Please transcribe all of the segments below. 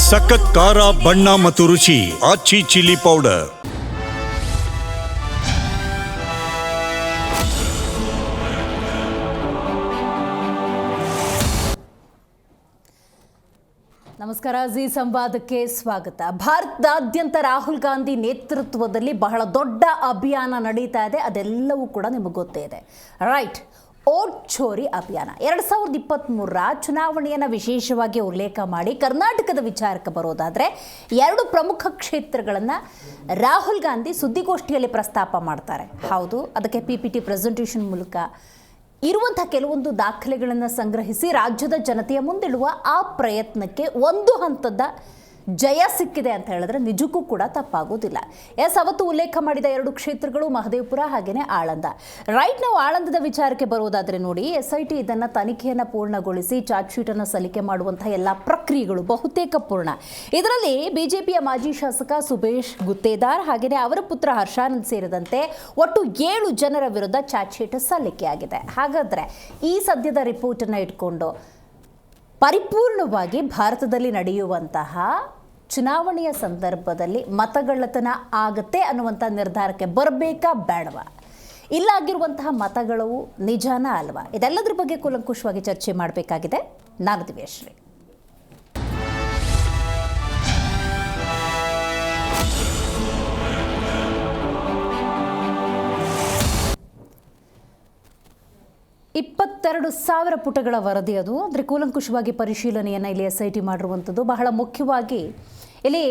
ಸಖತ್ ಖಾರ ಬಣ್ಣ ಮತ್ತು ರುಚಿ ಆಚಿ ಚಿಲ್ಲಿ ಪೌಡರ್. ನಮಸ್ಕಾರ, ಜಿ ಸಂವಾದಕ್ಕೆ ಸ್ವಾಗತ. ಭಾರತದಾದ್ಯಂತ ರಾಹುಲ್ ಗಾಂಧಿ ನೇತೃತ್ವದಲ್ಲಿ ಬಹಳ ದೊಡ್ಡ ಅಭಿಯಾನ ನಡೀತಾ ಇದೆ. ಅದೆಲ್ಲವೂ ಕೂಡ ನಿಮಗೆ ಗೊತ್ತೇ ಇದೆ, ರೈಟ್? ಓಟ್ ಚೋರಿ ಅಭಿಯಾನ 2023ರ ಚುನಾವಣೆಯನ್ನು ವಿಶೇಷವಾಗಿ ಉಲ್ಲೇಖ ಮಾಡಿ ಕರ್ನಾಟಕದ ವಿಚಾರಕ್ಕೆ ಬರೋದಾದರೆ 2 ಪ್ರಮುಖ ಕ್ಷೇತ್ರಗಳನ್ನು ರಾಹುಲ್ ಗಾಂಧಿ ಸುದ್ದಿಗೋಷ್ಠಿಯಲ್ಲಿ ಪ್ರಸ್ತಾಪ ಮಾಡ್ತಾರೆ. ಹೌದು, ಅದಕ್ಕೆ PPT ಪ್ರೆಸೆಂಟೇಷನ್ ಮೂಲಕ ಇರುವಂಥ ಕೆಲವೊಂದು ದಾಖಲೆಗಳನ್ನು ಸಂಗ್ರಹಿಸಿ ರಾಜ್ಯದ ಜನತೆಯ ಮುಂದಿಡುವ ಆ ಪ್ರಯತ್ನಕ್ಕೆ ಒಂದು ಹಂತದ ಜಯ ಸಿಕ್ಕಿದೆ ಅಂತ ಹೇಳಿದ್ರೆ ನಿಜಕ್ಕೂ ಕೂಡ ತಪ್ಪಾಗೋದಿಲ್ಲ. ಅವತ್ತು ಉಲ್ಲೇಖ ಮಾಡಿದ 2 ಕ್ಷೇತ್ರಗಳು ಮಹದೇವಪುರ ಹಾಗೆಯೇ ಆಳಂದ. ರೈಟ್, ನಾವು ಆಳಂದದ ವಿಚಾರಕ್ಕೆ ಬರೋದಾದರೆ ನೋಡಿ, SIT ಇದನ್ನು ತನಿಖೆಯನ್ನು ಪೂರ್ಣಗೊಳಿಸಿ ಚಾರ್ಜ್ ಶೀಟನ್ನು ಸಲ್ಲಿಕೆ ಮಾಡುವಂಥ ಎಲ್ಲ ಪ್ರಕ್ರಿಯೆಗಳು ಬಹುತೇಕ ಪೂರ್ಣ. ಇದರಲ್ಲಿ BJPಯ ಮಾಜಿ ಶಾಸಕ ಸುಬೇಶ್ ಗುತ್ತೇದಾರ್ ಹಾಗೆಯೇ ಅವರ ಪುತ್ರ ಹರ್ಷಾನಂದ್ ಸೇರಿದಂತೆ ಒಟ್ಟು 7 ಜನರ ವಿರುದ್ಧ ಚಾರ್ಜ್ ಶೀಟ್ ಸಲ್ಲಿಕೆಯಾಗಿದೆ. ಹಾಗಾದರೆ ಈ ಸದ್ಯದ ರಿಪೋರ್ಟನ್ನು ಇಟ್ಕೊಂಡು ಪರಿಪೂರ್ಣವಾಗಿ ಭಾರತದಲ್ಲಿ ನಡೆಯುವಂತಹ ಚುನಾವಣೆಯ ಸಂದರ್ಭದಲ್ಲಿ ಮತಗಳ್ಳತನ ಆಗತ್ತೆ ಅನ್ನುವಂಥ ನಿರ್ಧಾರಕ್ಕೆ ಬರಬೇಕಾ ಬೇಡವಾ? ಇಲ್ಲಾಗಿರುವಂತಹ ಮತಗಳು ನಿಜಾನ ಅಲ್ವಾ? ಇದೆಲ್ಲದರ ಬಗ್ಗೆ ಕೂಲಂಕುಷವಾಗಿ ಚರ್ಚೆ ಮಾಡಬೇಕಾಗಿದೆ. ನಾನು ದಿವ್ಯಶ್ರೀ. ಇಪ್ಪತ್ತೆರಡು ಸಾವಿರ ಪುಟಗಳ ವರದಿ ಅದು. ಅಂದರೆ ಕೂಲಂಕುಷವಾಗಿ ಪರಿಶೀಲನೆಯನ್ನು ಇಲ್ಲಿ SIT ಮಾಡಿರುವಂಥದ್ದು. ಬಹಳ ಮುಖ್ಯವಾಗಿ ಇಲ್ಲಿ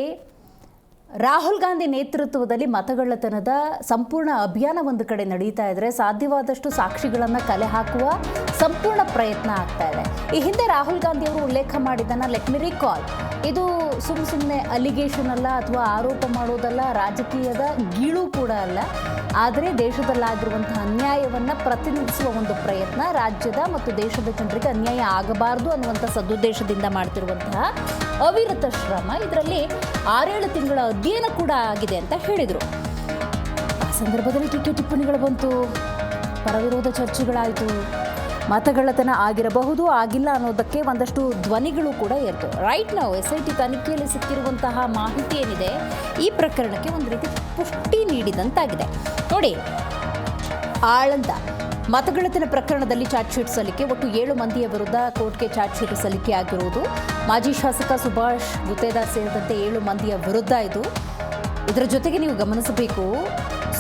ರಾಹುಲ್ ಗಾಂಧಿ ನೇತೃತ್ವದಲ್ಲಿ ಮತಗಳ್ಳತನದ ಸಂಪೂರ್ಣ ಅಭಿಯಾನ ಒಂದು ಕಡೆ ನಡೀತಾ ಇದ್ದರೆ, ಸಾಧ್ಯವಾದಷ್ಟು ಸಾಕ್ಷಿಗಳನ್ನು ಕಲೆ ಹಾಕುವ ಸಂಪೂರ್ಣ ಪ್ರಯತ್ನ ಆಗ್ತಾ ಇದೆ. ಈ ಹಿಂದೆ ರಾಹುಲ್ ಗಾಂಧಿ ಅವರು ಉಲ್ಲೇಖ ಮಾಡಿದ್ದನ್ನು ಲೆಟ್ ಮಿ ರಿಕಾಲ್. ಇದು ಸುಮ್ಮನೆ ಅಲಿಗೇಷನ್ ಅಲ್ಲ ಅಥವಾ ಆರೋಪ ಮಾಡೋದಲ್ಲ, ರಾಜಕೀಯದ ಗೀಳು ಕೂಡ ಅಲ್ಲ, ಆದರೆ ದೇಶದಲ್ಲಾಗಿರುವಂತಹ ಅನ್ಯಾಯವನ್ನು ಪ್ರತಿನಿಧಿಸುವ ಒಂದು ಪ್ರಯತ್ನ, ರಾಜ್ಯದ ಮತ್ತು ದೇಶದ ಜನರಿಗೆ ಅನ್ಯಾಯ ಆಗಬಾರದು ಅನ್ನುವಂಥ ಸದುದ್ದೇಶದಿಂದ ಮಾಡ್ತಿರುವಂತಹ ಅವಿರತ ಶ್ರಮ. ಇದರಲ್ಲಿ 6-7 ತಿಂಗಳ ಅಧ್ಯಯನ ಕೂಡ ಆಗಿದೆ ಅಂತ ಹೇಳಿದರು. ಆ ಸಂದರ್ಭದಲ್ಲಿ ಟೀಕೆ ಟಿಪ್ಪಣಿಗಳು ಬಂತು, ಪರವಿರೋಧ ಚರ್ಚೆಗಳಾಯಿತು, ಮತಗಳ್ಳತನ ಆಗಿರಬಹುದು ಆಗಿಲ್ಲ ಅನ್ನೋದಕ್ಕೆ ಒಂದಷ್ಟು ಧ್ವನಿಗಳು ಕೂಡ ಏರ್ತು. ರೈಟ್, ನಾವು SIT ತನಿಖೆಯಲ್ಲಿ ಸಿಕ್ಕಿರುವಂತಹ ಮಾಹಿತಿ ಏನಿದೆ ಈ ಪ್ರಕರಣಕ್ಕೆ ಒಂದು ರೀತಿ ಪುಷ್ಟಿ ನೀಡಿದಂತಾಗಿದೆ. ನೋಡಿ, ಆಳಂದ ಮತಗಳ್ಳತನ ಪ್ರಕರಣದಲ್ಲಿ ಚಾರ್ಜ್ ಶೀಟ್ ಸಲ್ಲಿಕೆ, ಒಟ್ಟು 7 ಮಂದಿಯ ವಿರುದ್ಧ ಕೋರ್ಟ್ಗೆ ಚಾರ್ಜ್ ಶೀಟ್ ಸಲ್ಲಿಕೆ ಆಗಿರುವುದು. ಮಾಜಿ ಶಾಸಕ ಸುಭಾಷ್ ಗುತ್ತೇದಾರ್ ಸೇರಿದಂತೆ 7 ಮಂದಿಯ ವಿರುದ್ಧ ಇದು. ಇದರ ಜೊತೆಗೆ ನೀವು ಗಮನಿಸಬೇಕು,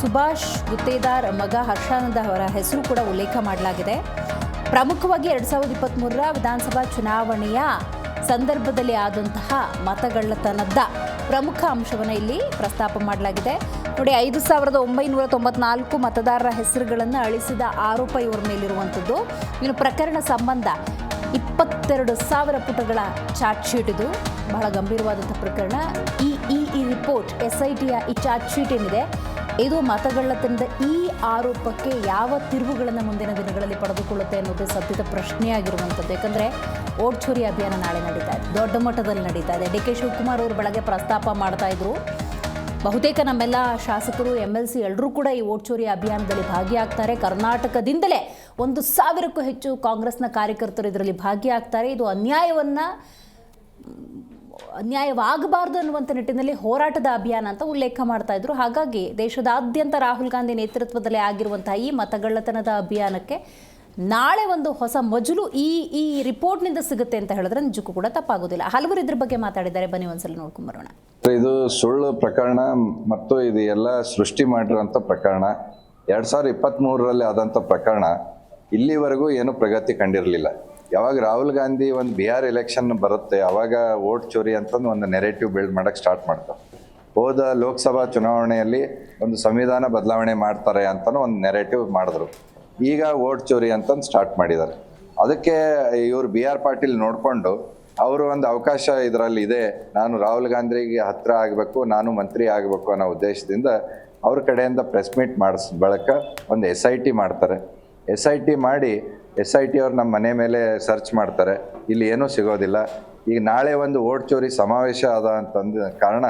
ಸುಭಾಷ್ ಗುತ್ತೇದಾರ್ ಮಗ ಹರ್ಷಾನಂದ ಅವರ ಹೆಸರು ಕೂಡ ಉಲ್ಲೇಖ ಮಾಡಲಾಗಿದೆ. ಪ್ರಮುಖವಾಗಿ 2023ರ ವಿಧಾನಸಭಾ ಚುನಾವಣೆಯ ಸಂದರ್ಭದಲ್ಲಿ ಆದಂತಹ ಮತಗಳ್ಳತನದ ಪ್ರಮುಖ ಅಂಶವನ್ನು ಇಲ್ಲಿ ಪ್ರಸ್ತಾಪ ಮಾಡಲಾಗಿದೆ. ನೋಡಿ, 5,994 ಮತದಾರರ ಹೆಸರುಗಳನ್ನು ಅಳಿಸಿದ ಆರೋಪ ಇವರ ಮೇಲಿರುವಂಥದ್ದು. ಇನ್ನು ಪ್ರಕರಣ ಸಂಬಂಧ 22,000 ಪುಟಗಳ ಚಾರ್ಜ್ ಶೀಟ್. ಇದು ಬಹಳ ಗಂಭೀರವಾದಂಥ ಪ್ರಕರಣ. ಈ ರಿಪೋರ್ಟ್ SITಯ ಈ ಚಾರ್ಜ್ ಶೀಟ್ ಏನಿದೆ, ಇದು ಮತಗಳ್ಳತನದ ಈ ಆರೋಪಕ್ಕೆ ಯಾವ ತಿರುವುಗಳನ್ನು ಮುಂದಿನ ದಿನಗಳಲ್ಲಿ ಪಡೆದುಕೊಳ್ಳುತ್ತೆ ಅನ್ನೋದೇ ಸದ್ಯದ ಪ್ರಶ್ನೆಯಾಗಿರುವಂಥದ್ದು. ಯಾಕಂದರೆ ಓಟ್ ಚೋರಿ ಅಭಿಯಾನ ನಾಳೆ ನಡೀತಾ ಇದೆ, ದೊಡ್ಡ ಮಟ್ಟದಲ್ಲಿ ನಡೀತಾ ಇದೆ. DK ಶಿವಕುಮಾರ್ ಅವರು ಬೆಳಗ್ಗೆ ಪ್ರಸ್ತಾಪ ಮಾಡ್ತಾ ಇದ್ರು. ಬಹುತೇಕ ನಮ್ಮೆಲ್ಲ ಶಾಸಕರು MLC ಎಲ್ಲರೂ ಕೂಡ ಈ ಓಟ್ ಚೋರಿ ಅಭಿಯಾನದಲ್ಲಿ ಭಾಗಿಯಾಗ್ತಾರೆ. ಕರ್ನಾಟಕದಿಂದಲೇ 1,000ಕ್ಕೂ ಹೆಚ್ಚು ಕಾಂಗ್ರೆಸ್ನ ಕಾರ್ಯಕರ್ತರು ಇದರಲ್ಲಿ ಭಾಗಿಯಾಗ್ತಾರೆ. ಇದು ಅನ್ಯಾಯವಾಗಬಾರ್ದು ಅನ್ನುವಂಥ ನಿಟ್ಟಿನಲ್ಲಿ ಹೋರಾಟದ ಅಭಿಯಾನ ಅಂತ ಉಲ್ಲೇಖ ಮಾಡ್ತಾ ಇದ್ರು. ಹಾಗಾಗಿ ದೇಶದಾದ್ಯಂತ ರಾಹುಲ್ ಗಾಂಧಿ ನೇತೃತ್ವದಲ್ಲೇ ಆಗಿರುವಂತಹ ಈ ಮತಗಳ್ಳತನದ ಅಭಿಯಾನಕ್ಕೆ ನಾಳೆ ಒಂದು ಹೊಸ ಮಜಲು ಈ ರಿಪೋರ್ಟ್ನಿಂದ ಸಿಗುತ್ತೆ ಅಂತ ಹೇಳಿದ್ರೆ ನಿಜಕ್ಕೂ ಕೂಡ ತಪ್ಪಾಗೋದಿಲ್ಲ. ಹಲವರು ಇದ್ರ ಬಗ್ಗೆ ಮಾತಾಡಿದ್ದಾರೆ, ಬನ್ನಿ ಒಂದ್ಸಲ ನೋಡ್ಕೊಂಡ್ಬರೋಣ. ಇದು ಸುಳ್ಳು ಪ್ರಕರಣ ಮತ್ತು ಇದು ಎಲ್ಲ ಸೃಷ್ಟಿ ಮಾಡಿರುವಂಥ ಪ್ರಕರಣ. 2023ರಲ್ಲಿ ಆದಂಥ ಪ್ರಕರಣ ಇಲ್ಲಿವರೆಗೂ ಏನು ಪ್ರಗತಿ ಕಂಡಿರಲಿಲ್ಲ. ಯಾವಾಗ ರಾಹುಲ್ ಗಾಂಧಿ ಒಂದು ಬಿಹಾರ್ ಎಲೆಕ್ಷನ್ ಬರುತ್ತೆ ಅವಾಗ ವೋಟ್ ಚೋರಿ ಅಂತಂದು ಒಂದು ನೆರೇಟಿವ್ ಬಿಲ್ಡ್ ಮಾಡೋಕ್ಕೆ ಸ್ಟಾರ್ಟ್ ಮಾಡ್ತಾರೆ. ಹೋದ ಲೋಕಸಭಾ ಚುನಾವಣೆಯಲ್ಲಿ ಒಂದು ಸಂವಿಧಾನ ಬದಲಾವಣೆ ಮಾಡ್ತಾರೆ ಅಂತಲೂ ಒಂದು ನೆರೇಟಿವ್ ಮಾಡಿದ್ರು. ಈಗ ವೋಟ್ ಚೋರಿ ಅಂತಂದು ಸ್ಟಾರ್ಟ್ ಮಾಡಿದ್ದಾರೆ. ಅದಕ್ಕೆ ಇವರು BR ಪಾಟೀಲ್ ನೋಡಿಕೊಂಡು ಅವರು ಒಂದು ಅವಕಾಶ ಇದರಲ್ಲಿ ಇದೆ, ನಾನು ರಾಹುಲ್ ಗಾಂಧಿಗೆ ಹತ್ತಿರ ಆಗಬೇಕು, ನಾನು ಮಂತ್ರಿ ಆಗಬೇಕು ಅನ್ನೋ ಉದ್ದೇಶದಿಂದ ಅವ್ರ ಕಡೆಯಿಂದ ಪ್ರೆಸ್ ಮೀಟ್ ಮಾಡಿಸ್ ಬಳಕ ಒಂದು SIT ಮಾಡ್ತಾರೆ. SIT ಮಾಡಿ SIT ಅವ್ರು ನಮ್ಮ ಮನೆ ಮೇಲೆ ಸರ್ಚ್ ಮಾಡ್ತಾರೆ. ಇಲ್ಲಿ ಏನೂ ಸಿಗೋದಿಲ್ಲ. ಈಗ ನಾಳೆ ಒಂದು ವೋಟ್ ಚೋರಿ ಸಮಾವೇಶ ಅದ ಅಂತಂದ ಕಾರಣ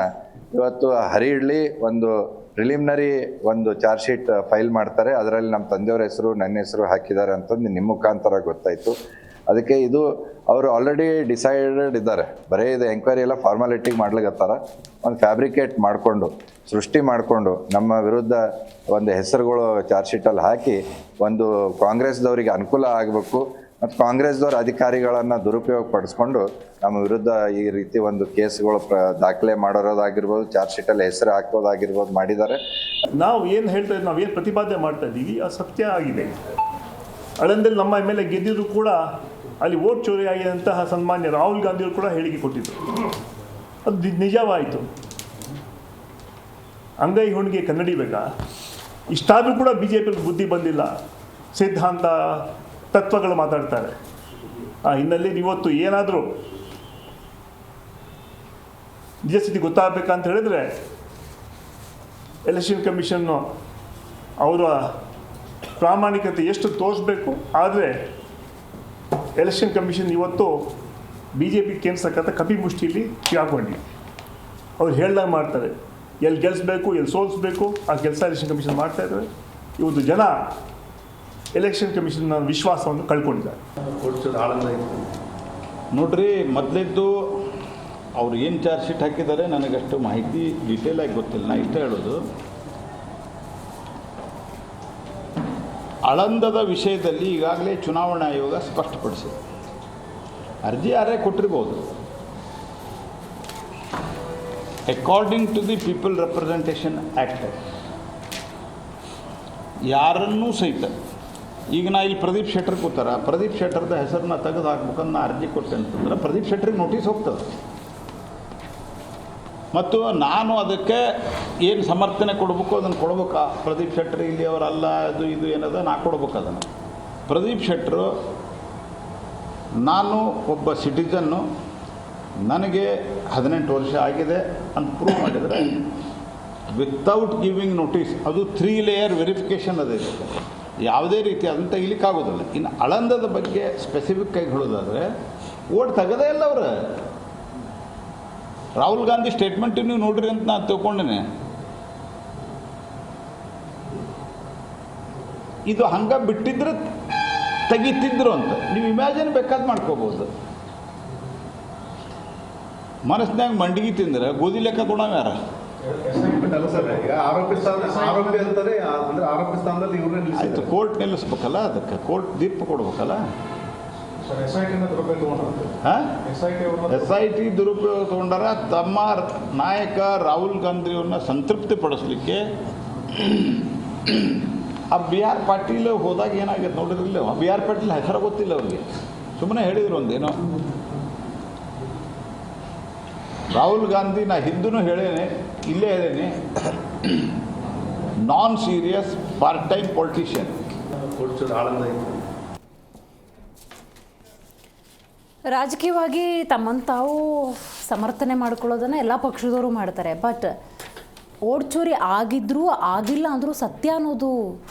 ಇವತ್ತು ಹರಿಹಳ್ಳಿ ಒಂದು ಪ್ರಿಲಿಮಿನರಿ ಒಂದು ಚಾರ್ಜ್ ಶೀಟ್ ಫೈಲ್ ಮಾಡ್ತಾರೆ. ಅದರಲ್ಲಿ ನಮ್ಮ ತಂದೆಯವ್ರ ಹೆಸರು ನನ್ನ ಹೆಸರು ಹಾಕಿದ್ದಾರೆ ಅಂತಂದು ನಿಮ್ಮ ಮುಖಾಂತರ ಗೊತ್ತಾಯಿತು. ಅದಕ್ಕೆ ಇದು ಅವರು ಆಲ್ರೆಡಿ ಡಿಸೈಡೆಡ್ ಇದ್ದಾರೆ. ಬರೀ ಇದು ಎಂಕ್ವೈರಿ ಎಲ್ಲ ಫಾರ್ಮಾಲಿಟಿಗೆ ಮಾಡ್ಲಿಕ್ಕತ್ತಾರ. ಒಂದು ಫ್ಯಾಬ್ರಿಕೇಟ್ ಮಾಡಿಕೊಂಡು ಸೃಷ್ಟಿ ಮಾಡಿಕೊಂಡು ನಮ್ಮ ವಿರುದ್ಧ ಒಂದು ಹೆಸರುಗಳು ಚಾರ್ಜ್ ಶೀಟಲ್ಲಿ ಹಾಕಿ ಒಂದು ಕಾಂಗ್ರೆಸ್ದವರಿಗೆ ಅನುಕೂಲ ಆಗಬೇಕು ಮತ್ತು ಕಾಂಗ್ರೆಸ್ದವ್ರ ಅಧಿಕಾರಿಗಳನ್ನು ದುರುಪಯೋಗ ಪಡಿಸ್ಕೊಂಡು ನಮ್ಮ ವಿರುದ್ಧ ಈ ರೀತಿ ಒಂದು ಕೇಸ್ಗಳು ದಾಖಲೆ ಮಾಡೋದಾಗಿರ್ಬೋದು, ಚಾರ್ಜ್ ಶೀಟಲ್ಲಿ ಹೆಸರು ಹಾಕೋದಾಗಿರ್ಬೋದು ಮಾಡಿದ್ದಾರೆ. ನಾವು ಏನು ಹೇಳ್ತಾ ಇದ್ದೀವಿ, ನಾವು ಏನು ಪ್ರತಿಪಾದನೆ ಮಾಡ್ತಾ ಇದ್ದೀವಿ ಅದು ಸತ್ಯ ಆಗಿದೆ. ಆಳಂದಲ್ಲಿ ನಮ್ಮ ಮೇಲೆ ಗೆದ್ದಿದ್ರು ಕೂಡ ಅಲ್ಲಿ ವೋಟ್ ಚೋರಿ ಆಗಿದಂತಹ ಸನ್ಮಾನ್ಯ ರಾಹುಲ್ ಗಾಂಧಿಯವರು ಕೂಡ ಹೇಳಿಕೆ ಕೊಟ್ಟಿದ್ದರು. ಅದು ನಿಜವಾಯಿತು. ಅಂಗೈ ಹುಣ್ಣಿಗೆ ಕನ್ನಡಿ ಬೇಕಾ? ಇಷ್ಟಾದರೂ ಕೂಡ BJPಗೆ ಬುದ್ಧಿ ಬಂದಿಲ್ಲ. ಸಿದ್ಧಾಂತ ತತ್ವಗಳು ಮಾತಾಡ್ತಾರೆ. ಆ ಹಿನ್ನೆಲೆಯಲ್ಲಿ ಇವತ್ತು ಏನಾದರೂ ನಿಜ ಸ್ಥಿತಿ ಗೊತ್ತಾಗಬೇಕಂತ ಹೇಳಿದ್ರೆ ಎಲೆಕ್ಷನ್ ಕಮಿಷನ್ನು ಅವರ ಪ್ರಾಮಾಣಿಕತೆ ಎಷ್ಟು ತೋರಿಸ್ಬೇಕು. ಆದರೆ ಎಲೆಕ್ಷನ್ ಕಮಿಷನ್ ಇವತ್ತು BJP ಕೇಂದ್ರಕ್ಕಂಥ ಕಪಿ ಮುಷ್ಟಿಲಿ ಹಾಕೊಂಡಿ ಅವ್ರು ಹೇಳ್ದಾಗ ಮಾಡ್ತಾರೆ. ಎಲ್ಲಿ ಗೆಲ್ಲಿಸ್ಬೇಕು, ಎಲ್ಲಿ ಸೋಲಿಸ್ಬೇಕು ಆ ಕೆಲಸ ಎಲೆಕ್ಷನ್ ಕಮಿಷನ್ ಮಾಡ್ತಾಯಿದ್ದಾರೆ. ಇವತ್ತು ಜನ ಎಲೆಕ್ಷನ್ ಕಮಿಷನ್ನ ವಿಶ್ವಾಸವನ್ನು ಕಳ್ಕೊಂಡಿದ್ದಾರೆ. ನೋಡ್ರಿ, ಮೊದಲಿದ್ದು ಅವ್ರು ಏನು ಚಾರ್ಜ್ ಶೀಟ್ ಹಾಕಿದ್ದಾರೆ ನನಗಷ್ಟು ಮಾಹಿತಿ ಡೀಟೇಲಾಗಿ ಗೊತ್ತಿಲ್ಲ. ನಾ ಇಷ್ಟ ಹೇಳೋದು, ಆಳಂದದ ವಿಷಯದಲ್ಲಿ ಈಗಾಗಲೇ ಚುನಾವಣಾ ಆಯೋಗ ಸ್ಪಷ್ಟಪಡಿಸಿದೆ. ಅರ್ಜಿ ಯಾರೇ ಕೊಟ್ಟಿರ್ಬೋದು. According to the people representation act ಯಾರನ್ನೂ ಸಹಿತ, ಈಗ ನಾ ಇಲ್ಲಿ ಪ್ರದೀಪ್ ಶೆಟ್ಟರ್ ಕೂತಾರ, ಪ್ರದೀಪ್ ಶೆಟ್ಟರ್ದ ಹೆಸರನ್ನ ತೆಗೆದು ಹಾಕ್ಬೇಕಂತ ನಾ ಅರ್ಜಿ ಕೊಟ್ಟೆ ಅಂತಂದ್ರೆ ಪ್ರದೀಪ್ ಶೆಟ್ಟರಿಗೆ ನೋಟಿಸ್ ಹೋಗ್ತದೆ. ಮತ್ತು ನಾನು ಅದಕ್ಕೆ ಏನು ಸಮರ್ಥನೆ ಕೊಡಬೇಕು ಅದನ್ನು ಕೊಡ್ಬೇಕಾ? ಪ್ರದೀಪ್ ಶೆಟ್ಟರ್ ಇಲ್ಲಿ ಅವರಲ್ಲ, ಅದು ಇದು ಏನದ ನಾ ಕೊಡ್ಬೇಕು ಅದನ್ನು. ಪ್ರದೀಪ್ ಶೆಟ್ಟರು, ನಾನು ಒಬ್ಬ ಸಿಟಿಜನ್ನು, ನನಗೆ 18 ವರ್ಷ ಆಗಿದೆ ಅಂತ ಪ್ರೂವ್ ಮಾಡಿದರೆ ವಿತೌಟ್ ಗಿವಿಂಗ್ ನೋಟಿಸ್, ಅದು 3 ಲೇಯರ್ ವೆರಿಫಿಕೇಷನ್ ಅದೇ, ಯಾವುದೇ ರೀತಿ ಅದನ್ನು ತೆಗಿಲಿಕ್ಕಾಗೋದಿಲ್ಲ. ಇನ್ನು ಆಳಂದದ ಬಗ್ಗೆ ಸ್ಪೆಸಿಫಿಕ್ ಆಗಿ ಹೇಳೋದಾದರೆ ಓಟ್ ತೆಗದೇ ಇಲ್ಲ ಅವರು. ರಾಹುಲ್ ಗಾಂಧಿ ಸ್ಟೇಟ್ಮೆಂಟ್ ನೀವು ನೋಡ್ರಿ ಅಂತ ನಾನು ತಿಳ್ಕೊಂಡೇನೆ. ಇದು ಹಂಗೆ ಬಿಟ್ಟಿದ್ರೆ ತೆಗಿತಿದ್ರು ಅಂತ ನೀವು ಇಮ್ಯಾಜಿನ್ ಬೇಕಾದ್ ಮಾಡ್ಕೋಬೋದು. ಮನಸ್ಸಿನಾಗ ಮಂಡಿಗೆ ತಿಂದ್ರೆ ಗೋಧಿ ಲೆಕ್ಕ ಕೊಡೋಣ ಯಾರ? ಆಯ್ತು, ಕೋರ್ಟ್ ನಿಲ್ಲಿಸ್ಬೇಕಲ್ಲ, ಅದಕ್ಕೆ ಕೋರ್ಟ್ ತೀರ್ಪು ಕೊಡ್ಬೇಕಲ್ಲ. SIT ದುರುಪಯೋಗ ತಗೊಂಡಾರ ತಮ್ಮ ನಾಯಕ ರಾಹುಲ್ ಗಾಂಧಿಯವ್ರನ್ನ ಸಂತೃಪ್ತಿ ಪಡಿಸ್ಲಿಕ್ಕೆ. ಆ BR ಪಾಟೀಲ್ ಹೋದಾಗ ಏನಾಗೈತೆ ನೋಡಿರಲಿಲ್ಲ. BR ಪಾಟೀಲ್ ಹೆಸರು ಗೊತ್ತಿಲ್ಲ ಅವ್ರಿಗೆ, ಸುಮ್ಮನೆ ಹೇಳಿದ್ರು ಒಂದೇನೋ. ರಾಹುಲ್ ಗಾಂಧಿ ನಾ ಹಿಂದೂ ಹೇಳೇನೆ, ಇಲ್ಲೇ ಹೇಳೇನೆ, ನಾನ್ ಸೀರಿಯಸ್ ಪಾರ್ಟ್ ಟೈಮ್ ಪೊಲಿಟಿಷಿಯನ್. ರಾಜಕೀಯವಾಗಿ ತಮ್ಮನ್ನು ತಾವು ಸಮರ್ಥನೆ ಮಾಡ್ಕೊಳ್ಳೋದನ್ನು ಎಲ್ಲ ಪಕ್ಷದವರು ಮಾಡ್ತಾರೆ. ಬಟ್ ಓಟ್ ಚೋರಿ ಆಗಿದ್ರೂ ಆಗಿಲ್ಲ ಅಂದರೂ ಸತ್ಯ ಅನ್ನೋದು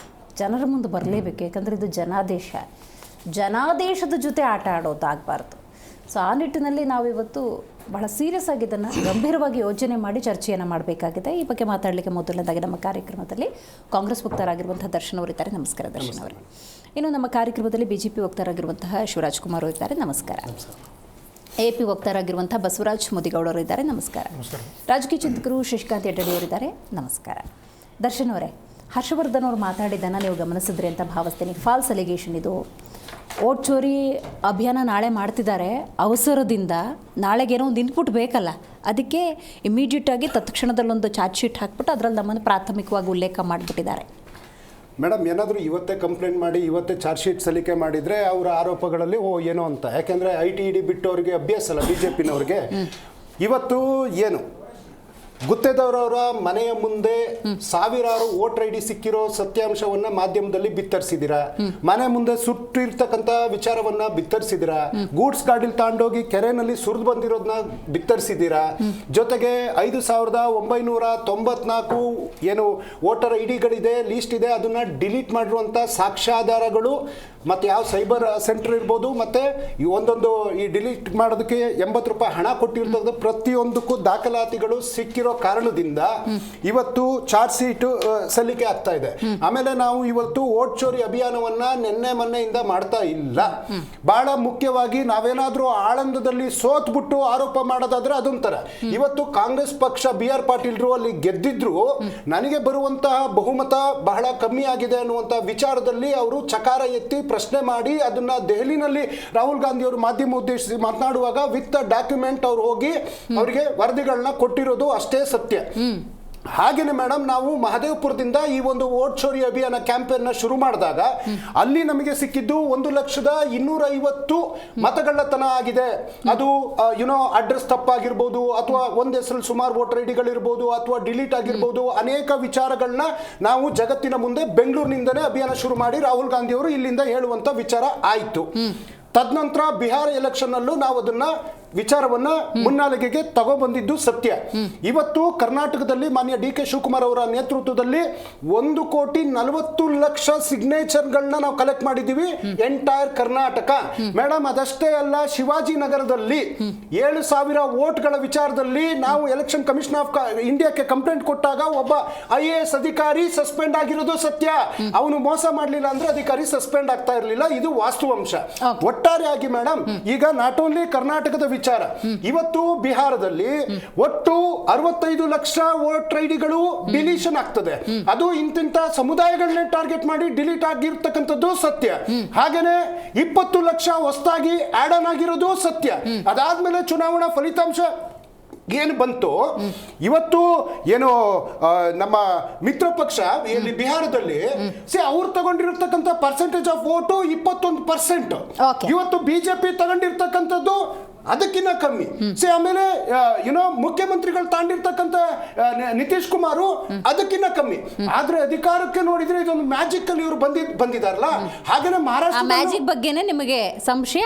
ಜನರ ಮುಂದೆ ಬರಲೇಬೇಕು. ಯಾಕಂದರೆ ಇದು ಜನಾದೇಶ, ಜನಾದೇಶದ ಜೊತೆ ಆಟ ಆಡೋದಾಗಬಾರ್ದು. ಸೊ ಆ ನಿಟ್ಟಿನಲ್ಲಿ ನಾವಿವತ್ತು ಬಹಳ ಸೀರಿಯಸ್ ಆಗಿ ಇದನ್ನು ಗಂಭೀರವಾಗಿ ಯೋಚನೆ ಮಾಡಿ ಚರ್ಚೆಯನ್ನು ಮಾಡಬೇಕಾಗಿದೆ. ಈ ಬಗ್ಗೆ ಮಾತಾಡಲಿಕ್ಕೆ ಮೊದಲನೇದಾಗಿ ನಮ್ಮ ಕಾರ್ಯಕ್ರಮದಲ್ಲಿ ಕಾಂಗ್ರೆಸ್ ವಕ್ತಾರರಾಗಿರುವಂಥ ದರ್ಶನ್ ಅವರಿದ್ದಾರೆ. ನಮಸ್ಕಾರ ದರ್ಶನ್ ಅವರೇ. ಇನ್ನು ನಮ್ಮ ಕಾರ್ಯಕ್ರಮದಲ್ಲಿ BJP ವಕ್ತಾರರಾಗಿರುವಂತಹ ಶಿವರಾಜ್ ಕುಮಾರ್ ಅವರಿದ್ದಾರೆ. ನಮಸ್ಕಾರ. AP ವಕ್ತಾರರಾಗಿರುವಂಥ ಬಸವರಾಜ್ ಮುದಿಗೌಡರು ಇದ್ದಾರೆ. ನಮಸ್ಕಾರ. ರಾಜಕೀಯ ಚಿಂತಕರು ಶಶಿಕಾಂತ್ ಯಡ್ಡಡಿ ಅವರಿದ್ದಾರೆ. ನಮಸ್ಕಾರ. ದರ್ಶನ್ ಅವರೇ, ಹರ್ಷವರ್ಧನ್ ಅವರು ಮಾತಾಡಿದ್ದನ್ನು ನೀವು ಗಮನಿಸಿದ್ರಿ ಅಂತ ಭಾವಿಸ್ತೀನಿ. ಫಾಲ್ಸ್ ಅಲಿಗೇಷನ್ ಇದು. ಓಟ್ ಚೋರಿ ಅಭಿಯಾನ ನಾಳೆ ಮಾಡ್ತಿದ್ದಾರೆ. ಅವಸರದಿಂದ ನಾಳೆಗೇನೋ ಒಂದು ಇನ್ಪುಟ್ ಬೇಕಲ್ಲ, ಅದಕ್ಕೆ ಇಮಿಡಿಯೇಟಾಗಿ ತತ್ಕ್ಷಣದಲ್ಲೊಂದು ಚಾರ್ಜ್ ಶೀಟ್ ಹಾಕ್ಬಿಟ್ಟು ಅದರಲ್ಲಿ ನಮ್ಮನ್ನು ಪ್ರಾಥಮಿಕವಾಗಿ ಉಲ್ಲೇಖ ಮಾಡಿಬಿಟ್ಟಿದ್ದಾರೆ. ಮೇಡಮ್, ಏನಾದರೂ ಇವತ್ತೇ ಕಂಪ್ಲೇಂಟ್ ಮಾಡಿ ಇವತ್ತೇ ಚಾರ್ಜ್ ಶೀಟ್ ಸಲ್ಲಿಕೆ ಮಾಡಿದರೆ ಅವರ ಆರೋಪಗಳಲ್ಲಿ ಏನೋ ಅಂತ. ಯಾಕೆಂದರೆ ITED ಬಿಟ್ಟವರಿಗೆ ಅಭ್ಯಾಸ ಅಲ್ಲ BJPನವ್ರಿಗೆ. ಇವತ್ತು ಏನು ಗುತ್ತೇದಾರವರ ಮನೆಯ ಮುಂದೆ ಸಾವಿರಾರು ವೋಟರ್ ID ಸಿಕ್ಕಿರೋ ಸತ್ಯಾಂಶವನ್ನ ಮಾಧ್ಯಮದಲ್ಲಿ ಬಿತ್ತರಿಸಿದಿರಾ. ಮನೆ ಮುಂದೆ ಸುಟ್ಟಿರ್ತಕ್ಕಂಥ ವಿಚಾರವನ್ನ ಬಿತ್ತರಿಸಿದಿರಾ. ಗೂಡ್ಸ್ ಗಾಡಿಲಿ ತಾಂಡೋಗಿ ಕೆರೆನಲ್ಲಿ ಸುರಿದು ಬಂದಿರೋದನ್ನ ಬಿತ್ತರಿಸಿದಿರಾ. ಜೊತೆಗೆ 5,994 ಏನು ವೋಟರ್ IDಗಳಿದೆ, ಲೀಸ್ಟ್ ಇದೆ, ಅದನ್ನ ಡಿಲೀಟ್ ಮಾಡಿರುವಂಥ ಸಾಕ್ಷ್ಯಾಧಾರಗಳು ಮತ್ತು ಯಾವ ಸೈಬರ್ ಸೆಂಟರ್ ಇರ್ಬೋದು, ಮತ್ತು ಒಂದೊಂದು ಈ ಡಿಲೀಟ್ ಮಾಡೋದಕ್ಕೆ 80 ರೂಪಾಯಿ ಹಣ ಕೊಟ್ಟಿರ್ತಕ್ಕಂಥ ಪ್ರತಿಯೊಂದಕ್ಕೂ ದಾಖಲಾತಿಗಳು ಸಿಕ್ಕಿರೋ ಮಾಡಿರೋ ಕಾರಣದಿಂದ ಇವತ್ತು ಚಾರ್ಜ್ ಶೀಟ್ ಸಲ್ಲಿಕೆ ಆಗ್ತಾ ಇದೆ. ಆಮೇಲೆ ನಾವು ಇವತ್ತು ವೋಟ್ ಚೋರಿ ಅಭಿಯಾನವನ್ನ ನಿನ್ನೆ ಮೊನ್ನೆಯಿಂದ ಮಾಡ್ತಾ ಇಲ್ಲ. ಬಹಳ ಮುಖ್ಯವಾಗಿ ನಾವೇನಾದ್ರೂ ಆಳಂದದಲ್ಲಿ ಸೋತ್ಬಿಟ್ಟು ಆರೋಪ ಮಾಡೋದಾದ್ರೆ ಅದೊಂಥರ. ಇವತ್ತು ಕಾಂಗ್ರೆಸ್ ಪಕ್ಷ BR ಪಾಟೀಲ್ರು ಅಲ್ಲಿ ಗೆದ್ದಿದ್ರು, ನನಗೆ ಬರುವಂತಹ ಬಹುಮತ ಬಹಳ ಕಮ್ಮಿ ಆಗಿದೆ ಅನ್ನುವಂತ ವಿಚಾರದಲ್ಲಿ ಅವರು ಚಕಾರ ಎತ್ತಿ ಪ್ರಶ್ನೆ ಮಾಡಿ ಅದನ್ನ ದೆಹಲಿನಲ್ಲಿ ರಾಹುಲ್ ಗಾಂಧಿ ಅವರು ಮಾಧ್ಯಮ ಉದ್ದೇಶಿಸಿ ಮಾತನಾಡುವಾಗ ವಿತ್ ಡಾಕ್ಯುಮೆಂಟ್ ಅವ್ರು ಹೋಗಿ ಅವರಿಗೆ ವರದಿಗಳನ್ನ ಕೊಟ್ಟಿರೋದು ಅಷ್ಟೇ ಸತ್ಯ. ಹಾಗೇನೆ ಮೇಡಮ್, ನಾವು ಮಹದೇವಪುರದಿಂದ ಈ ಒಂದು ವೋಟ್ ಚೋರಿ ಅಭಿಯಾನ ಕ್ಯಾಂಪೇನ್ ಶುರು ಮಾಡಿದಾಗ ಅಲ್ಲಿ ನಮಗೆ ಸಿಕ್ಕಿದ್ದು 1,250,000 ಮತಗಳ್ಳತನ ಆಗಿದೆ. ಅದು ಅಡ್ರೆಸ್ ತಪ್ಪಾಗಿರ್ಬೋದು, ಅಥವಾ ಒಂದ್ ಹೆಸರಲ್ಲಿ ಸುಮಾರು ವೋಟರ್ ಐಡಿಗಳಿರ್ಬೋದು, ಅಥವಾ ಡಿಲೀಟ್ ಆಗಿರ್ಬೋದು, ಅನೇಕ ವಿಚಾರಗಳನ್ನ ನಾವು ಜಗತ್ತಿನ ಮುಂದೆ ಬೆಂಗಳೂರಿನಿಂದನೇ ಅಭಿಯಾನ ಶುರು ಮಾಡಿ ರಾಹುಲ್ ಗಾಂಧಿ ಅವರು ಇಲ್ಲಿಂದ ಹೇಳುವಂತ ವಿಚಾರ ಆಯ್ತು. ತದನಂತರ ಬಿಹಾರ ಎಲೆಕ್ಷನ್ ಅಲ್ಲೂ ನಾವು ಅದನ್ನ ವಿಚಾರವನ್ನ ಮುನ್ನೆಲೆಗೆ ತಗೊಬಂದಿದ್ದು ಸತ್ಯ. ಇವತ್ತು ಕರ್ನಾಟಕದಲ್ಲಿ ಮಾನ್ಯ DK ಶಿವಕುಮಾರ್ ಅವರ ನೇತೃತ್ವದಲ್ಲಿ 1,40,00,000 ಸಿಗ್ನೇಚರ್ಗಳನ್ನ ನಾವು ಕಲೆಕ್ಟ್ ಮಾಡಿದ್ದೀವಿ ಎಂಟೈರ್ ಕರ್ನಾಟಕ. ಮೇಡಮ್, ಅದಷ್ಟೇ ಅಲ್ಲ, ಶಿವಾಜಿನಗರದಲ್ಲಿ 7,000 ವೋಟ್ಗಳ ವಿಚಾರದಲ್ಲಿ ನಾವು ಎಲೆಕ್ಷನ್ ಕಮಿಷನ್ ಆಫ್ ಇಂಡಿಯಾಕ್ಕೆ ಕಂಪ್ಲೇಂಟ್ ಕೊಟ್ಟಾಗ ಒಬ್ಬ IAS ಅಧಿಕಾರಿ ಸಸ್ಪೆಂಡ್ ಆಗಿರೋದು ಸತ್ಯ. ಅವನು ಮೋಸ ಮಾಡಲಿಲ್ಲ ಅಂದ್ರೆ ಅಧಿಕಾರಿ ಸಸ್ಪೆಂಡ್ ಆಗ್ತಾ ಇರಲಿಲ್ಲ. ಇದು ವಾಸ್ತವಾಂಶ. ಒಟ್ಟಾರೆಯಾಗಿ ಮೇಡಮ್, ಈಗ ನಾಟ್ ಓನ್ಲಿ ಕರ್ನಾಟಕದ ವಿಚಾರ, ಇವತ್ತು ಬಿಹಾರದಲ್ಲಿ ಒಟ್ಟು 65 ಲಕ್ಷ ವೋಟರ್ ಐಡಿಗಳು ಡಿಲೀಷನ್ ಆಗ್ತದೆ. ಅದು ಇಂತಿಂತ ಸಮುದಾಯಗಳನ್ನೇ ಟಾರ್ಗೆಟ್ ಮಾಡಿ ಡಿಲೀಟ್ ಆಗಿರ್ತಕ್ಕಂಥದ್ದು ಸತ್ಯ. ಹಾಗೇನೆ 20 ಲಕ್ಷ ಹೊಸದಾಗಿ ಆಡ್ ಆನ್ ಆಗಿರೋದು ಸತ್ಯ. ಅದಾದ್ಮೇಲೆ ಚುನಾವಣಾ ಫಲಿತಾಂಶ ಏನು ಬಂತು, ಇವತ್ತು ಏನು ನಮ್ಮ ಮಿತ್ರ ಪಕ್ಷ ಇಲ್ಲಿ ಬಿಹಾರದಲ್ಲಿ ಅವ್ರು ತಗೊಂಡಿರ್ತಕ್ಕಂಥ ಪರ್ಸೆಂಟೇಜ್ ಆಫ್ ವೋಟು 21%. ಇವತ್ತು ಬಿಜೆಪಿ ತಗೊಂಡಿರ್ತಕ್ಕಂಥದ್ದು ಅದಕ್ಕಿಂತ ಕಮ್ಮಿ. ಆಮೇಲೆ ಮುಖ್ಯಮಂತ್ರಿಗಳು ತಾಂಡಿರ್ತಕ್ಕಂಥ ನಿತೀಶ್ ಕುಮಾರ್ ಅದಕ್ಕಿಂತ ಕಮ್ಮಿ. ಆದ್ರೆ ಅಧಿಕಾರಕ್ಕೆ ನೋಡಿದ್ರೆ ಇದೊಂದು ಮ್ಯಾಜಿಕ್ ಅಲ್ಲಿ ಇವರು ಬಂದಿದಾರಲ್ಲ. ಹಾಗೇನೆ ಮಹಾರಾಷ್ಟ್ರ ಮ್ಯಾಜಿಕ್ ಬಗ್ಗೆನೇ ನಿಮಗೆ ಸಂಶಯ?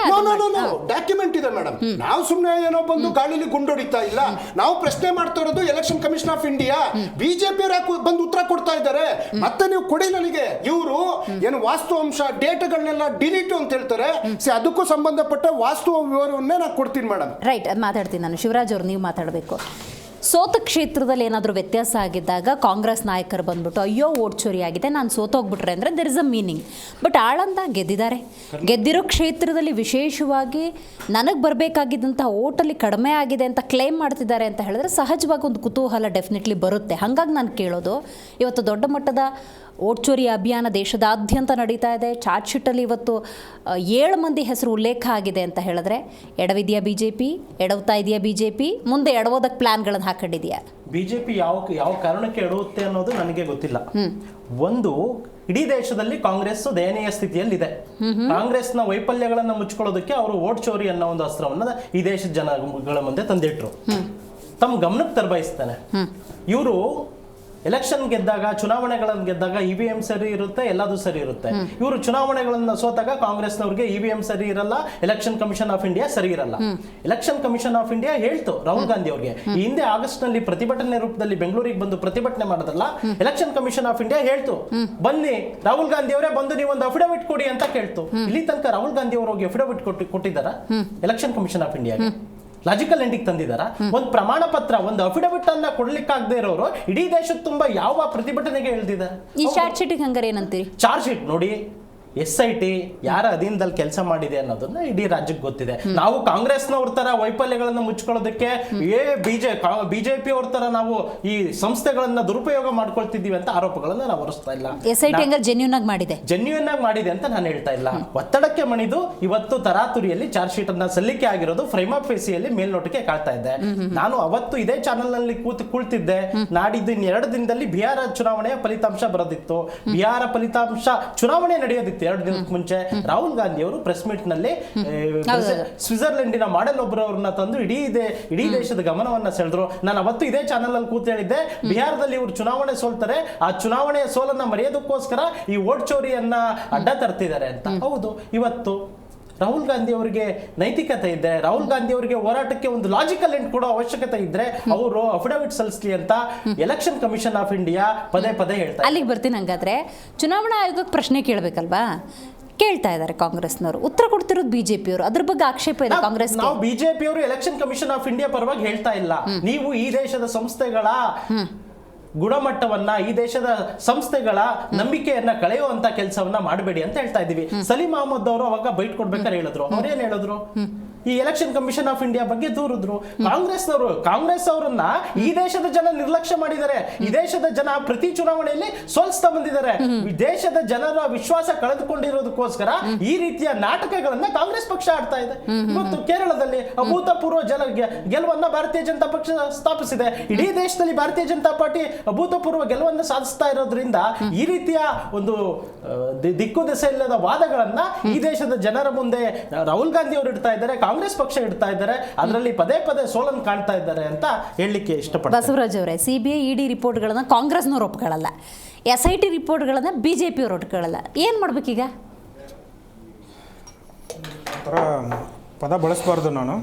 ಡಾಕ್ಯುಮೆಂಟ್ ಇದೆ ಮೇಡಮ್. ನಾವು ಸುಮ್ಮನೆ ಏನೋ ಬಂದು ಗಾಳಿಲಿ ಗುಂಡೊಡಿತಾ ಇಲ್ಲ. ನಾವು ಪ್ರಶ್ನೆ ಮಾಡ್ತಾ ಇರೋದು election commission of India. BJP ಬಂದು ಉತ್ತರ ಕೊಡ್ತಾ ಇದ್ದಾರೆ. ಮತ್ತೆ ನೀವು ಕೊಡಿ ನನಗೆ. ಇವರು ಏನು ವಾಸ್ತವಾಂಶ ಡೇಟಾಗಳನ್ನೆಲ್ಲ ಡಿಲೀಟ್ ಅಂತ ಹೇಳ್ತಾರೆ. ಅದಕ್ಕೂ ಸಂಬಂಧಪಟ್ಟ ವಾಸ್ತವ ವಿವರವನ್ನೇ ನಾನು ಕೊಡ್ತೀನಿ ಮೇಡಮ್. ರೈಟ್, ಅದು ಮಾತಾಡ್ತೀನಿ ನಾನು. ಶಿವರಾಜ್ ಅವರು, ನೀವು ಮಾತಾಡಬೇಕು. ಸೋತ ಕ್ಷೇತ್ರದಲ್ಲಿ ಏನಾದರೂ ವ್ಯತ್ಯಾಸ ಆಗಿದ್ದಾಗ ಕಾಂಗ್ರೆಸ್ ನಾಯಕರು ಬಂದ್ಬಿಟ್ಟು ಅಯ್ಯೋ ವೋಟ್ ಚೋರಿ ಆಗಿದೆ, ನಾನು ಸೋತೋಗ್ಬಿಟ್ರೆ ಅಂದರೆ there is a meaning. But Aland ಗೆದ್ದಿದ್ದಾರೆ. ಗೆದ್ದಿರೋ ಕ್ಷೇತ್ರದಲ್ಲಿ ವಿಶೇಷವಾಗಿ ನನಗೆ ಬರಬೇಕಾಗಿದ್ದಂಥ ಓಟಲ್ಲಿ ಕಡಿಮೆ ಆಗಿದೆ ಅಂತ ಕ್ಲೇಮ್ ಮಾಡ್ತಿದ್ದಾರೆ ಅಂತ ಹೇಳಿದ್ರೆ ಸಹಜವಾಗಿ ಒಂದು ಕುತೂಹಲ ಡೆಫಿನೆಟ್ಲಿ ಬರುತ್ತೆ. ಹಾಗಾಗಿ ನಾನು ಕೇಳೋದು, ಇವತ್ತು ದೊಡ್ಡ ಮಟ್ಟದ ವೋಟ್ ಚೋರಿ ಅಭಿಯಾನ ದೇಶದಾದ್ಯಂತ ನಡೀತಾ ಇದೆ. ಚಾರ್ಜ್ ಶೀಟಲ್ಲಿ ಇವತ್ತು 7 ಮಂದಿ ಹೆಸರು ಉಲ್ಲೇಖ ಆಗಿದೆ ಅಂತ ಹೇಳಿದ್ರೆ, ಎಡವಿದೆಯಾ BJP, ಎಡವ್ತಾ ಇದೆಯಾ BJP, ಮುಂದೆ ಎಡವೋದಕ್ಕೆ ಪ್ಲಾನ್ಗಳನ್ನು ಹಾಕೊಂಡಿದೆಯಾ BJP? ಯಾವ ಕಾರಣಕ್ಕೆ ಎಡುತ್ತೆ ಅನ್ನೋದು ನನಗೆ ಗೊತ್ತಿಲ್ಲ. ಒಂದು, ಇಡೀ ದೇಶದಲ್ಲಿ ಕಾಂಗ್ರೆಸ್ ದಯನೀಯ ಸ್ಥಿತಿಯಲ್ಲಿದೆ. ಕಾಂಗ್ರೆಸ್ನ ವೈಫಲ್ಯಗಳನ್ನು ಮುಚ್ಕೊಳ್ಳೋದಕ್ಕೆ ಅವರು ವೋಟ್ ಚೋರಿ ಅನ್ನೋ ಒಂದು ಅಸ್ತ್ರವನ್ನ ಈ ದೇಶದ ಜನಗಳ ಮುಂದೆ ತಂದಿಟ್ರು. ತಮ್ಮ ಗಮನಕ್ಕೆ ತರಬಯಸ್ತಾನೆ. ಇವರು ಎಲೆಕ್ಷನ್ ಗೆದ್ದಾಗ, ಚುನಾವಣೆಗಳನ್ನು ಗೆದ್ದಾಗ EVM ಸರಿ ಇರುತ್ತೆ, ಎಲ್ಲದೂ ಸರಿ ಇರುತ್ತೆ. ಇವರು ಚುನಾವಣೆಗಳನ್ನ ಸೋತಾಗ ಕಾಂಗ್ರೆಸ್ನವ್ರಿಗೆ EVM ಸರಿ ಇರಲ್ಲ, ಎಲೆಕ್ಷನ್ ಕಮಿಷನ್ ಆಫ್ ಇಂಡಿಯಾ ಸರಿ ಇರಲ್ಲ. ಎಲೆಕ್ಷನ್ ಕಮಿಷನ್ ಆಫ್ ಇಂಡಿಯಾ ಹೇಳ್ತು ರಾಹುಲ್ ಗಾಂಧಿ ಅವ್ರಿಗೆ, ಈ ಹಿಂದೆ ಆಗಸ್ಟ್ ನಲ್ಲಿ ಪ್ರತಿಭಟನೆ ರೂಪದಲ್ಲಿ ಬೆಂಗಳೂರಿಗೆ ಬಂದು ಪ್ರತಿಭಟನೆ ಮಾಡೋದಲ್ಲ, ಎಲೆಕ್ಷನ್ ಕಮಿಷನ್ ಆಫ್ ಇಂಡಿಯಾ ಹೇಳ್ತು ಬನ್ನಿ ರಾಹುಲ್ ಗಾಂಧಿ ಅವರೇ ಬಂದು ನೀವು ಒಂದು ಅಫಿಡವಿಟ್ ಕೊಡಿ ಅಂತ ಕೇಳ್ತು. ಇಲ್ಲಿ ತನಕ ರಾಹುಲ್ ಗಾಂಧಿ ಅವರು ಹೋಗಿ ಅಫಿಡವಿಟ್ ಕೊಟ್ಟಿದ್ದಾರ ಎಲೆಕ್ಷನ್ ಕಮಿಷನ್ ಆಫ್ ಇಂಡಿಯಾಗೆ? ಲಾಜಿಕಲ್ ಎಂಡಿಗೆ ತಂದಿದಾರ? ಒಂದು ಪ್ರಮಾಣ ಪತ್ರ, ಒಂದು ಅಫಿಡವಿಟ್ ಅನ್ನ ಕೊಡ್ಲಿಕ್ಕಾಗದೆ ಇರೋರು ಇಡೀ ದೇಶದ ತುಂಬಾ ಯಾವ ಪ್ರತಿಭಟನೆಗೆ ಹೇಳ್ತಿದ್ದಾರೆ? ಈ ಚಾರ್ಜ್ ಶೀಟಿಗೆ ಹಂಗಾರೆ ಏನಂತೀರಿ? ಚಾರ್ಜ್ ಶೀಟ್ ನೋಡಿ, SIT ಯಾರ ಅಧೀನದಲ್ಲಿ ಕೆಲಸ ಮಾಡಿದೆ ಅನ್ನೋದನ್ನ ಇಡೀ ರಾಜ್ಯಕ್ಕೆ ಗೊತ್ತಿದೆ. ನಾವು ಕಾಂಗ್ರೆಸ್ನವ್ರ ತರ ವೈಫಲ್ಯಗಳನ್ನು ಮುಚ್ಕೊಳ್ಳೋದಕ್ಕೆ ಬಿಜೆಪಿ ಅವ್ರ ತರ ನಾವು ಈ ಸಂಸ್ಥೆಗಳನ್ನ ದುರುಪಯೋಗ ಮಾಡ್ಕೊಳ್ತಿದ್ದೀವಿ ಅಂತ ಆರೋಪಗಳನ್ನ ನಾವು ಹೊರಿಸ್ತಾ ಇಲ್ಲ. SIT ಜೆನ್ಯೂನ್ ಆಗಿ ಮಾಡಿದೆ ಅಂತ ನಾನು ಹೇಳ್ತಾ ಇಲ್ಲ. ಒತ್ತಡಕ್ಕೆ ಮಣಿದು ಇವತ್ತು ತರಾತುರಿಯಲ್ಲಿ ಚಾರ್ಜ್ ಶೀಟ್ ಅನ್ನ ಸಲ್ಲಿಕೆ ಆಗಿರೋದು ಫ್ರೇಮ್ ಆಫ್ ಫೇಸಿಯಲ್ಲಿ ಮೇಲ್ನೋಟಕ್ಕೆ ಕಾಣ್ತಾ ಇದೆ. ನಾನು ಅವತ್ತು ಇದೇ ಚಾನೆಲ್ ನಲ್ಲಿ ಕುಳಿತಿದ್ದೆ. ನಾಡಿದ್ದು 2 ದಿನದಲ್ಲಿ ಬಿಹಾರ ಚುನಾವಣೆಯ ಫಲಿತಾಂಶ ಬರೋದಿತ್ತು. ಬಿಹಾರ ಫಲಿತಾಂಶ ಚುನಾವಣೆ ನಡೆಯೋದಿತ್ತು 2 ದಿನಕ್ಕೆ ಮುಂಚೆ. ರಾಹುಲ್ ಗಾಂಧಿ ಅವರು ಪ್ರೆಸ್ ಮೀಟ್ ನಲ್ಲಿ ಸ್ವಿಟ್ಜರ್ಲೆಂಡಿನ ಮಾಡೆಲ್ ಒಬ್ಬರವ್ರನ್ನ ತಂದು ಇಡೀ ದೇಶದ ಗಮನವನ್ನ ಸೆಳೆದ್ರು. ನಾನು ಅವತ್ತು ಇದೇ ಚಾನೆಲ್ ಅಲ್ಲಿ ಕೂತ್ ಹೇಳಿದ್ದೆ, ಬಿಹಾರದಲ್ಲಿ ಇವರು ಚುನಾವಣೆ ಸೋಲ್ತಾರೆ, ಆ ಚುನಾವಣೆಯ ಸೋಲನ್ನ ಮರೆಯೋದಕ್ಕೋಸ್ಕರ ಈ ವೋಟ್ ಚೋರಿಯನ್ನ ಅಡ್ಡ ತರ್ತಿದ್ದಾರೆ ಅಂತ. ಹೌದು, ಇವತ್ತು ರಾಹುಲ್ ಗಾಂಧಿ ಅವರಿಗೆ ನೈತಿಕತೆ ಇದೆ, ರಾಹುಲ್ ಗಾಂಧಿ ಅವರಿಗೆ ಹೋರಾಟಕ್ಕೆ ಒಂದು ಲಾಜಿಕಲ್ ಎಂಡ್ ಕೊಡೋ ಅವಶ್ಯಕತೆ ಇದ್ರೆ ಅವರು ಅಫಿಡವಿಟ್ ಸಲ್ಲಿಸಲಿ ಅಂತ ಎಲೆಕ್ಷನ್ ಕಮಿಷನ್ ಆಫ್ ಇಂಡಿಯಾ ಪದೇ ಹೇಳ್ತಾರೆ. ಅಲ್ಲಿಗೆ ಬರ್ತೀನಿ. ಹಂಗಾದ್ರೆ ಚುನಾವಣಾ ಆಯೋಗಕ್ಕೆ ಪ್ರಶ್ನೆ ಕೇಳಬೇಕಲ್ವಾ? ಕೇಳ್ತಾ ಇದ್ದಾರೆ ಕಾಂಗ್ರೆಸ್ನವರು, ಉತ್ತರ ಕೊಡ್ತಿರೋದು ಬಿಜೆಪಿಯವರು. ಅದ್ರ ಬಗ್ಗೆ ಆಕ್ಷೇಪ ಇದೆ ಕಾಂಗ್ರೆಸ್. ನಾವು ಬಿಜೆಪಿಯವರು ಎಲೆಕ್ಷನ್ ಕಮಿಷನ್ ಆಫ್ ಇಂಡಿಯಾ ಪರವಾಗಿ ಹೇಳ್ತಾ ಇಲ್ಲ. ನೀವು ಈ ದೇಶದ ಸಂಸ್ಥೆಗಳ ಗುಣಮಟ್ಟವನ್ನ, ಈ ದೇಶದ ಸಂಸ್ಥೆಗಳ ನಂಬಿಕೆಯನ್ನ ಕಳೆಯುವಂತ ಕೆಲಸವನ್ನ ಮಾಡಬೇಡಿ ಅಂತ ಹೇಳ್ತಾ ಇದ್ದೀವಿ. ಸಲೀಂ ಅಹಮದ್ ಅವರು ಅವಾಗ ಬೈಟ್ ಕೊಡ್ಬೇಕಾದ್ರೆ ಹೇಳಿದ್ರು, ಅವ್ರೇನ್ ಹೇಳಿದ್ರು, ಈ ಎಲೆಕ್ಷನ್ ಕಮಿಷನ್ ಆಫ್ ಇಂಡಿಯಾ ಬಗ್ಗೆ ದೂರಿದ್ರು. ಕಾಂಗ್ರೆಸ್ ಅವರನ್ನ ಈ ದೇಶದ ಜನ ನಿರ್ಲಕ್ಷ್ಯ ಮಾಡಿದ್ದಾರೆ. ಈ ದೇಶದ ಜನ ಪ್ರತಿ ಚುನಾವಣೆಯಲ್ಲಿ ಸೋಲಿಸ್ತಾ ಬಂದಿದ್ದಾರೆ. ದೇಶದ ಜನರ ವಿಶ್ವಾಸ ಕಳೆದುಕೊಂಡಿರೋದಕ್ಕೋಸ್ಕರ ಈ ರೀತಿಯ ನಾಟಕಗಳನ್ನ ಕಾಂಗ್ರೆಸ್ ಪಕ್ಷ ಆಡ್ತಾ ಇದೆ. ಮತ್ತು ಕೇರಳದಲ್ಲಿ ಅಭೂತಪೂರ್ವ ಗೆಲುವನ್ನ ಭಾರತೀಯ ಜನತಾ ಪಕ್ಷ ಸ್ಥಾಪಿಸಿದೆ. ಇಡೀ ದೇಶದಲ್ಲಿ ಭಾರತೀಯ ಜನತಾ ಪಾರ್ಟಿ ಅಭೂತಪೂರ್ವ ಗೆಲುವನ್ನು ಸಾಧಿಸ್ತಾ ಇರೋದ್ರಿಂದ ಈ ರೀತಿಯ ಒಂದು ದಿಕ್ಕು ದಿಸೆ ಇಲ್ಲದ ವಾದಗಳನ್ನ ಈ ದೇಶದ ಜನರ ಮುಂದೆ ರಾಹುಲ್ ಗಾಂಧಿ ಅವರು ಇಡ್ತಾ ಇದ್ದಾರೆ, ಕಾಂಗ್ರೆಸ್ ಪಕ್ಷ ಇಡ್ತಾ ಇದ್ದಾರೆ. ಅದರಲ್ಲಿ ಪದೇ ಪದೇ ಸೋಲನ್ನು ಕಾಣ್ತಾ ಇದ್ದಾರೆ ಅಂತ ಹೇಳಲಿಕ್ಕೆ ಇಷ್ಟಪಡ್ತೀನಿ. ಬಸವರಾಜ್ ಅವರೇ, ಸಿಬಿಐ ಇಡಿ ರಿಪೋರ್ಟ್ಗಳನ್ನ ಕಾಂಗ್ರೆಸ್ನವ್ರು ಒಪ್ಕೊಳ್ಳಲ್ಲ, SIT ರಿಪೋರ್ಟ್ಗಳನ್ನ ಬಿಜೆಪಿಯವರು ಒಪ್ಕೊಳ್ಳಲ್ಲ, ಏನು ಮಾಡ್ಬೇಕೀಗ? ಆ ಥರ ಪದ ಬಳಸಬಾರ್ದು. ನಾನು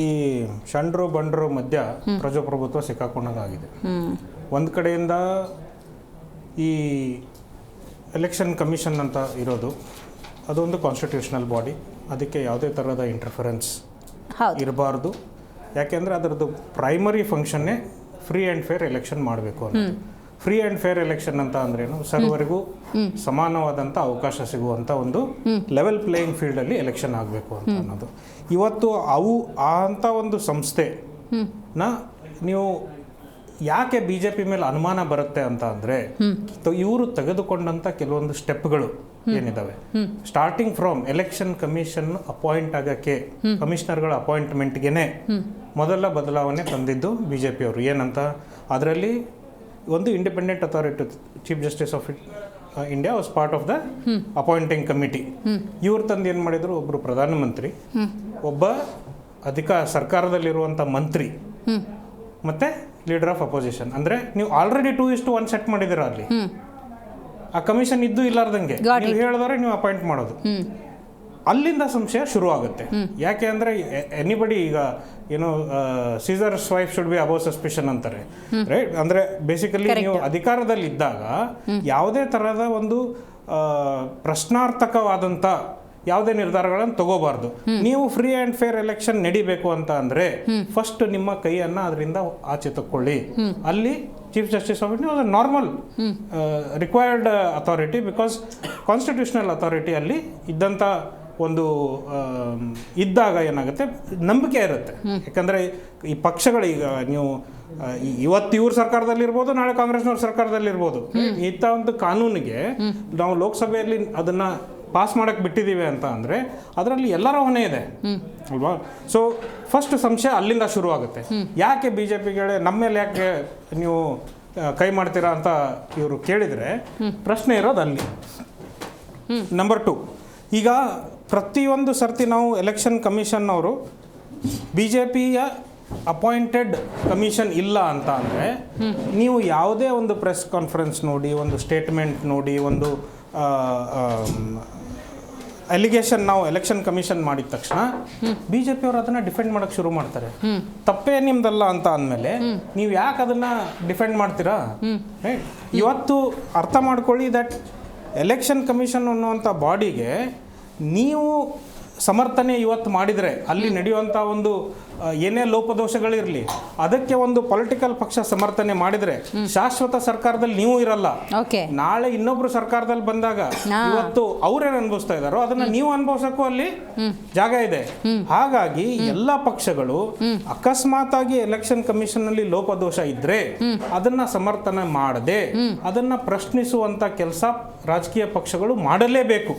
ಈ ಷಂಡ್ರು ಬಂಡ್ರು ಮಧ್ಯ ಪ್ರಜಾಪ್ರಭುತ್ವ ಸಿಕ್ಕಾಕೊಂಡಂಗಾಗಿದೆ. ಒಂದು ಕಡೆಯಿಂದ ಈ ಎಲೆಕ್ಷನ್ ಕಮಿಷನ್ ಅಂತ ಇರೋದು ಅದೊಂದು ಕಾನ್ಸ್ಟಿಟ್ಯೂಷನಲ್ ಬಾಡಿ, ಅದಕ್ಕೆ ಯಾವುದೇ ಥರದ ಇಂಟರ್ಫರೆನ್ಸ್ ಇರಬಾರ್ದು. ಯಾಕೆಂದರೆ ಅದರದ್ದು ಪ್ರೈಮರಿ ಫಂಕ್ಷನ್ನೇ ಫ್ರೀ ಆ್ಯಂಡ್ ಫೇರ್ ಎಲೆಕ್ಷನ್ ಮಾಡಬೇಕು ಅನ್ನೋದು. ಫ್ರೀ ಆ್ಯಂಡ್ ಫೇರ್ ಎಲೆಕ್ಷನ್ ಅಂತ ಅಂದ್ರೇನು, ಸರ್ವರಿಗೂ ಸಮಾನವಾದಂಥ ಅವಕಾಶ ಸಿಗುವಂಥ ಒಂದು ಲೆವೆಲ್ ಪ್ಲೇಯಿಂಗ್ ಫೀಲ್ಡಲ್ಲಿ ಎಲೆಕ್ಷನ್ ಆಗಬೇಕು ಅಂತ ಅನ್ನೋದು. ಇವತ್ತು ಅಂಥ ಒಂದು ಸಂಸ್ಥೆನ ನೀವು ಯಾಕೆ BJP ಮೇಲೆ ಅನುಮಾನ ಬರುತ್ತೆ ಅಂತ ಅಂದರೆ, ಇವರು ತೆಗೆದುಕೊಂಡಂಥ ಕೆಲವೊಂದು ಸ್ಟೆಪ್ಗಳು ಏನಿದಾವೆ, starting from election commission appoint ಆಗೋಕ್ಕೆ, ಕಮಿಷನರ್ಗಳ ಅಪಾಯಿಂಟ್ಮೆಂಟ್ಗೆನೆ ಮೊದಲ ಬದಲಾವಣೆ ತಂದಿದ್ದು BJP ಅವರು. ಏನಂತ, ಅದರಲ್ಲಿ ಒಂದು independent authority, chief justice of India was part of the appointing committee. ಇವ್ರು ತಂದು ಏನು ಮಾಡಿದ್ರು, ಒಬ್ಬರು ಪ್ರಧಾನಮಂತ್ರಿ, ಒಬ್ಬ ಸರ್ಕಾರದಲ್ಲಿರುವಂಥ ಮಂತ್ರಿ, ಮತ್ತು ಲೀಡರ್ ಆಫ್ ಅಪೋಸಿಷನ್. ಅಂದರೆ ನೀವು ಆಲ್ರೆಡಿ 2:1 ಸೆಟ್ ಮಾಡಿದ್ದೀರ ಅಲ್ಲಿ. ಆ ಕಮಿಷನ್ ಇದ್ದು ಇಲ್ಲಾರ್ದಂಗೆ ನೀವು ಹೇಳಿದವ್ರೆ ನೀವು ಅಪಾಯಿಂಟ್ ಮಾಡೋದು. ಅಲ್ಲಿಂದ ಸಂಶಯ ಶುರು ಆಗುತ್ತೆ. ಯಾಕೆ ಅಂದರೆ ಎನಿಬಡಿ ಈಗ ಏನು Caesar's wife should be above suspicion ಅಂತಾರೆ, ರೈಟ್? ಅಂದರೆ ಬೇಸಿಕಲಿ ನೀವು ಅಧಿಕಾರದಲ್ಲಿ ಇದ್ದಾಗ ಯಾವುದೇ ಥರದ ಒಂದು ಪ್ರಶ್ನಾರ್ಥಕವಾದಂಥ ಯಾವುದೇ ನಿರ್ಧಾರಗಳನ್ನು ತಗೋಬಾರ್ದು. ನೀವು ಫ್ರೀ ಆ್ಯಂಡ್ ಫೇರ್ ಎಲೆಕ್ಷನ್ ನಡಿಬೇಕು ಅಂತ ಅಂದರೆ ಫಸ್ಟ್ ನಿಮ್ಮ ಕೈಯನ್ನು ಅದರಿಂದ ಆಚೆ ತಕ್ಕೊಳ್ಳಿ. ಅಲ್ಲಿ chief justice of India was a normal required authority, because constitutional authority ಅಲ್ಲಿ ಇದ್ದಂಥ ಒಂದು ಇದ್ದಾಗ ಏನಾಗುತ್ತೆ, ನಂಬಿಕೆ ಇರುತ್ತೆ. ಯಾಕಂದರೆ ಈ ಪಕ್ಷಗಳು ಈಗ ನೀವು ಇವತ್ತು ಇವ್ರ ಸರ್ಕಾರದಲ್ಲಿರ್ಬೋದು, ನಾಳೆ ಕಾಂಗ್ರೆಸ್ನವ್ರ ಸರ್ಕಾರದಲ್ಲಿರ್ಬೋದು, ಇಂಥ ಒಂದು ಕಾನೂನಿಗೆ ನಾವು ಲೋಕಸಭೆಯಲ್ಲಿ ಅದನ್ನು ಪಾಸ್ ಮಾಡೋಕ್ಕೆ ಬಿಟ್ಟಿದ್ದೀವಿ ಅಂತ ಅಂದರೆ ಅದರಲ್ಲಿ ಎಲ್ಲರ ಹೊಣೆ ಇದೆ ಅಲ್ವಾ? ಸೊ ಫಸ್ಟ್ ಸಂಶಯ ಅಲ್ಲಿಂದ ಶುರು ಆಗುತ್ತೆ. ಯಾಕೆ BJPಗಳೇ ನಮ್ಮ ಮೇಲೆ ಯಾಕೆ ನೀವು ಕೈ ಮಾಡ್ತೀರಾ ಅಂತ ಇವರು ಕೇಳಿದರೆ ಪ್ರಶ್ನೆ ಇರೋದು ಅಲ್ಲಿ. ನಂಬರ್ 2, ಈಗ ಪ್ರತಿಯೊಂದು ಸರ್ತಿ ನಾವು ಎಲೆಕ್ಷನ್ ಕಮಿಷನ್ ಅವರು BJPಯ ಅಪಾಯಿಂಟೆಡ್ ಕಮಿಷನ್ ಇಲ್ಲ ಅಂತ ಅಂದರೆ ನೀವು ಯಾವುದೇ ಒಂದು ಪ್ರೆಸ್ ಕಾನ್ಫರೆನ್ಸ್ ನೋಡಿ, ಒಂದು ಸ್ಟೇಟ್ಮೆಂಟ್ ನೋಡಿ, ಒಂದು ಅಲಿಗೇಷನ್ ನಾವು ಎಲೆಕ್ಷನ್ ಕಮಿಷನ್ ಮಾಡಿದ ತಕ್ಷಣ BJP ಅವರು ಅದನ್ನ ಡಿಫೆಂಡ್ ಮಾಡಕ್ಕೆ ಶುರು ಮಾಡ್ತಾರೆ. ತಪ್ಪೇ ನಿಮ್ದಲ್ಲ ಅಂತ ಅಂದಮೇಲೆ ನೀವು ಯಾಕೆ ಅದನ್ನ ಡಿಫೆಂಡ್ ಮಾಡ್ತೀರಾ? ಇವತ್ತು ಅರ್ಥ ಮಾಡ್ಕೊಳ್ಳಿ, ದಟ್ ಎಲೆಕ್ಷನ್ ಕಮಿಷನ್ ಅನ್ನುವಂಥ ಬಾಡಿಗೆ ನೀವು ಸಮರ್ಥನೆ ಇವತ್ತು ಮಾಡಿದರೆ ಅಲ್ಲಿ ನಡೆಯುವಂಥ ಒಂದು ಏನೇ ಲೋಪದೋಷಗಳಿರಲಿ ಅದಕ್ಕೆ ಒಂದು ಪೊಲಿಟಿಕಲ್ ಪಕ್ಷ ಸಮರ್ಥನೆ ಮಾಡಿದರೆ ಶಾಶ್ವತ ಸರ್ಕಾರದಲ್ಲಿ ನೀವು ಇರಲ್ಲ. ನಾಳೆ ಇನ್ನೊಬ್ರು ಸರ್ಕಾರದಲ್ಲಿ ಬಂದಾಗ ಇವತ್ತು ಅವ್ರೇನು ಅನುಭವಿಸ್ತಾ ಇದ್ದಾರೋ ಅದನ್ನ ನೀವು ಅನುಭವಿಸಕ್ಕೂ ಅಲ್ಲಿ ಜಾಗ ಇದೆ. ಹಾಗಾಗಿ ಎಲ್ಲ ಪಕ್ಷಗಳು ಅಕಸ್ಮಾತ್ ಆಗಿ ಎಲೆಕ್ಷನ್ ಕಮಿಷನ್ ನಲ್ಲಿ ಲೋಪದೋಷ ಇದ್ರೆ ಅದನ್ನ ಸಮರ್ಥನೆ ಮಾಡದೆ ಅದನ್ನ ಪ್ರಶ್ನಿಸುವಂತ ಕೆಲಸ ರಾಜಕೀಯ ಪಕ್ಷಗಳು ಮಾಡಲೇಬೇಕು.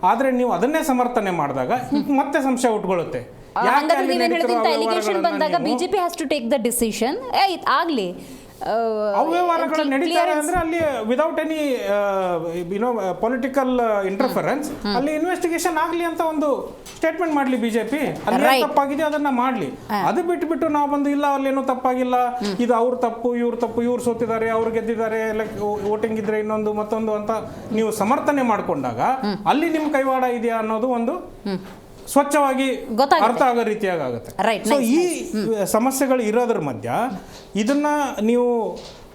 ಆದ್ರೆ ನೀವು ಅದನ್ನೇ ಸಮರ್ಥನೆ ಮಾಡಿದಾಗ ಮತ್ತೆ ಸಂಶಯ ಉಟ್ಕೊಳ್ಳುತ್ತೆ. BJP has to take the decision. ಆಗ್ಲಿ ಅವ್ಯವಹಾರಗಳು ನಡೀತಾರೆ ಅಂದ್ರೆ ಅಲ್ಲಿ ವಿದೌಟ್ ಎನಿ ಪೊಲಿಟಿಕಲ್ ಇಂಟರ್ಫರೆನ್ಸ್ ಅಲ್ಲಿ ಇನ್ವೆಸ್ಟಿಗೇಷನ್ ಆಗಲಿ ಅಂತ ಒಂದು ಸ್ಟೇಟ್ಮೆಂಟ್ ಮಾಡಲಿ ಬಿಜೆಪಿ. ಅಲ್ಲಿ ತಪ್ಪಾಗಿದೆ ಅದನ್ನ ಮಾಡಲಿ. ಅದು ಬಿಟ್ಟು ನಾವು ಬಂದು ಇಲ್ಲ ಅಲ್ಲೇನೂ ತಪ್ಪಾಗಿಲ್ಲ, ಇದು ಅವ್ರ ತಪ್ಪು ಇವ್ರ ತಪ್ಪು, ಇವ್ರು ಸೋತಿದ್ದಾರೆ ಅವ್ರು ಗೆದ್ದಿದ್ದಾರೆ, ವೋಟಿಂಗ್ ಇದ್ರೆ ಇನ್ನೊಂದು ಮತ್ತೊಂದು ಅಂತ ನೀವು ಸಮರ್ಥನೆ ಮಾಡಿಕೊಂಡಾಗ ಅಲ್ಲಿ ನಿಮ್ಮ ಕೈವಾಡ ಇದೆಯಾ ಅನ್ನೋದು ಒಂದು ಸ್ವಚ್ಛವಾಗಿ ಅರ್ಥ ಆಗೋ ರೀತಿಯಾಗಿ ಆಗುತ್ತೆ. ಸೊ ಈ ಸಮಸ್ಯೆಗಳು ಇರೋದ್ರ ಮಧ್ಯ ಇದನ್ನ ನೀವು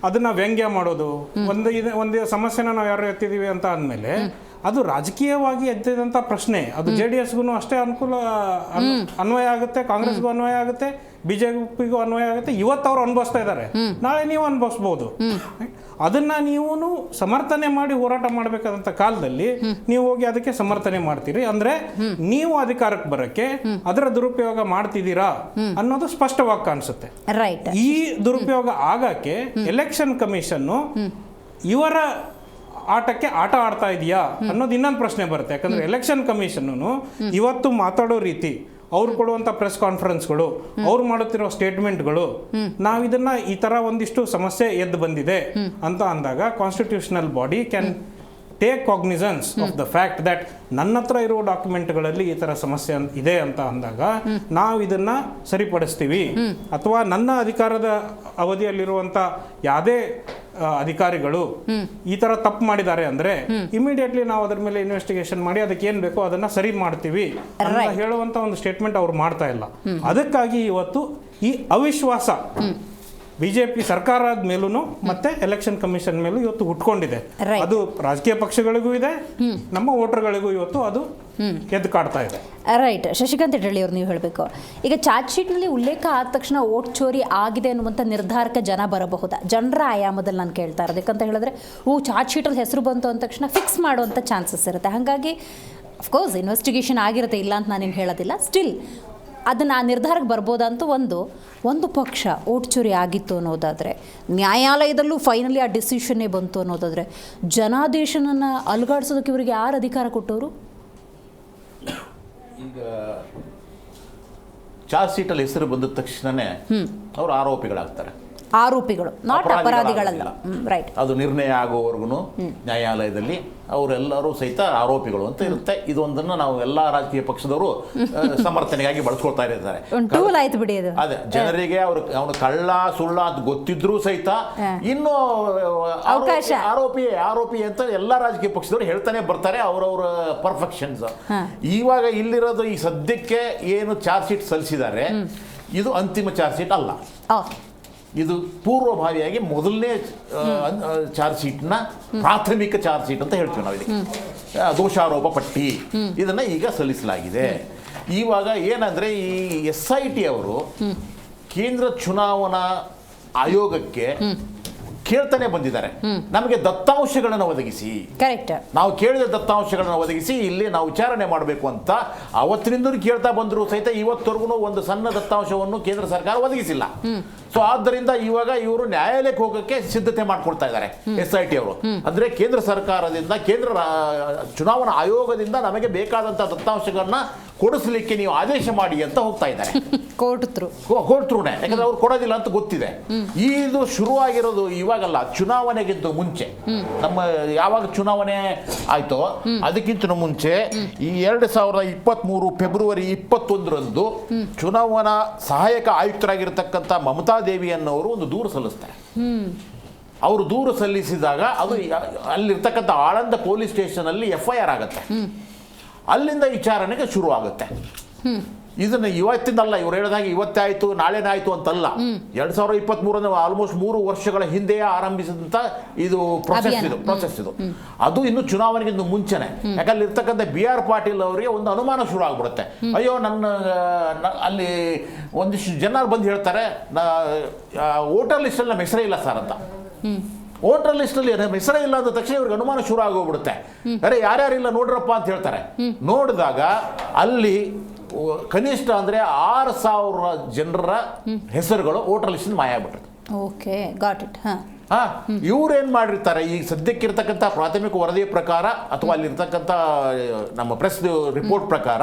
ಅದನ್ನ ವ್ಯಂಗ್ಯ ಮಾಡೋದು, ಒಂದು ಸಮಸ್ಯೆನ ನಾವು ಯಾರು ಎತ್ತಿದೀವಿ ಅಂತ ಅಂದಮೇಲೆ ಅದು ರಾಜಕೀಯವಾಗಿ ಎದ್ದಿದಂಥ ಪ್ರಶ್ನೆ. ಅದು JDSಗೂ ಅಷ್ಟೇ ಅನ್ವಯ ಆಗುತ್ತೆ, ಕಾಂಗ್ರೆಸ್ಗೂ ಅನ್ವಯ ಆಗುತ್ತೆ, BJPಗೂ ಅನ್ವಯ ಆಗುತ್ತೆ. ಇವತ್ತು ಅವ್ರು ಅನುಭವಿಸ್ತಾ ಇದ್ದಾರೆ, ನಾಳೆ ನೀವು ಅನುಭವಿಸ್ಬೋದು. ಅದನ್ನ ನೀವು ಸಮರ್ಥನೆ ಮಾಡಿ ಹೋರಾಟ ಮಾಡಬೇಕಾದಂಥ ಕಾಲದಲ್ಲಿ ನೀವು ಹೋಗಿ ಅದಕ್ಕೆ ಸಮರ್ಥನೆ ಮಾಡ್ತೀರಿ ಅಂದ್ರೆ ನೀವು ಅಧಿಕಾರಕ್ಕೆ ಬರಕ್ಕೆ ಅದರ ದುರುಪಯೋಗ ಮಾಡ್ತಿದ್ದೀರಾ ಅನ್ನೋದು ಸ್ಪಷ್ಟವಾಗಿ ಕಾಣಿಸುತ್ತೆ. ರೈಟ್. ಈ ದುರುಪಯೋಗ ಆಗಕ್ಕೆ ಎಲೆಕ್ಷನ್ ಕಮಿಷನ್ ಇವರ ಆಟಕ್ಕೆ ಆಟ ಆಡ್ತಾ ಇದೆಯಾ ಅನ್ನೋದು ಇನ್ನೊಂದು ಪ್ರಶ್ನೆ ಬರುತ್ತೆ. ಯಾಕಂದ್ರೆ ಎಲೆಕ್ಷನ್ ಕಮಿಷನ್ ಇವತ್ತು ಮಾತಾಡೋ ರೀತಿ, ಅವ್ರು ಕೊಡುವಂಥ ಪ್ರೆಸ್ ಕಾನ್ಫರೆನ್ಸ್ಗಳು, ಅವ್ರು ಮಾಡುತ್ತಿರೋ ಸ್ಟೇಟ್ಮೆಂಟ್ಗಳು, ನಾವಿದನ್ನ ಈ ಥರ ಒಂದಿಷ್ಟು ಸಮಸ್ಯೆ ಎದ್ದು ಬಂದಿದೆ ಅಂತ ಅಂದಾಗ constitutional body can take ಕಾಗ್ನಿಸನ್ಸ್ of the fact that ನನ್ನ ಹತ್ರ ಇರೋ ಡಾಕ್ಯುಮೆಂಟ್ಗಳಲ್ಲಿ ಈ ಥರ ಸಮಸ್ಯೆ ಇದೆ ಅಂತ ಅಂದಾಗ ನಾವು ಇದನ್ನ ಸರಿಪಡಿಸ್ತೀವಿ. ಅಥವಾ ನನ್ನ ಅಧಿಕಾರದ ಅವಧಿಯಲ್ಲಿರುವಂಥ ಯಾವುದೇ ಅಧಿಕಾರಿಗಳು ಈ ತರ ತಪ್ಪು ಮಾಡಿದ್ದಾರೆ ಅಂದ್ರೆ ಇಮಿಡಿಯೇಟ್ಲಿ ನಾವು ಅದರ ಮೇಲೆ ಇನ್ವೆಸ್ಟಿಗೇಷನ್ ಮಾಡಿ ಅದಕ್ಕೆ ಏನ್ ಬೇಕೋ ಅದನ್ನ ಸರಿ ಮಾಡ್ತೀವಿ ಅಂತ ಹೇಳುವಂತ ಒಂದು ಸ್ಟೇಟ್ಮೆಂಟ್ ಅವ್ರು ಮಾಡ್ತಾ ಇಲ್ಲ. ಅದಕ್ಕಾಗಿ ಇವತ್ತು ಈ ಅವಿಶ್ವಾಸ ಬಿಜೆಪಿ ಸರ್ಕಾರದ ಮೇಲೂ ಮತ್ತೆ ಎಲೆಕ್ಷನ್ ಕಮಿಷನ್ ಮೇಲೂ ಇವತ್ತು ಹುಟ್ಕೊಂಡಿದೆ. ಅದು ರಾಜಕೀಯ ಪಕ್ಷಗಳಿಗೂ ಇದೆ, ನಮ್ಮ ವೋಟರ್ಗಳಿಗೂ ಇವತ್ತು ಅದು ಎದ್ದು ಕಾಡ್ತಾ ಇದೆ. ರೈಟ್. ಶಶಿಕಾಂತ್ ಹೆಡ್ಡಳ್ಳಿ ಅವರು, ನೀವು ಹೇಳಬೇಕು, ಈಗ ಚಾರ್ಜ್ ಶೀಟ್ನಲ್ಲಿ ಉಲ್ಲೇಖ ಆದ ತಕ್ಷಣ ವೋಟ್ ಚೋರಿ ಆಗಿದೆ ಅನ್ನುವಂಥ ನಿರ್ಧಾರಕ್ಕೆ ಜನ ಬರಬಹುದಾ? ಜನರ ಆಯಾಮದಲ್ಲಿ ನಾನು ಕೇಳ್ತಾ ಇರೋದು. ಯಾಕಂತ ಹೇಳಿದ್ರೆ ಚಾರ್ಜ್ ಶೀಟಲ್ಲಿ ಹೆಸರು ಬಂತು ಅಂದ ತಕ್ಷಣ ಫಿಕ್ಸ್ ಮಾಡುವಂಥ ಚಾನ್ಸಸ್ ಇರುತ್ತೆ. ಹಾಗಾಗಿ ಅಫ್ಕೋರ್ಸ್ ಇನ್ವೆಸ್ಟಿಗೇಷನ್ ಆಗಿರುತ್ತೆ, ಇಲ್ಲ ಅಂತ ನಾನೇನು ಹೇಳೋದಿಲ್ಲ. ಸ್ಟಿಲ್ ಅದನ್ನು ಆ ನಿರ್ಧಾರಕ್ಕೆ ಬರ್ಬೋದಂತೂ ಒಂದು ಪಕ್ಷ ವೋಟ್ ಚೋರಿ ಆಗಿತ್ತು ಅನ್ನೋದಾದರೆ, ನ್ಯಾಯಾಲಯದಲ್ಲೂ ಫೈನಲಿ ಆ ಡಿಸಿಷನ್ನೇ ಬಂತು ಅನ್ನೋದಾದರೆ, ಜನಾದೇಶನನ್ನು ಅಲುಗಾಡಿಸೋದಕ್ಕೆ ಇವರಿಗೆ ಯಾರು ಅಧಿಕಾರ ಕೊಟ್ಟವರು? ಈಗ ಚಾರ್ಜ್ ಶೀಟಲ್ಲಿ ಹೆಸರು ಬಂದ ತಕ್ಷಣನೇ ಅವರು ಆರೋಪಿಗಳಾಗ್ತಾರೆ. ಆರೋಪಿಗಳು, ನಾಟ್ ಅಪರಾಧಿಗಳಲ್ಲ. ರೈಟ್. ಅದು ನಿರ್ಣಯ ಆಗುವವರೆಗೂ ನ್ಯಾಯಾಲಯದಲ್ಲಿ ಅವರೆಲ್ಲರೂ ಸಹಿತ ಆರೋಪಿಗಳು ಅಂತ ಇರುತ್ತೆ. ಇದೊಂದನ್ನು ನಾವು ಎಲ್ಲಾ ರಾಜಕೀಯ ಪಕ್ಷದವರು ಸಮರ್ಥನೆಗಾಗಿ ಬಳಸ್ಕೊಳ್ತಾ ಇರ್ತಾರೆ. ಅದೇ ಜನರಿಗೆ ಅವನು ಕಳ್ಳ ಸುಳ್ಳ ಅಂತ ಗೊತ್ತಿದ್ರೂ ಸಹಿತ ಇನ್ನು ಆರೋಪಿ ಅಂತ ಎಲ್ಲಾ ರಾಜಕೀಯ ಪಕ್ಷದವರು ಹೇಳ್ತಾನೆ ಬರ್ತಾರೆ ಅವರವರ ಪರ್ಫೆಕ್ಷನ್ಸ್. ಇವಾಗ ಇಲ್ಲಿರೋದು ಈ ಸದ್ಯಕ್ಕೆ ಏನು ಚಾರ್ಜ್ ಶೀಟ್ ಸಲ್ಲಿಸಿದ್ದಾರೆ, ಇದು ಅಂತಿಮ ಚಾರ್ಜ್ ಶೀಟ್ ಅಲ್ಲ. ಇದು ಪೂರ್ವಭಾವಿಯಾಗಿ ಮೊದಲನೇ ಚಾರ್ಜ್ ಶೀಟ್ನ ಪ್ರಾಥಮಿಕ ಚಾರ್ಜ್ ಶೀಟ್ ಅಂತ ಹೇಳ್ತೀವಿ ನಾವು. ಇದಕ್ಕೆ ದೋಷಾರೋಪ ಪಟ್ಟಿ ಇದನ್ನ ಈಗ ಸಲ್ಲಿಸಲಾಗಿದೆ. ಇವಾಗ ಏನಂದ್ರೆ ಈ SIT ಅವರು ಕೇಂದ್ರ ಚುನಾವಣಾ ಆಯೋಗಕ್ಕೆ ಕೇಳ್ತಾನೆ ಬಂದಿದ್ದಾರೆ, ನಮಗೆ ದತ್ತಾಂಶಗಳನ್ನು ಒದಗಿಸಿ, ನಾವು ಕೇಳಿದ ದತ್ತಾಂಶಗಳನ್ನು ಒದಗಿಸಿ ಇಲ್ಲಿ ನಾವು ವಿಚಾರಣೆ ಮಾಡಬೇಕು ಅಂತ ಅವತ್ತಿನಿಂದ ಕೇಳ್ತಾ ಬಂದ್ರು ಸಹಿತ ಇವತ್ತವರೆಗೂ ಒಂದು ಸಣ್ಣ ದತ್ತಾಂಶವನ್ನು ಕೇಂದ್ರ ಸರ್ಕಾರ ಒದಗಿಸಿಲ್ಲ. ಸೊ ಆದ್ದರಿಂದ ಇವಾಗ ಇವರು ನ್ಯಾಯಾಲಯಕ್ಕೆ ಹೋಗಕ್ಕೆ ಸಿದ್ಧತೆ ಮಾಡ್ಕೊಳ್ತಾ ಇದ್ದಾರೆ SIT ಅವರು. ಅಂದ್ರೆ ಕೇಂದ್ರ ಸರ್ಕಾರದಿಂದ, ಕೇಂದ್ರ ಚುನಾವಣಾ ಆಯೋಗದಿಂದ ನಮಗೆ ಬೇಕಾದಂತಹ ದತ್ತಾಂಶಗಳನ್ನ ಕೊಡಿಸ್ಲಿಕ್ಕೆ ನೀವು ಆದೇಶ ಮಾಡಿ ಅಂತ ಹೋಗ್ತಾ ಇದ್ದಾರೆ ಕೋರ್ಟ್ ಥ್ರೂನೇ. ಯಾಕಂದ್ರೆ ಅವ್ರು ಕೊಡೋದಿಲ್ಲ ಅಂತ ಗೊತ್ತಿದೆ. ಇದು ಶುರುವಾಗಿರೋದು ಇವಾಗಲ್ಲ, ಚುನಾವಣೆಗಿಂತ ಮುಂಚೆ. ನಮ್ಮ ಯಾವಾಗ ಚುನಾವಣೆ ಆಯ್ತೋ ಅದಕ್ಕಿಂತ ಮುಂಚೆ ಈ 2023 ಫೆಬ್ರವರಿ 21ರಂದು ಚುನಾವಣಾ ಸಹಾಯಕ ಆಯುಕ್ತರಾಗಿರ್ತಕ್ಕಂಥ ಮಮತಾ ದೇವಿ ಅನ್ನೋರು ಒಂದು ದೂರು ಸಲ್ಲಿಸ್ತಾರೆ. ಅವರು ದೂರು ಸಲ್ಲಿಸಿದಾಗ ಅದು ಅಲ್ಲಿರ್ತಕ್ಕಂಥ ಆಳಂದ ಪೊಲೀಸ್ ಸ್ಟೇಷನ್ ಅಲ್ಲಿ FIR ಆಗತ್ತೆ. ಅಲ್ಲಿಂದ ವಿಚಾರಣೆಗೆ ಶುರು ಆಗುತ್ತೆ. ಇದನ್ನ ಇವತ್ತಿಂದಲ್ಲ, ಇವ್ರು ಹೇಳಿದಾಗ ಇವತ್ತೇ ಆಯ್ತು ನಾಳೆನೇ ಆಯ್ತು ಅಂತಲ್ಲ. 2023 ಆಲ್ಮೋಸ್ಟ್ 3 ವರ್ಷಗಳ ಹಿಂದೆ ಆರಂಭಿಸಿದಂತ ಇದು ಪ್ರೊಸೆಸ್ ಇದು. ಅದು ಇನ್ನು ಚುನಾವಣೆಗಿಂತ ಮುಂಚೆನೆ. ಯಾಕಂದ್ರೆ ಇರ್ತಕ್ಕಂಥ BR ಪಾಟೀಲ್ ಅವರಿಗೆ ಒಂದು ಅನುಮಾನ ಶುರು ಆಗ್ಬಿಡುತ್ತೆ. ಅಯ್ಯೋ ಅಲ್ಲಿ ಒಂದಿಷ್ಟು ಜನ ಬಂದು ಹೇಳ್ತಾರೆ, ವೋಟರ್ ಲಿಸ್ಟ್ ಅಲ್ಲಿ ನಮ್ಮ ಹೆಸರೇ ಇಲ್ಲ ಸರ್ ಅಂತ. ವೋಟರ್ ಲಿಸ್ಟ್ ಅಲ್ಲಿ ಹೆಸರೇ ಇಲ್ಲ ಅಂದ ತಕ್ಷಣ ಇವ್ರಿಗೆ ಅನುಮಾನ ಶುರು ಆಗೋಗ್ಬಿಡುತ್ತೆ. ಅರೆ ಯಾರ್ಯಾರಿಲ್ಲ ನೋಡ್ರಪ್ಪ ಅಂತ ಹೇಳ್ತಾರೆ. ನೋಡಿದಾಗ ಅಲ್ಲಿ ಕನಿಷ್ಠ ಅಂದ್ರೆ 6,000 ಜನರ ಹೆಸರುಗಳು ವೋಟರ್ ಲಿಸ್ಟ್ ಮಾಯ ಆಗ್ಬಿಟ್ರು. ಇವ್ರೇನ್ ಮಾಡಿರ್ತಾರೆ, ಈ ಸದ್ಯಕ್ಕಿರ್ತಕ್ಕಂಥ ಪ್ರಾಥಮಿಕ ವರದಿಯ ಪ್ರಕಾರ ಅಥವಾ ಅಲ್ಲಿರ್ತಕ್ಕಂಥ ನಮ್ಮ ಪ್ರೆಸ್ ರಿಪೋರ್ಟ್ ಪ್ರಕಾರ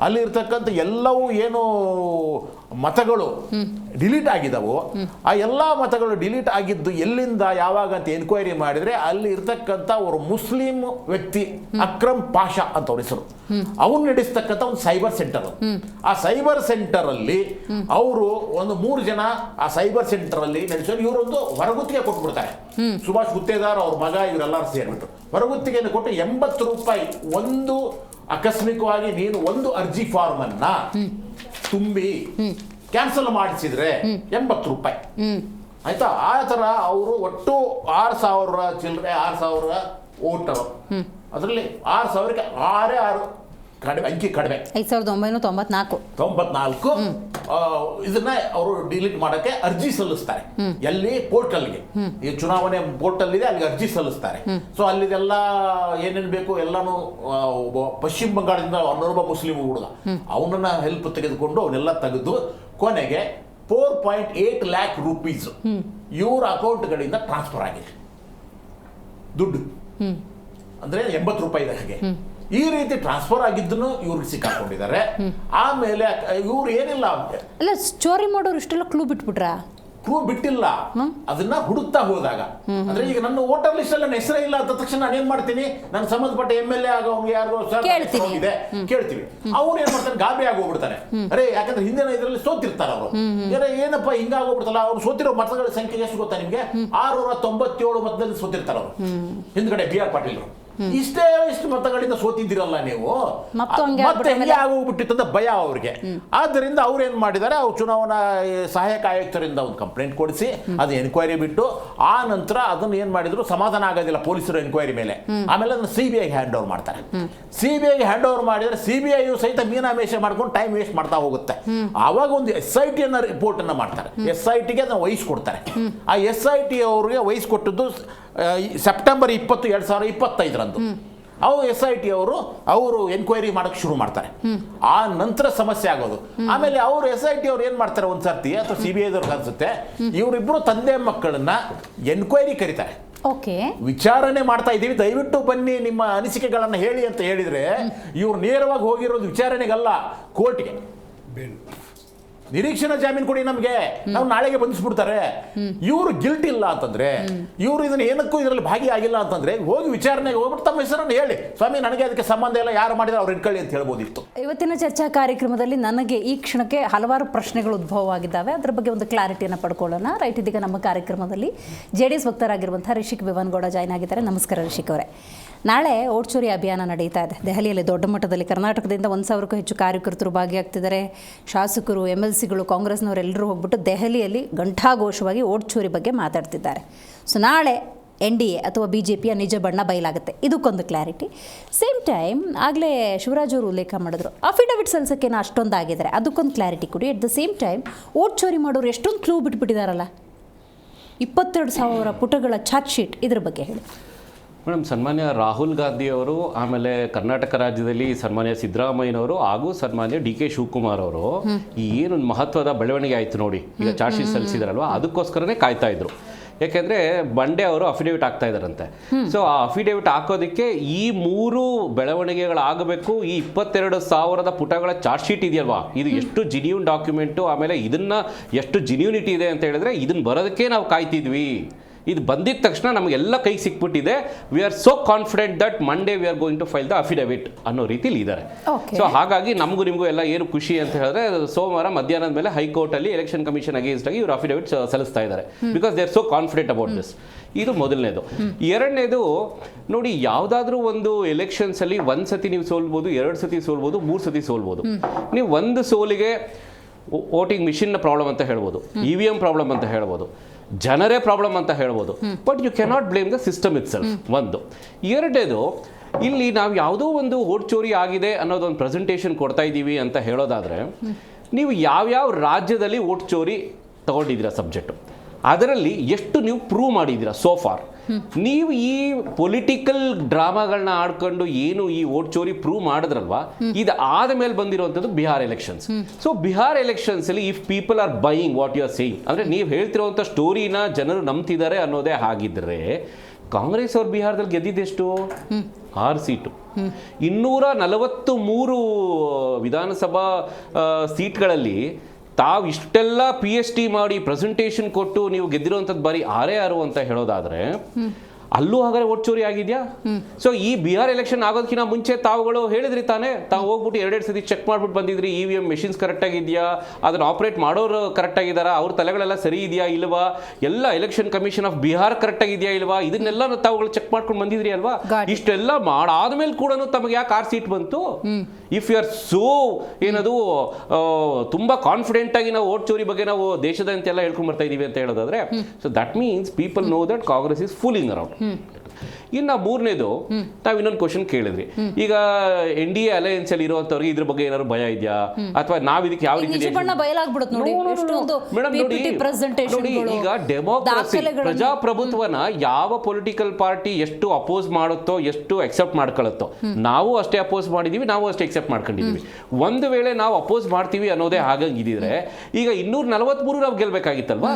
ಅಲ್ಲಿರ್ತಕ್ಕಂಥ ಎಲ್ಲವೂ ಏನು ಮತಗಳು ಡಿಲೀಟ್ ಆಗಿದವು, ಆ ಎಲ್ಲ ಮತಗಳು ಡಿಲೀಟ್ ಆಗಿದ್ದು ಎಲ್ಲಿಂದ ಯಾವಾಗ ಅಂತ ಎನ್ಕ್ವೈರಿ ಮಾಡಿದ್ರೆ ಅಲ್ಲಿ ಇರ್ತಕ್ಕಂಥ ಅವರು ಮುಸ್ಲಿಂ ವ್ಯಕ್ತಿ ಅಕ್ರಮ್ ಪಾಷಾ ಅಂತ ಅವ್ರ ಹೆಸರು, ಅವ್ರು ನಡೆಸ್ತಕ್ಕಂಥ ಒಂದು ಸೈಬರ್ ಸೆಂಟರ್. ಆ ಸೈಬರ್ ಸೆಂಟರ್ ಅಲ್ಲಿ ಅವರು ಒಂದು 3 ಜನ ಆ ಸೈಬರ್ ಸೆಂಟರ್ ಅಲ್ಲಿ ನಡೆಸೋರು ಇವರೊಂದು ಹೊರಗುತ್ತಿಗೆ ಕೊಟ್ಬಿಡ್ತಾರೆ. ಸುಭಾಷ್ ಗುತ್ತೇದಾರ್ ಅವ್ರ ಮಗ ಇವರೆಲ್ಲರೂ ಸೇರ್ಬಿಟ್ಟು ಹೊರಗುತ್ತಿಗೆಯನ್ನು ಕೊಟ್ಟು 80 ರೂಪಾಯಿ ಒಂದು ಆಕಸ್ಮಿಕವಾಗಿ ನೀನು ಒಂದು ಅರ್ಜಿ ಫಾರ್ಮ್ ಅನ್ನ ತುಂಬಿ ಕ್ಯಾನ್ಸಲ್ ಮಾಡಿಸಿದ್ರೆ 80 ರೂಪಾಯಿ ಆಯ್ತಾ. ಆ ತರ ಅವರು ಒಟ್ಟು 6,000 ಚಿಲ್ಲರೆ 6,000 ವೋಟರ್ ಅದರಲ್ಲಿ 6,000ಕ್ಕೆ 6 ಕಡಿಮೆ, ಅಂಕಿ ಕಡಿಮೆ. 5994 ಇದನ್ನ ಅವರು ಡಿಲೀಟ್ ಮಾಡೋಕ್ಕೆ ಅರ್ಜಿ ಸಲ್ಲಿಸ್ತಾರೆ. ಎಲ್ಲಿ ಪೋರ್ಟಲ್ಗೆ, ಈ ಚುನಾವಣೆ ಪೋರ್ಟಲ್ ಇದೆ, ಅಲ್ಲಿಗೆ ಅರ್ಜಿ ಸಲ್ಲಿಸ್ತಾರೆ. ಸೊ ಅಲ್ಲಿದೆಲ್ಲ ಏನೇನು ಬೇಕು ಎಲ್ಲಾನು ಪಶ್ಚಿಮ ಬಂಗಾಳದಿಂದ ಅನ್ನೊಬ್ಬ ಮುಸ್ಲಿಂ ಹುಡುಗ ಅವನನ್ನ ಹೆಲ್ಪ್ ತೆಗೆದುಕೊಂಡು ಅವನ್ನೆಲ್ಲ ತೆಗೆದು ಕೊನೆಗೆ 4.8 lakh rupees ಇವ್ರ ಅಕೌಂಟ್ಗಳಿಂದ ಟ್ರಾನ್ಸ್ಫರ್ ಆಗಿದೆ ದುಡ್ಡು. ಅಂದ್ರೆ 80 ರೂಪಾಯಿ ಹಾಗೆ ಈ ರೀತಿ ಟ್ರಾನ್ಸ್ಫರ್ ಆಗಿದ್ದನ್ನು ಇವ್ರಿಗೆ ಸಿಕ್ಕಾಕೊಂಡಿದ್ದಾರೆ. ಆಮೇಲೆ ಇವ್ರು ಏನಿಲ್ಲ ಅಲ್ಲ, ಚೋರಿ ಮಾಡೋರು ಇಷ್ಟೆಲ್ಲ ಕ್ಲೂ ಬಿಟ್ಬಿಟ್ರಾ? ಕ್ಲೂ ಬಿಟ್ಟಿಲ್ಲ, ಅದನ್ನ ಹುಡುಕ್ತಾ ಹೋದಾಗ. ಅಂದ್ರೆ ಈಗ ನನ್ನ ವೋಟರ್ ಲಿಸ್ಟ್ ಅಲ್ಲಿ ನನ್ನ ಹೆಸರೇ ಇಲ್ಲ ಅಂತ ತಕ್ಷಣ ನಾನು ಏನ್ ಮಾಡ್ತೀನಿ, ನನ್ನ ಸಂಬಂಧಪಟ್ಟ MLA ಆಗೋ ಯಾರಿಗೋ ಇದೆ ಕೇಳ್ತೀವಿ. ಅವ್ನು ಏನ್ ಮಾಡ್ತಾನೆ, ಗಾಬರಿ ಆಗೋಗ್ಬಿಡ್ತಾನೆ. ಅರೆ ಯಾಕಂದ್ರೆ ಹಿಂದಿನ ಇದರಲ್ಲಿ ಸೋತಿರ್ತಾರೆ ಅವರು. ಏನಪ್ಪ ಹಿಂಗಾಗೋಗ್ಬಿಡ್ತಲ್ಲ, ಅವ್ರು ಸೋತಿರೋ ಮತಗಳ ಸಂಖ್ಯೆ ಎಷ್ಟು ಗೊತ್ತಾ ನಿಮ್ಗೆ? 697 ಮತದಲ್ಲಿ ಸೋತಿರ್ತಾರೆ ಅವರು ಹಿಂದ್ಗಡೆ BR ಪಾಟೀಲ್. ಇಷ್ಟು ಮತಗಳಿಂದ ಸೋತಿದ್ದೀರಲ್ಲ ನೀವು, ಮತ್ತೆ ಹೆಂಗೆ ಆಗೋಗ್ಬಿಟ್ಟಿತ್ತಂತ ಭಯ ಅವ್ರಿಗೆ. ಆದ್ದರಿಂದ ಅವ್ರು ಏನ್ ಮಾಡಿದ್ದಾರೆ, ಅವ್ರು ಚುನಾವಣಾ ಸಹಾಯಕ ಆಯುಕ್ತರಿಂದ ಒಂದು ಕಂಪ್ಲೇಂಟ್ ಕೊಡಿಸಿ ಅದು ಎನ್ಕ್ವೈರಿ ಬಿಟ್ಟು ಆ ನಂತರ ಅದನ್ನ ಏನ್ ಮಾಡಿದ್ರು, ಸಮಾಧಾನ ಆಗೋದಿಲ್ಲ ಪೊಲೀಸರು ಎನ್ಕ್ವೈರಿ ಮೇಲೆ. ಆಮೇಲೆ ಅದನ್ನ CBI ಹ್ಯಾಂಡ್ ಓವರ್ ಮಾಡ್ತಾರೆ. CBI ಹ್ಯಾಂಡ್ ಓವರ್ ಮಾಡಿದ್ರೆ CBI ಸಹಿತ ಮೀನಾಮೇಷ ಮಾಡ್ಕೊಂಡು ಟೈಮ್ ವೇಸ್ಟ್ ಮಾಡ್ತಾ ಹೋಗುತ್ತೆ. ಆವಾಗ ಒಂದು SIT ಅನ್ನ ರಿಪೋರ್ಟ್ ಅನ್ನ ಮಾಡ್ತಾರೆ. SIT ಗೆ ಅದನ್ನ ವಹಿಸ್ಕೊಡ್ತಾರೆ. ಆ SIT ಅವ್ರಿಗೆ ವಹಿಸ್ಕೊಟ್ಟದ್ದು ಸೆಪ್ಟೆಂಬರ್ 20, 2025 ಅವು SIT ಅವರು ಎನ್ಕ್ವೈರಿ ಮಾಡಕ್ಕೆ ಶುರು ಮಾಡ್ತಾರೆ. ಆ ನಂತರ ಸಮಸ್ಯೆ ಆಗೋದು. ಆಮೇಲೆ ಅವರು SIT ಅವ್ರು ಏನ್ ಮಾಡ್ತಾರೆ, ಒಂದ್ಸರ್ತಿ ಅಥವಾ CBI ದವ್ರಿಗೆ ಅನ್ಸುತ್ತೆ, ಇವರಿಬ್ರು ತಂದೆ ಮಕ್ಕಳನ್ನ ಎನ್ಕ್ವೈರಿ ಕರೀತಾರೆ. ವಿಚಾರಣೆ ಮಾಡ್ತಾ ಇದ್ದೀವಿ, ದಯವಿಟ್ಟು ಬನ್ನಿ ನಿಮ್ಮ ಅನಿಸಿಕೆಗಳನ್ನ ಹೇಳಿ ಅಂತ ಹೇಳಿದ್ರೆ ಇವ್ರು ನೇರವಾಗಿ ಹೋಗಿರೋದು ವಿಚಾರಣೆಗಲ್ಲ, ಕೋರ್ಟ್ಗೆ. ನಿರೀಕ್ಷಣಾ ಜಾಮೀನು ಕೊಡಿ ನಮಗೆ, ನಾವು ನಾಳೆಗೆ ಬಂಧಿಸ್ಬಿಡ್ತಾರೆ. ಇವರು ಗಿಲ್ಟ್ ಇಲ್ಲ ಅಂತಂದ್ರೆ, ಇವರು ಇದನ್ನ ಏನಕ್ಕೂ ಇದರಲ್ಲಿ ಭಾಗಿಯಾಗಿಲ್ಲ ಅಂತಂದ್ರೆ ಹೋಗಿ ವಿಚಾರಣೆಗೆ ಹೋಗ್ಬಿಟ್ಟು ತಮ್ಮ ಹೆಸರನ್ನು ಹೇಳಿ, ಸ್ವಾಮಿ ನನಗೆ ಅದಕ್ಕೆ ಸಂಬಂಧ ಇಲ್ಲ, ಯಾರು ಮಾಡಿದ್ರೆ ಅವ್ರು ಇಟ್ಕೊಳ್ಳಿ ಅಂತ ಹೇಳ್ಬೋದಿತ್ತು. ಇವತ್ತಿನ ಚರ್ಚಾ ಕಾರ್ಯಕ್ರಮದಲ್ಲಿ ನನಗೆ ಈ ಕ್ಷಣಕ್ಕೆ ಹಲವಾರು ಪ್ರಶ್ನೆಗಳು ಉದ್ಭವವಾಗಿದ್ದಾವೆ. ಅದರ ಬಗ್ಗೆ ಒಂದು ಕ್ಲಾರಿಟಿಯನ್ನು ಪಡ್ಕೊಳ್ಳೋಣ. ರೈಟ್, ಇದೀಗ ನಮ್ಮ ಕಾರ್ಯಕ್ರಮದಲ್ಲಿ JDS ವಕ್ತಾರಾಗಿರುವಂತಹ ರಿಷಿಕ್ ವಿವನ್ಗೌಡ ಜಾಯ್ನ್ ಆಗಿದ್ದಾರೆ. ನಮಸ್ಕಾರ ರಿಷಿಕ್ ಅವರೇ. ನಾಳೆ ಓಟ್ ಚೋರಿ ಅಭಿಯಾನ ನಡೀತಾ ಇದೆ ದೆಹಲಿಯಲ್ಲಿ. ದೊಡ್ಡ ಮಟ್ಟದಲ್ಲಿ ಕರ್ನಾಟಕದಿಂದ 1,000ಕ್ಕೂ ಹೆಚ್ಚು ಕಾರ್ಯಕರ್ತರು ಭಾಗಿಯಾಗ್ತಿದ್ದಾರೆ. ಶಾಸಕರು, MLCಗಳು, ಕಾಂಗ್ರೆಸ್ನವರೆಲ್ಲರೂ ಹೋಗ್ಬಿಟ್ಟು ದೆಹಲಿಯಲ್ಲಿ ಘಂಟಾಘೋಷವಾಗಿ ಓಟ್ ಚೋರಿ ಬಗ್ಗೆ ಮಾತಾಡ್ತಿದ್ದಾರೆ. ಸೊ ನಾಳೆ NDA ಅಥವಾ BJPಯ ನಿಜ ಬಣ್ಣ ಬಯಲಾಗುತ್ತೆ, ಇದಕ್ಕೊಂದು ಕ್ಲಾರಿಟಿ. ಸೇಮ್ ಟೈಮ್ ಆಗಲೇ ಶಿವರಾಜ್ ಅವರು ಉಲ್ಲೇಖ ಮಾಡಿದ್ರು, ಅಫಿಡವಿಟ್ ಸಲ್ಸೋಕ್ಕೇನೋ ಅಷ್ಟೊಂದಾಗಿದ್ದಾರೆ, ಅದಕ್ಕೊಂದು ಕ್ಲಾರಿಟಿ ಕೊಡಿ. At the same time vote ಚೋರಿ ಮಾಡೋರು ಎಷ್ಟೊಂದು ಕ್ಲೂ ಬಿಟ್ಬಿಟ್ಟಿದ್ದಾರಲ್ಲ, 22,000 ಪುಟಗಳ ಚಾರ್ಜ್ ಶೀಟ್, ಇದ್ರ ಬಗ್ಗೆ ಹೇಳಿ ಮೇಡಮ್. ಸನ್ಮಾನ್ಯ ರಾಹುಲ್ ಗಾಂಧಿಯವರು, ಆಮೇಲೆ ಕರ್ನಾಟಕ ರಾಜ್ಯದಲ್ಲಿ ಸನ್ಮಾನ್ಯ ಸಿದ್ದರಾಮಯ್ಯನವರು ಹಾಗೂ ಸನ್ಮಾನ್ಯ DK ಶಿವಕುಮಾರ್ ಅವರು ಏನು ಮಹತ್ವದ ಬೆಳವಣಿಗೆ ಆಯಿತು ನೋಡಿ, ಈಗ ಚಾರ್ಜ್ ಶೀಟ್ ಸಲ್ಲಿಸಿದಾರಲ್ವ, ಅದಕ್ಕೋಸ್ಕರನೇ ಕಾಯ್ತಾ ಇದ್ರು. ಯಾಕೆಂದರೆ ಬಂಡೆ ಅವರು ಅಫಿಡೇವಿಟ್ ಆಗ್ತಾ ಇದ್ದಾರಂತೆ. ಸೊ ಆ ಅಫಿಡೇವಿಟ್ ಹಾಕೋದಕ್ಕೆ ಈ 3 ಬೆಳವಣಿಗೆಗಳಾಗಬೇಕು. ಈ 22,000 ಪುಟಗಳ ಚಾರ್ಜ್ ಶೀಟ್ ಇದೆಯಲ್ವಾ, ಇದು ಎಷ್ಟು ಜಿನ್ಯೂನ್ ಡಾಕ್ಯುಮೆಂಟು, ಆಮೇಲೆ ಇದನ್ನು ಎಷ್ಟು ಜಿನ್ಯೂನಿಟಿ ಇದೆ ಅಂತ ಹೇಳಿದ್ರೆ ಇದನ್ನು ಬರೋದಕ್ಕೆ ನಾವು ಕಾಯ್ತಿದ್ವಿ. ಇದು ಬಂದಿದ್ದ ತಕ್ಷಣ ನಮಗೆಲ್ಲ ಕೈಗೆ ಸಿಕ್ಬಿಟ್ಟಿದೆ. We are so confident that Monday we are going to file the affidavit ಅನ್ನೋ ರೀತಿಲಿ ಇದ್ದಾರೆ. ಸೊ ಹಾಗಾಗಿ ನಮಗೂ ನಿಮಗೂ ಎಲ್ಲ ಏನು ಖುಷಿ ಅಂತ ಹೇಳಿದ್ರೆ, ಸೋಮವಾರ ಮಧ್ಯಾಹ್ನದ ಮೇಲೆ ಹೈಕೋರ್ಟಲ್ಲಿ ಎಲೆಕ್ಷನ್ ಕಮಿಷನ್ ಅಗೇನ್ಸ್ಟ್ ಆಗಿ ಇವರು ಅಫಿಡವಿಟ್ ಸಲ್ಲಿಸ್ತಾ ಇದ್ದಾರೆ. Because they are so confident about this. ಇದು ಮೊದಲನೇದು. ಎರಡನೇದು ನೋಡಿ, ಯಾವುದಾದ್ರೂ ಒಂದು ಎಲೆಕ್ಷನ್ಸಲ್ಲಿ 1 ಸತಿ ನೀವು ಸೋಲ್ಬೋದು, 2 ಸತಿ ಸೋಲ್ಬೋದು, 3 ಸತಿ ಸೋಲ್ಬೋದು. ನೀವು ಒಂದು ಸೋಲಿಗೆ ವೋಟಿಂಗ್ ಮಿಷಿನ್ನ ಪ್ರಾಬ್ಲಮ್ ಅಂತ ಹೇಳ್ಬೋದು, EVM ಪ್ರಾಬ್ಲಮ್ ಅಂತ ಹೇಳ್ಬೋದು, ಜನರೇ ಪ್ರಾಬ್ಲಮ್ ಅಂತ ಹೇಳ್ಬೋದು. But you cannot blame the system itself. ಒಂದು. ಎರಡನೇದು, ಇಲ್ಲಿ ನಾವು ಯಾವುದೋ ಒಂದು ಓಟ್ ಚೋರಿ ಆಗಿದೆ ಅನ್ನೋದೊಂದು ಪ್ರೆಸೆಂಟೇಷನ್ ಕೊಡ್ತಾ ಇದ್ದೀವಿ ಅಂತ ಹೇಳೋದಾದರೆ, ನೀವು ಯಾವ್ಯಾವ ರಾಜ್ಯದಲ್ಲಿ ಓಟ್ ಚೋರಿ ತಗೊಂಡಿದ್ದೀರಾ ಸಬ್ಜೆಕ್ಟು, ಅದರಲ್ಲಿ ಎಷ್ಟು ನೀವು ಪ್ರೂವ್ ಮಾಡಿದ್ದೀರಾ ಸೋ ಫಾರ್. ನೀವು ಈ ಪೊಲಿಟಿಕಲ್ ಡ್ರಾಮಾಗಳನ್ನ ಆಡ್ಕೊಂಡು ಏನು ಈ ಓಟ್ ಚೋರಿ ಪ್ರೂವ್ ಮಾಡಿದ್ರಲ್ವಾ, ಇದು ಆದ ಮೇಲೆ ಬಂದಿರುವಂಥದ್ದು Bihar elections. So Bihar elections ಅಲ್ಲಿ if people are buying what you are saying, ಅಂದ್ರೆ ನೀವು ಹೇಳ್ತಿರುವಂಥ ಸ್ಟೋರಿನ ಜನರು ನಂಬ್ತಿದ್ದಾರೆ ಅನ್ನೋದೇ ಆಗಿದ್ರೆ, ಕಾಂಗ್ರೆಸ್ ಅವ್ರು ಬಿಹಾರದಲ್ಲಿ ಗೆದ್ದಿದ್ದೆಷ್ಟು? 6 ಸೀಟು. 243 ವಿಧಾನಸಭಾ ಸೀಟ್ಗಳಲ್ಲಿ ತಾವು ಇಷ್ಟೆಲ್ಲ PhD ಮಾಡಿ ಪ್ರೆಸೆಂಟೇಷನ್ ಕೊಟ್ಟು ನೀವು ಗೆದ್ದಿರುವಂಥದ್ದು ಬಾರಿ 6 ಅಂತ ಹೇಳೋದಾದರೆ, ಅಲ್ಲೂ ಹಾಗಾದ್ರೆ ಓಟ್ ಚೋರಿ ಆಗಿದೆಯಾ? ಸೊ ಈ ಬಿಹಾರ್ ಎಲೆಕ್ಷನ್ ಆಗೋದಕ್ಕಿಂತ ಮುಂಚೆ ತಾವುಗಳು ಹೇಳಿದ್ರಿ ತಾನೇ, ತಾವು ಹೋಗ್ಬಿಟ್ಟು 2 ಸತಿ ಚೆಕ್ ಮಾಡ್ಬಿಟ್ಟು ಬಂದಿದ್ರಿ, EVM ಮೆಷಿನ್ಸ್ ಕರೆಕ್ಟ್ ಆಗಿದೆಯಾ, ಅದನ್ನ ಆಪರೇಟ್ ಮಾಡೋರು ಕರೆಕ್ಟ್ ಆಗಿದ್ದಾರಾ, ಅವ್ರ ತಲೆಗಳೆಲ್ಲ ಸರಿ ಇದೆಯಾ ಇಲ್ವಾ, ಎಲ್ಲ election commission of Bihar correct ಆಗಿದೆಯಾ ಇಲ್ವಾ, ಇದನ್ನೆಲ್ಲ ತಾವುಗಳು ಚೆಕ್ ಮಾಡ್ಕೊಂಡು ಬಂದಿದ್ರಿ ಅಲ್ವಾ. ಇಷ್ಟೆಲ್ಲ ಮಾಡಾದ್ಮೇಲೆ ಕೂಡ ತಮಗೆ ಯಾಕೆ 6 ಸೀಟ್ ಬಂತು? ಇಫ್ ಯು ಆರ್ ಸೋ ಏನದು ತುಂಬಾ ಕಾನ್ಫಿಡೆಂಟ್ ಆಗಿ ನಾವು ಓಟ್ ಚೋರಿ ಬಗ್ಗೆ ನಾವು ದೇಶದಂತೆಲ್ಲ ಹೇಳ್ಕೊಂಡ್ ಬರ್ತಾ ಇದೀವಿ ಅಂತ ಹೇಳೋದಾದ್ರೆ, so that means people know that Congress is fooling around. ಇನ್ನು ಮೂರನೇದು ನಾವು ಇನ್ನೊಂದು ಕ್ವಶನ್ ಕೇಳಿದ್ರಿ, ಈಗ NDA ಅಲಯನ್ಸ್ ಅಲ್ಲಿ ಇರುವಂತವ್ರಿಗೆ ಇದ್ರ ಬಗ್ಗೆ ಏನಾದ್ರು ಭಯ ಇದೆಯಾ ಅಥವಾ ನಾವ್ ಇದಕ್ಕೆ ಯಾವ ರೀತಿ ಮೇಡಮ್ ನೋಡಿ ಈಗ ಡೆಮೋಕ್ರಸಿ ಪ್ರಜಾಪ್ರಭುತ್ವನ ಯಾವ ಪೊಲಿಟಿಕಲ್ ಪಾರ್ಟಿ ಎಷ್ಟು ಅಪೋಸ್ ಮಾಡುತ್ತೋ ಎಷ್ಟು ಅಕ್ಸೆಪ್ಟ್ ಮಾಡ್ಕೊಳ್ಳುತ್ತೋ ನಾವು ಅಷ್ಟೇ ಅಪೋಸ್ ಮಾಡಿದೀವಿ, ನಾವು ಅಷ್ಟೇ ಅಕ್ಸೆಪ್ಟ್ ಮಾಡ್ಕೊಂಡಿದೀವಿ. ಒಂದು ವೇಳೆ ನಾವು ಅಪೋಸ್ ಮಾಡ್ತೀವಿ ಅನ್ನೋದೇ ಹಾಗಂಗಿದ್ರೆ ಈಗ 243 ನಾವು ಗೆಲ್ಬೇಕಾಗಿತ್ತಲ್ವಾ,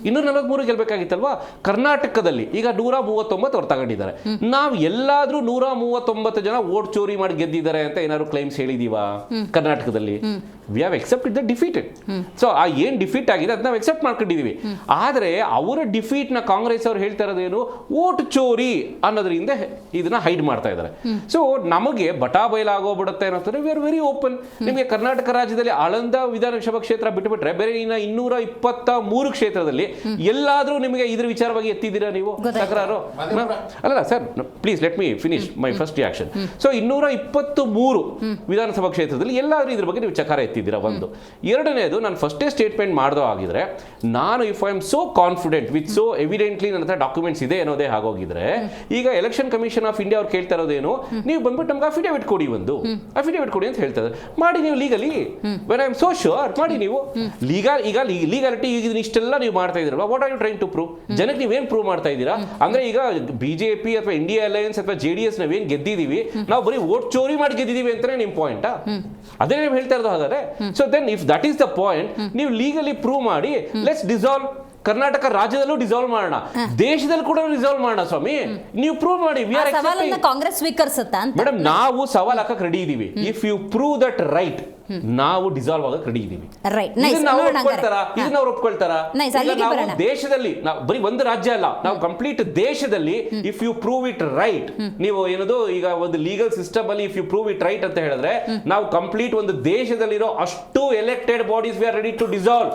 243 ಗೆಲ್ಬೇಕಾಗಿತ್ತಲ್ವಾ. ಕರ್ನಾಟಕದಲ್ಲಿ ಈಗ 139 ಅವ್ರು ತಗೊಂಡಿದ್ದಾರೆ. ನಾವು ಎಲ್ಲಾದ್ರೂ 139 ಜನ ವೋಟ್ ಚೋರಿ ಮಾಡಿ ಗೆದ್ದಿದ್ದಾರೆ ಅಂತ ಏನಾದ್ರು ಕ್ಲೈಮ್ಸ್ ಹೇಳಿದೀವಾ ಕರ್ನಾಟಕದಲ್ಲಿ? We have accepted the defeated. So ಆ ಏನ್ ಡಿಫೀಟ್ ಆಗಿದೆ ಅದನ್ನ ನಾವು ಎಕ್ಸೆಪ್ಟ್ ಮಾಡ್ಕೊಂಡಿದೀವಿ. ಆದ್ರೆ ಅವರ ಡಿಫೀಟ್ ನ ಕಾಂಗ್ರೆಸ್ ಅವ್ರು ಹೇಳ್ತಾ ಇರೋದೇನು, ವೋಟ್ ಚೋರಿ ಅನ್ನೋದ್ರಿಂದ ಇದನ್ನ ಹೈಡ್ ಮಾಡ್ತಾ ಇದ್ದಾರೆ. ಸೊ ನಮಗೆ ಬಟಾ ಬಯಲಾಗೋಗ್ಬಿಡುತ್ತೆ ಅನ್ನೋದ್ರೆ ವಿ ಆರ್ ವೆರಿ ಓಪನ್. ನಿಮಗೆ ಕರ್ನಾಟಕ ರಾಜ್ಯದಲ್ಲಿ ಆಳಂದ ವಿಧಾನಸಭಾ ಕ್ಷೇತ್ರ ಬಿಟ್ಟುಬಿಟ್ರೆ ಬೇರೆ ಇನ್ನ 223 ಕ್ಷೇತ್ರದಲ್ಲಿ ಎಲ್ಲಾದ್ರೂ ನಿಮಗೆ ಇದ್ರ ವಿಚಾರವಾಗಿ ಎತ್ತಿದ್ದೀರಾ ನೀವು ತಕರಾರು? ಅಲ್ಲ sir, please let me finish my first reaction. So 223 ವಿಧಾನಸಭಾ ಕ್ಷೇತ್ರದಲ್ಲಿ ಎಲ್ಲಾದ್ರೂ ಇದ್ರ ಬಗ್ಗೆ ನೀವು ಚಕಾರ ಎತ್ತಿದ್ದೀರಾ? ಒಂದು. ಎರಡನೇದು, ನಾನು ಫಸ್ಟೇ ಸ್ಟೇಟ್ಮೆಂಟ್ ಮಾಡ್ದೋ ಆಗಿದ್ರೆ, ನಾನು if I am so confident with so evidently ನನ್ನ ಹತ್ರ ಡಾಕ್ಯುಮೆಂಟ್ಸ್ ಇದೆ ಅನ್ನೋದೇ ಆಗೋಗಿದ್ರೆ, ಈಗ ಎಲೆಕ್ಷನ್ ಕಮಿಷನ್ ಆಫ್ ಇಂಡಿಯಾ ಅವ್ರು ಕೇಳ್ತಾ ಇರೋದೇನು, ನೀವು ಬಂದ್ಬಿಟ್ಟು ನಮ್ಗೆ ಅಫಿಡೇವಿಟ್ ಕೊಡಿ, ಒಂದು ಅಫಿಡೇವಿಟ್ ಕೊಡಿ ಅಂತ ಹೇಳ್ತಾರೆ. ಮಾಡಿ ನೀವು legally, when I am so sure ಮಾಡಿ ನೀವು ಲೀಗಾಲಿಟಿ. ಈಗ ಇಷ್ಟೆಲ್ಲ ನೀವು ಮಾಡ್ತಾ ಇದ್ದೀರಲ್ಲ, what are you trying to prove? ಜನಕ್ಕೆ ನೀವೇನ್ ಪ್ರೂವ್ ಮಾಡ್ತಾ ಇದ್ದೀರಾ ಅಂದ್ರೆ, ಈಗ ಬಿಜೆಪಿ ಅಥವಾ NDA ಅಲಯನ್ಸ್ ಅಥವಾ JDS ನಾವೇನ್ ಗೆದ್ದಿದೀವಿ, ನಾವು ಬರೀ ವೋಟ್ ಚೋರಿ ಮಾಡಿ ಗೆದ್ದಿದೀವಿ ಅಂತಾನೆ ನಿಮ್ ಪಾಯಿಂಟ್? ಅದೇ ನೀವು ಹೇಳ್ತಾ ಇರೋದು ಹಾಗಾದ್ರೆ. So then if that is the point, ನೀವು ಲೀಗಲಿ ಪ್ರೂವ್ ಮಾಡಿ, ಲೆಟ್ಸ್ ಡಿಸಾಲ್ವ್. ಕರ್ನಾಟಕ ರಾಜ್ಯದಲ್ಲೂ ಡಿಸಾಲ್ವ್ ಮಾಡೋಣ, ದೇಶದಲ್ಲಿ ಕೂಡ ಡಿಸಾಲ್ವ್ ಮಾಡೋಣ ಸ್ವಾಮಿ. ನೀವು ಪ್ರೂವ್ ಮಾಡಿ. ಕಾಂಗ್ರೆಸ್ ಸ್ವೀಕರಿಸುತ್ತಾ ಅಂತ ಮೇಡಮ್, ನಾವು ಸವಾಲ್ ಹಾಕಕ್ ರೆಡಿ ಇದೀವಿ. If you prove that right, ನಾವು ಡಿಸಾಲ್ವ್ ಆಗಕ್ಕೆ ರೆಡಿ ಇದೀವಿ. ದೇಶದಲ್ಲಿ ಬರೀ ಒಂದು ರಾಜ್ಯ ಅಲ್ಲ, ನಾವು ಕಂಪ್ಲೀಟ್ ದೇಶದಲ್ಲಿ if you prove it right, ನೀವು ಏನದು ಈಗ ಒಂದು ಲೀಗಲ್ ಸಿಸ್ಟಮ್ ಅಲ್ಲಿ if you prove it right ಅಂತ ಹೇಳಿದ್ರೆ, ನಾವು ಕಂಪ್ಲೀಟ್ ಒಂದು ದೇಶದಲ್ಲಿರೋ ಅಷ್ಟು elected bodies we are ready to dissolve.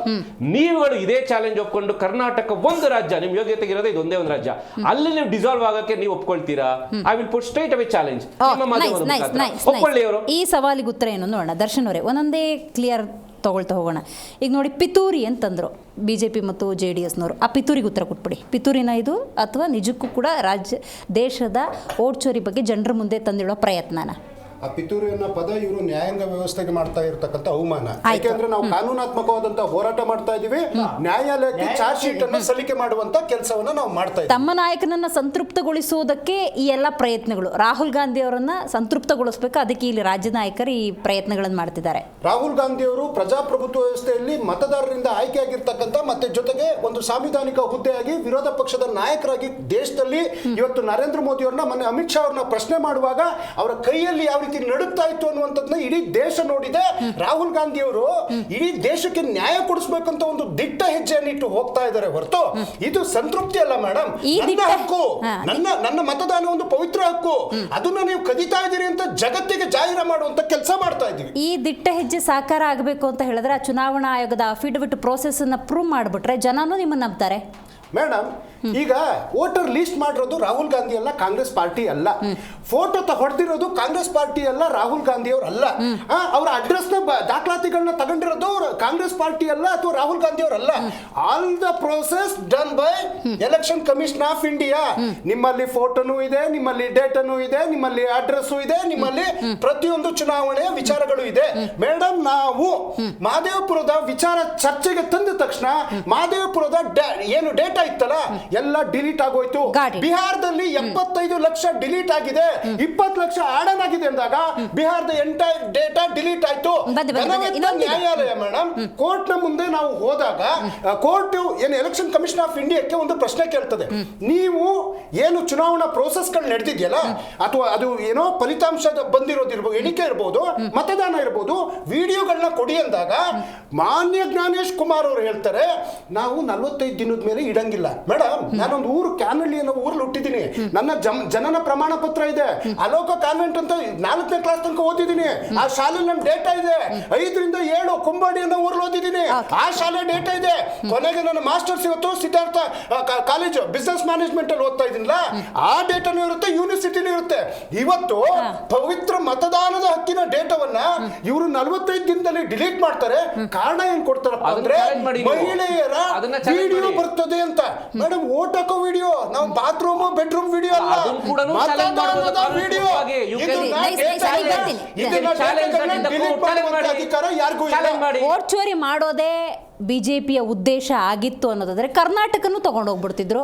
ನೀವುಗಳು ಇದೇ ಚಾಲೆಂಜ್ ಒಪ್ಕೊಂಡು ಕರ್ನಾಟಕ ಒಂದು ರಾಜ್ಯ, ನಿಮ್ ಯೋಗ್ಯತೆ ಇರೋದೇ ಇದೊಂದೇ ಒಂದು ರಾಜ್ಯ, ಅಲ್ಲಿ ನೀವು ಡಿಸಾಲ್ವ್ ಆಗಕ್ಕೆ ನೀವು ಒಪ್ಕೊಳ್ತೀರಾ? I will put straight away challenge. ಒಪ್ಕೊಳ್ಳಿ ಅವರು. ಈ ಸವಾಲಿಗೆ ಉತ್ತರ ಏನು ನೋಡೋಣ. ದರ್ಶನ್ ಅವರೇ, ಒಂದೊಂದೇ ಕ್ಲಿಯರ್ ತಗೊಳ್ತಾ ಹೋಗೋಣ. ಈಗ ನೋಡಿ, ಪಿತೂರಿ ಅಂತಂದ್ರು BJP ಮತ್ತು JDSನವರು. ಆ ಪಿತೂರಿಗೆ ಉತ್ತರ ಕೊಟ್ಬಿಡಿ. ಪಿತೂರಿನ ಇದು ಅಥವಾ ನಿಜಕ್ಕೂ ಕೂಡ ದೇಶದ ವೋಟ್ ಚೋರಿ ಬಗ್ಗೆ ಜನರ ಮುಂದೆ ತಂದಿಡೋ ಪ್ರಯತ್ನನ? ಆ ಪಿತೂರಿ ಅನ್ನೋ ಪದ ಇವರು ನ್ಯಾಯಾಂಗ ವ್ಯವಸ್ಥೆಗೆ ಮಾಡ್ತಾ ಇರತಕ್ಕಂಥ ಅವಮಾನ. ಯಾಕೆಂದ್ರೆ ನಾವು ಕಾನೂನಾತ್ಮಕವಾದಂತಹ ಹೋರಾಟ ಮಾಡ್ತಾ ಇದೀವಿ, ನ್ಯಾಯಾಲಯಕ್ಕೆ ಚಾರ್ಜ್ ಶೀಟ್ ಅನ್ನು ಸಲ್ಲಿಕೆ ಮಾಡುವಂತ ಕೆಲಸವನ್ನ ನಾವು ಮಾಡ್ತಾ ಇದ್ದೀವಿ. ತಮ್ಮ ನಾಯಕನನ್ನ ಸಂತೃಪ್ತಗೊಳಿಸುವುದಕ್ಕೆ ಈ ಎಲ್ಲ ಪ್ರಯತ್ನಗಳು, ರಾಹುಲ್ ಗಾಂಧಿ ಅವರನ್ನ ಸಂತೃಪ್ತಗೊಳಿಸಬೇಕು, ಅದಕ್ಕೆ ಇಲ್ಲಿ ರಾಜ್ಯ ನಾಯಕರು ಈ ಪ್ರಯತ್ನಗಳನ್ನು ಮಾಡ್ತಿದ್ದಾರೆ. ರಾಹುಲ್ ಗಾಂಧಿ ಅವರು ಪ್ರಜಾಪ್ರಭುತ್ವ ವ್ಯವಸ್ಥೆಯಲ್ಲಿ ಮತದಾರರಿಂದ ಆಯ್ಕೆಯಾಗಿರ್ತಕ್ಕಂಥ ಮತ್ತೆ ಜೊತೆಗೆ ಒಂದು ಸಾಂವಿಧಾನಿಕ ಹುದ್ದೆಯಾಗಿ ವಿರೋಧ ಪಕ್ಷದ ನಾಯಕರಾಗಿ ದೇಶದಲ್ಲಿ ಇವತ್ತು ನರೇಂದ್ರ ಮೋದಿ ಅವ್ರನ್ನ, ಮೊನ್ನೆ ಅಮಿತ್ ಶಾ ಅವ್ರನ್ನ ಪ್ರಶ್ನೆ ಮಾಡುವಾಗ ಅವರ ಕೈಯಲ್ಲಿ ಯಾವ ರೀತಿ ನಡುತ್ತಾ ಇತ್ತು ಅನ್ನುವಂಥದ್ದನ್ನ ಇಡೀ ದೇಶ ನೋಡಿದೆ. ರಾಹುಲ್ ಗಾಂಧಿ ಅವರು ಇಡೀ ದೇಶಕ್ಕೆ ನ್ಯಾಯ ಕೊಡಿಸಬೇಕಂತ ಒಂದು ದಿಟ್ಟ ಹೆಜ್ಜೆಯನ್ನು ಇಟ್ಟು ಹೋಗ್ತಾ ಇದ್ದಾರೆ ಹೊರತು ಇದು ಸಂತೃಪ್ತಿ ಅಲ್ಲ ಮೇಡಮ್. ನನ್ನ ಹಕ್ಕು, ನನ್ನ ಮತದಾನ ಒಂದು ಪವಿತ್ರ ಹಕ್ಕು, ಅದನ್ನ ನೀವು ಕದೀತಾ ಇದ್ದೀರಿ ಅಂತ ಜಗತ್ತಿಗೆ ಜಾಹೀರ ಮಾಡುವಂತ ಕೆಲಸ ಮಾಡ್ತಾ ಇದ್ದೀವಿ. ಈ ದಿಟ್ಟ ಹೆಜ್ಜೆ ಸಾಕಾರ ಆಗಬೇಕು ಅಂತ ಹೇಳಿದ್ರೆ ಆ ಚುನಾವಣಾ ಆಯೋಗದ ಅಫಿಡವಿಟ್ ಪ್ರೋಸೆಸ್ ಅನ್ನ ಪ್ರೂವ್ ಮಾಡಿಬಿಟ್ರೆ ಜನನೂ ನಿಮ್ಮನ್ನ ನಂಬ್ತಾರೆ ಮೇಡಮ್. ಈಗ ವೋಟರ್ ಲಿಸ್ಟ್ ಮಾಡಿರೋದು ರಾಹುಲ್ ಗಾಂಧಿ ಅಲ್ಲ, ಕಾಂಗ್ರೆಸ್ ಪಾರ್ಟಿ ಅಲ್ಲ. ಫೋಟೋ ಹೊಡೆದಿರೋದು ಕಾಂಗ್ರೆಸ್ ಪಾರ್ಟಿ ಅಲ್ಲ, ರಾಹುಲ್ ಗಾಂಧಿ ಅವರು ಅಲ್ಲ. ಅವರ ಅಡ್ರೆಸ್ ದಾಖಲಾತಿಗಳನ್ನ ತಗೊಂಡಿರೋದು ಕಾಂಗ್ರೆಸ್ ಪಾರ್ಟಿ ಅಲ್ಲ ಅಥವಾ ರಾಹುಲ್ ಗಾಂಧಿ ಅವರಲ್ಲ. All the process done by election commission of India. ನಿಮ್ಮಲ್ಲಿ ಫೋಟೋನು ಇದೆ, ನಿಮ್ಮಲ್ಲಿ ಡೇಟನು ಇದೆ, ನಿಮ್ಮಲ್ಲಿ ಅಡ್ರೆಸ್ ಇದೆ, ನಿಮ್ಮಲ್ಲಿ ಪ್ರತಿಯೊಂದು ಚುನಾವಣೆಯ ವಿಚಾರಗಳು ಇದೆ. ಮೇಡಮ್, ನಾವು ಮಹದೇವಪುರದ ವಿಚಾರ ಚರ್ಚೆಗೆ ತಂದ ತಕ್ಷಣ ಮಹದೇವಪುರದ ಏನು ಡೇಟಾ ಇತ್ತಲ್ಲ ಎಲ್ಲ ಡಿಲೀಟ್ ಆಗೋಯ್ತು. ಬಿಹಾರದಲ್ಲಿ 75 ಲಕ್ಷ ಡಿಲೀಟ್ ಆಗಿದೆ, 20 ಲಕ್ಷ ಆಡನ್ ಆಗಿದೆ ಅಂದಾಗ ಬಿಹಾರದ ಎಂಟೈರ್ ಡೇಟಾ ಡಿಲೀಟ್ ಆಯ್ತು. ನ್ಯಾಯಾಲಯ ಮೇಡಮ್, ಕೋರ್ಟ್ ನ ಮುಂದೆ ನಾವು ಹೋದಾಗ ಕೋರ್ಟ್ ಏನು ಎಲೆಕ್ಷನ್ ಕಮಿಷನ್ ಆಫ್ ಇಂಡಿಯಾಕ್ಕೆ ಒಂದು ಪ್ರಶ್ನೆ ಕೇಳ್ತದೆ. ನೀವು ಏನು ಚುನಾವಣಾ ಪ್ರೋಸೆಸ್ ಗಳು ನಡೆದಿದೆಯಲ್ಲ, ಅಥವಾ ಅದು ಏನೋ ಫಲಿತಾಂಶ ಬಂದಿರೋದಿರ್ಬೋದು, ಎಣಿಕೆ ಇರ್ಬೋದು, ಮತದಾನ ಇರ್ಬೋದು, ವಿಡಿಯೋಗಳನ್ನ ಕೊಡಿ ಅಂದಾಗ ಮಾನ್ಯ ಜ್ಞಾನೇಶ್ ಕುಮಾರ್ ಅವರು ಹೇಳ್ತಾರೆ, ನಾವು 45 ದಿನದ ಮೇಲೆ ಇಡಂಗಿಲ್ಲ. ಮೇಡಮ್, ನಾನೊಂದು ಊರು ಕ್ಯಾನಳ್ಳಿ ಅನ್ನೋ ಊರಲ್ಲಿ ಹುಟ್ಟಿದ್ದೀನಿ, ನನ್ನ ಜನನ ಪ್ರಮಾಣ ಪತ್ರ ಇದೆ, ಅಲೋಕ ಕಾನ್ವೆಂಟ್ ಅಂತ 4ನೇ ಕ್ಲಾಸ್ ತನಕ ಓದಿದ್ದೀನಿ, ಆ ಶಾಲೆಯಲ್ಲಿ ನನ್ನ ಡೇಟಾ ಇದೆ. 5 ರಿಂದ 7 ಕುಂಬಾಡಿ ಅನ್ನೋ ಊರಲ್ಲಿ ಓದಿದ್ದೀನಿ, ಆ ಶಾಲೆ ಡೇಟಾ ಇದೆ. ಕೊನೆಗೆ ನನ್ನ ಮಾಸ್ಟರ್ಸ್ ಇವತ್ತು ಸಿದ್ಧಾರ್ಥ ಕಾಲೇಜು ಬಿಸ್ನೆಸ್ ಮ್ಯಾನೇಜ್ಮೆಂಟ್ ಅಲ್ಲಿ ಓದ್ತಾ ಇದ್ದೀನಿಲ್ಲ, ಆ ಡೇಟಾನು ಇರುತ್ತೆ, ಯೂನಿವರ್ಸಿಟಿನೂ ಇರುತ್ತೆ. ಇವತ್ತು ಪವಿತ್ರ ಮತದಾನದ ಹಕ್ಕಿನ ಡೇಟಾವನ್ನ ಇವರು 45 ದಿನದಲ್ಲಿ ಡಿಲೀಟ್ ಮಾಡ್ತಾರೆ. ಕಾರಣ ಏನ್ ಕೊಡ್ತಾರಪ್ಪ ಅಂದ್ರೆ ಮಹಿಳೆಯರ ವಿಡಿಯೋ ಬರ್ತದೆ ಅಂತ. ಮೇಡಮ್, ಓಟ್ ಹಾಕೋ ವಿಡಿಯೋ, ನಾವು ಬಾತ್ರೂಮ್ ಬೆಡ್ರೂಮ್ ವಿಡಿಯೋ ಅಲ್ಲ, ಮತದಾನದ ವಿಡಿಯೋ. ಅಧಿಕಾರ ಯಾರಿಗೂ ಇಲ್ಲ. ವೋಟ್ ಚೋರಿ ಮಾಡೋದೇ ಬಿಜೆಪಿಯ ಉದ್ದೇಶ ಆಗಿತ್ತು ಅನ್ನೋದಾದ್ರೆ ಕರ್ನಾಟಕನೂ ತಗೊಂಡೋಗ್ಬಿಡ್ತಿದ್ರು.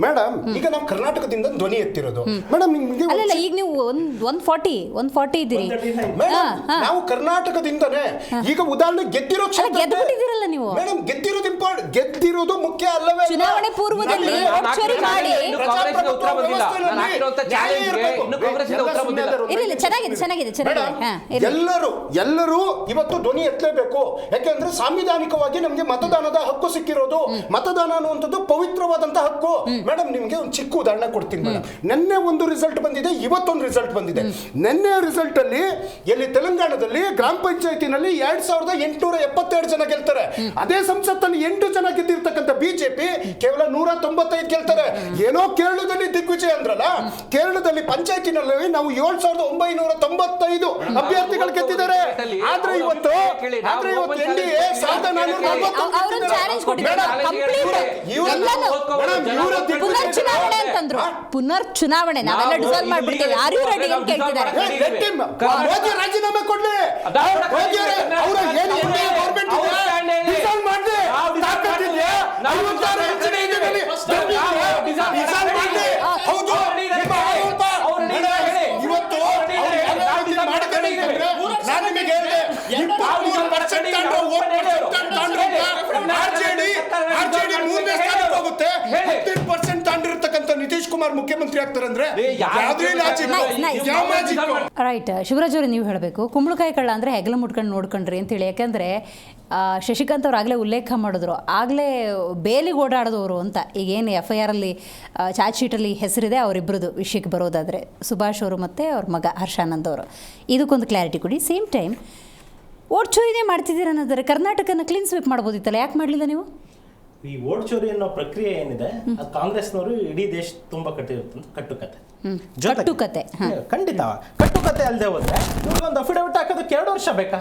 ಮೇಡಮ್, ಈಗ ನಾವು ಕರ್ನಾಟಕದಿಂದ ಧ್ವನಿ ಎತ್ತಿರೋದು ಮೇಡಮ್. ಅಲ್ಲ, ಈಗ ನೀವು 140 ಇದ್ದೀರಿ. ನಾವು ಕರ್ನಾಟಕದಿಂದನೇ ಈಗ ಉದಾಹರಣೆ ಗೆದ್ದಿರಲ್ಲ ನೀವು. ಮೇಡಮ್, ಗೆದ್ದಿರೋದು ಮುಖ್ಯ ಅಲ್ಲವೇ? ಚುನಾವಣೆ ಪೂರ್ವದಲ್ಲಿ ವೋಟ್ ಚೋರಿ ಮಾಡಿ ಎಲ್ಲರೂ ಇವತ್ತು ಧ್ವನಿ ಎತ್ತಲೇಬೇಕು. ಯಾಕೆಂದ್ರೆ ಸಾಂವಿಧಾನಿಕವಾಗಿ ನಮ್ಗೆ ಮತದಾನದ ಹಕ್ಕು ಸಿಕ್ಕಿರೋದು. ಮತದಾನ ಅನ್ನುವಂಥದ್ದು ಪವಿತ್ರವಾದಂತಹ ಹಕ್ಕು. ಮೇಡಮ್, ನಿಮ್ಗೆ ಒಂದು ಚಿಕ್ಕ ಉದಾಹರಣೆ ಕೊಡ್ತೀನಿ ಮೇಡಮ್. ನಿನ್ನೆ ಒಂದು ರಿಸಲ್ಟ್ ಬಂದಿದೆ, ಇವತ್ತೊಂದು ರಿಸಲ್ಟ್ ಬಂದಿದೆ. ನಿನ್ನೆ ರಿಸಲ್ಟ್ ಅಲ್ಲಿ ಎಲ್ಲಿ ತೆಲಂಗಾಣದಲ್ಲಿ ಗ್ರಾಮ ಪಂಚಾಯತಿನಲ್ಲಿ 2872 ಜನ ಗೆಲ್ತಾರೆ. ಅದೇ ಸಂಸತ್ತಲ್ಲಿ 8 ಜನ ಗೆದ್ದಿರ್ತಕ್ಕಂಥ ಬಿಜೆಪಿ ಕೇವಲ 195 ಗೆಲ್ತಾರೆ. ಏನೋ ಕೇರಳದಲ್ಲಿ ದಿಗ್ವಿಜಯ ಅಂದ್ರಲ್ಲ, ಕೇರಳದಲ್ಲಿ ಪಂಚಾಯತಿನಲ್ಲಿ ನಾವು 7995 ಅಭ್ಯರ್ಥಿಗಳು ಗೆದ್ದಿದ್ದಾರೆ. ಆದ್ರೆ ಇವತ್ತು NDA 1440 ಪುನರ್ಚುನಾವಣೆ ಅಂತಂದ್ರು. ಪುನರ್ಚುನಾವಣೆ ನಾವೆಲ್ಲ ಡಿಸಾಲ್ವ್ ಮಾಡ್ಬಿಡ್ತೇವೆ, ಯಾರು ರೆಡಿ ಅಂತ ಕೇಳ್ತಿದ್ದಾರೆ. ಮೋದಿ ರಾಜೀನಾಮೆ ಕೊಡ್ಲಿ, ನಿತೀಶ್ ಕುಮಾರ್ ಮುಖ್ಯಮಂತ್ರಿ ಆಗ್ತಾರೆ ಅಂದ್ರೆ ರೈಟ್. ಶಿವರಾಜ್ ಅವರೇ, ನೀವು ಹೇಳಬೇಕು, ಕುಂಬಳಕಾಯಿ ಕಳ್ಳ ಅಂದರೆ ಹೆಗಲ ಮುಟ್ಕೊಂಡು ನೋಡ್ಕೊಂಡ್ರಿ ಅಂತೇಳಿ. ಯಾಕಂದರೆ ಶಶಿಕಾಂತ್ ಅವ್ರು ಆಗಲೇ ಉಲ್ಲೇಖ ಮಾಡಿದ್ರು, ಆಗಲೇ ಬೇಲಿಗೆ ಓಡಾಡಿದವರು ಅಂತ. ಈಗೇನು FIR ಅಲ್ಲಿ ಚಾರ್ಜ್ ಶೀಟಲ್ಲಿ ಹೆಸರಿದೆ ಅವರಿಬ್ಬರದು ವಿಷಯಕ್ಕೆ ಬರೋದಾದರೆ, ಸುಭಾಷ್ ಅವರು ಮತ್ತು ಅವ್ರ ಮಗ ಹರ್ಷಾನಂದ್ ಅವರು. ಇದಕ್ಕೊಂದು ಕ್ಲಾರಿಟಿ ಕೊಡಿ. ಸೇಮ್ ಟೈಮ್ ವೋಟ್ ಚೋರಿನೇ ಮಾಡ್ತಿದ್ದೀರ ಅನ್ನೋದಾದ್ರೆ ಕರ್ನಾಟಕನ ಕ್ಲೀನ್ ಸ್ವೀಪ್ ಮಾಡ್ಬೋದಿತ್ತಲ್ಲ, ಯಾಕೆ ಮಾಡಲಿಲ್ಲ ನೀವು? ಈ ವೋಟ್ ಚೋರಿ ಅನ್ನೋ ಪ್ರಕ್ರಿಯೆ ಏನಿದೆ, ಅದು ಕಾಂಗ್ರೆಸ್ನವರು ಇಡೀ ದೇಶ ತುಂಬಾ ಕಟ್ಟುಕತೆ. ಖಂಡಿತ ಕಟ್ಟುಕತೆ ಅಲ್ಲದೆ ಹೋದ್ರೆ ಇವ್ರಿಗೊಂದು ಅಫಿಡವಿಟ್ ಹಾಕೋದಕ್ಕೆ 2 ವರ್ಷ ಬೇಕಾ?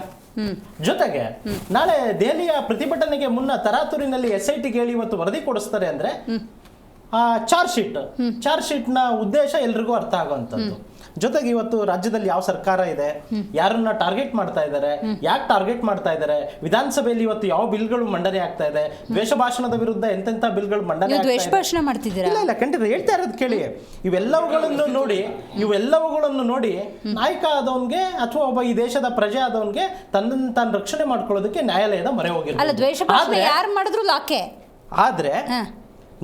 ಜೊತೆಗೆ ನಾಳೆ ದೆಹಲಿಯ ಪ್ರತಿಭಟನೆಗೆ ಮುನ್ನ ತರಾತುರಿನಲ್ಲಿ SITಗೆ ಹೇಳಿ ಇವತ್ತು ವರದಿ ಕೊಡಿಸ್ತಾರೆ ಅಂದ್ರೆ ಚಾರ್ಜ್ ಶೀಟ್ನ ಉದ್ದೇಶ ಎಲ್ರಿಗೂ ಅರ್ಥ ಆಗುವಂಥದ್ದು. ಜೊತೆಗೆ ಇವತ್ತು ರಾಜ್ಯದಲ್ಲಿ ಯಾವ ಸರ್ಕಾರ ಇದೆ, ಯಾರನ್ನ ಟಾರ್ಗೆಟ್ ಮಾಡ್ತಾ ಇದ್ದಾರೆ, ಯಾಕೆ ಟಾರ್ಗೆಟ್ ಮಾಡ್ತಾ ಇದ್ದಾರೆ, ವಿಧಾನಸಭೆಯಲ್ಲಿ ಇವತ್ತು ಯಾವ ಬಿಲ್ಗಳು ಮಂಡನೆ ಆಗ್ತಾ ಇದೆ, ದ್ವೇಷ ಭಾಷಣದ ವಿರುದ್ಧ ಎಂತೆಂತ ಬಿಲ್ಗಳು ಮಂಡನೆ ಇಲ್ಲ, ಖಂಡಿತ ಹೇಳ್ತಾ ಇರೋದು ಕೇಳಿ. ಇವೆಲ್ಲವುಗಳನ್ನು ನೋಡಿ ನಾಯಕ ಆದವನ್ಗೆ ಅಥವಾ ಒಬ್ಬ ಈ ದೇಶದ ಪ್ರಜೆ ಆದವನ್ಗೆ ತನ್ನನ್ನು ತಾನು ರಕ್ಷಣೆ ಮಾಡ್ಕೊಳ್ಳೋದಕ್ಕೆ ನ್ಯಾಯಾಲಯದ ಮೊರೆ ಹೋಗಿರೋದು. ಆದ್ರೆ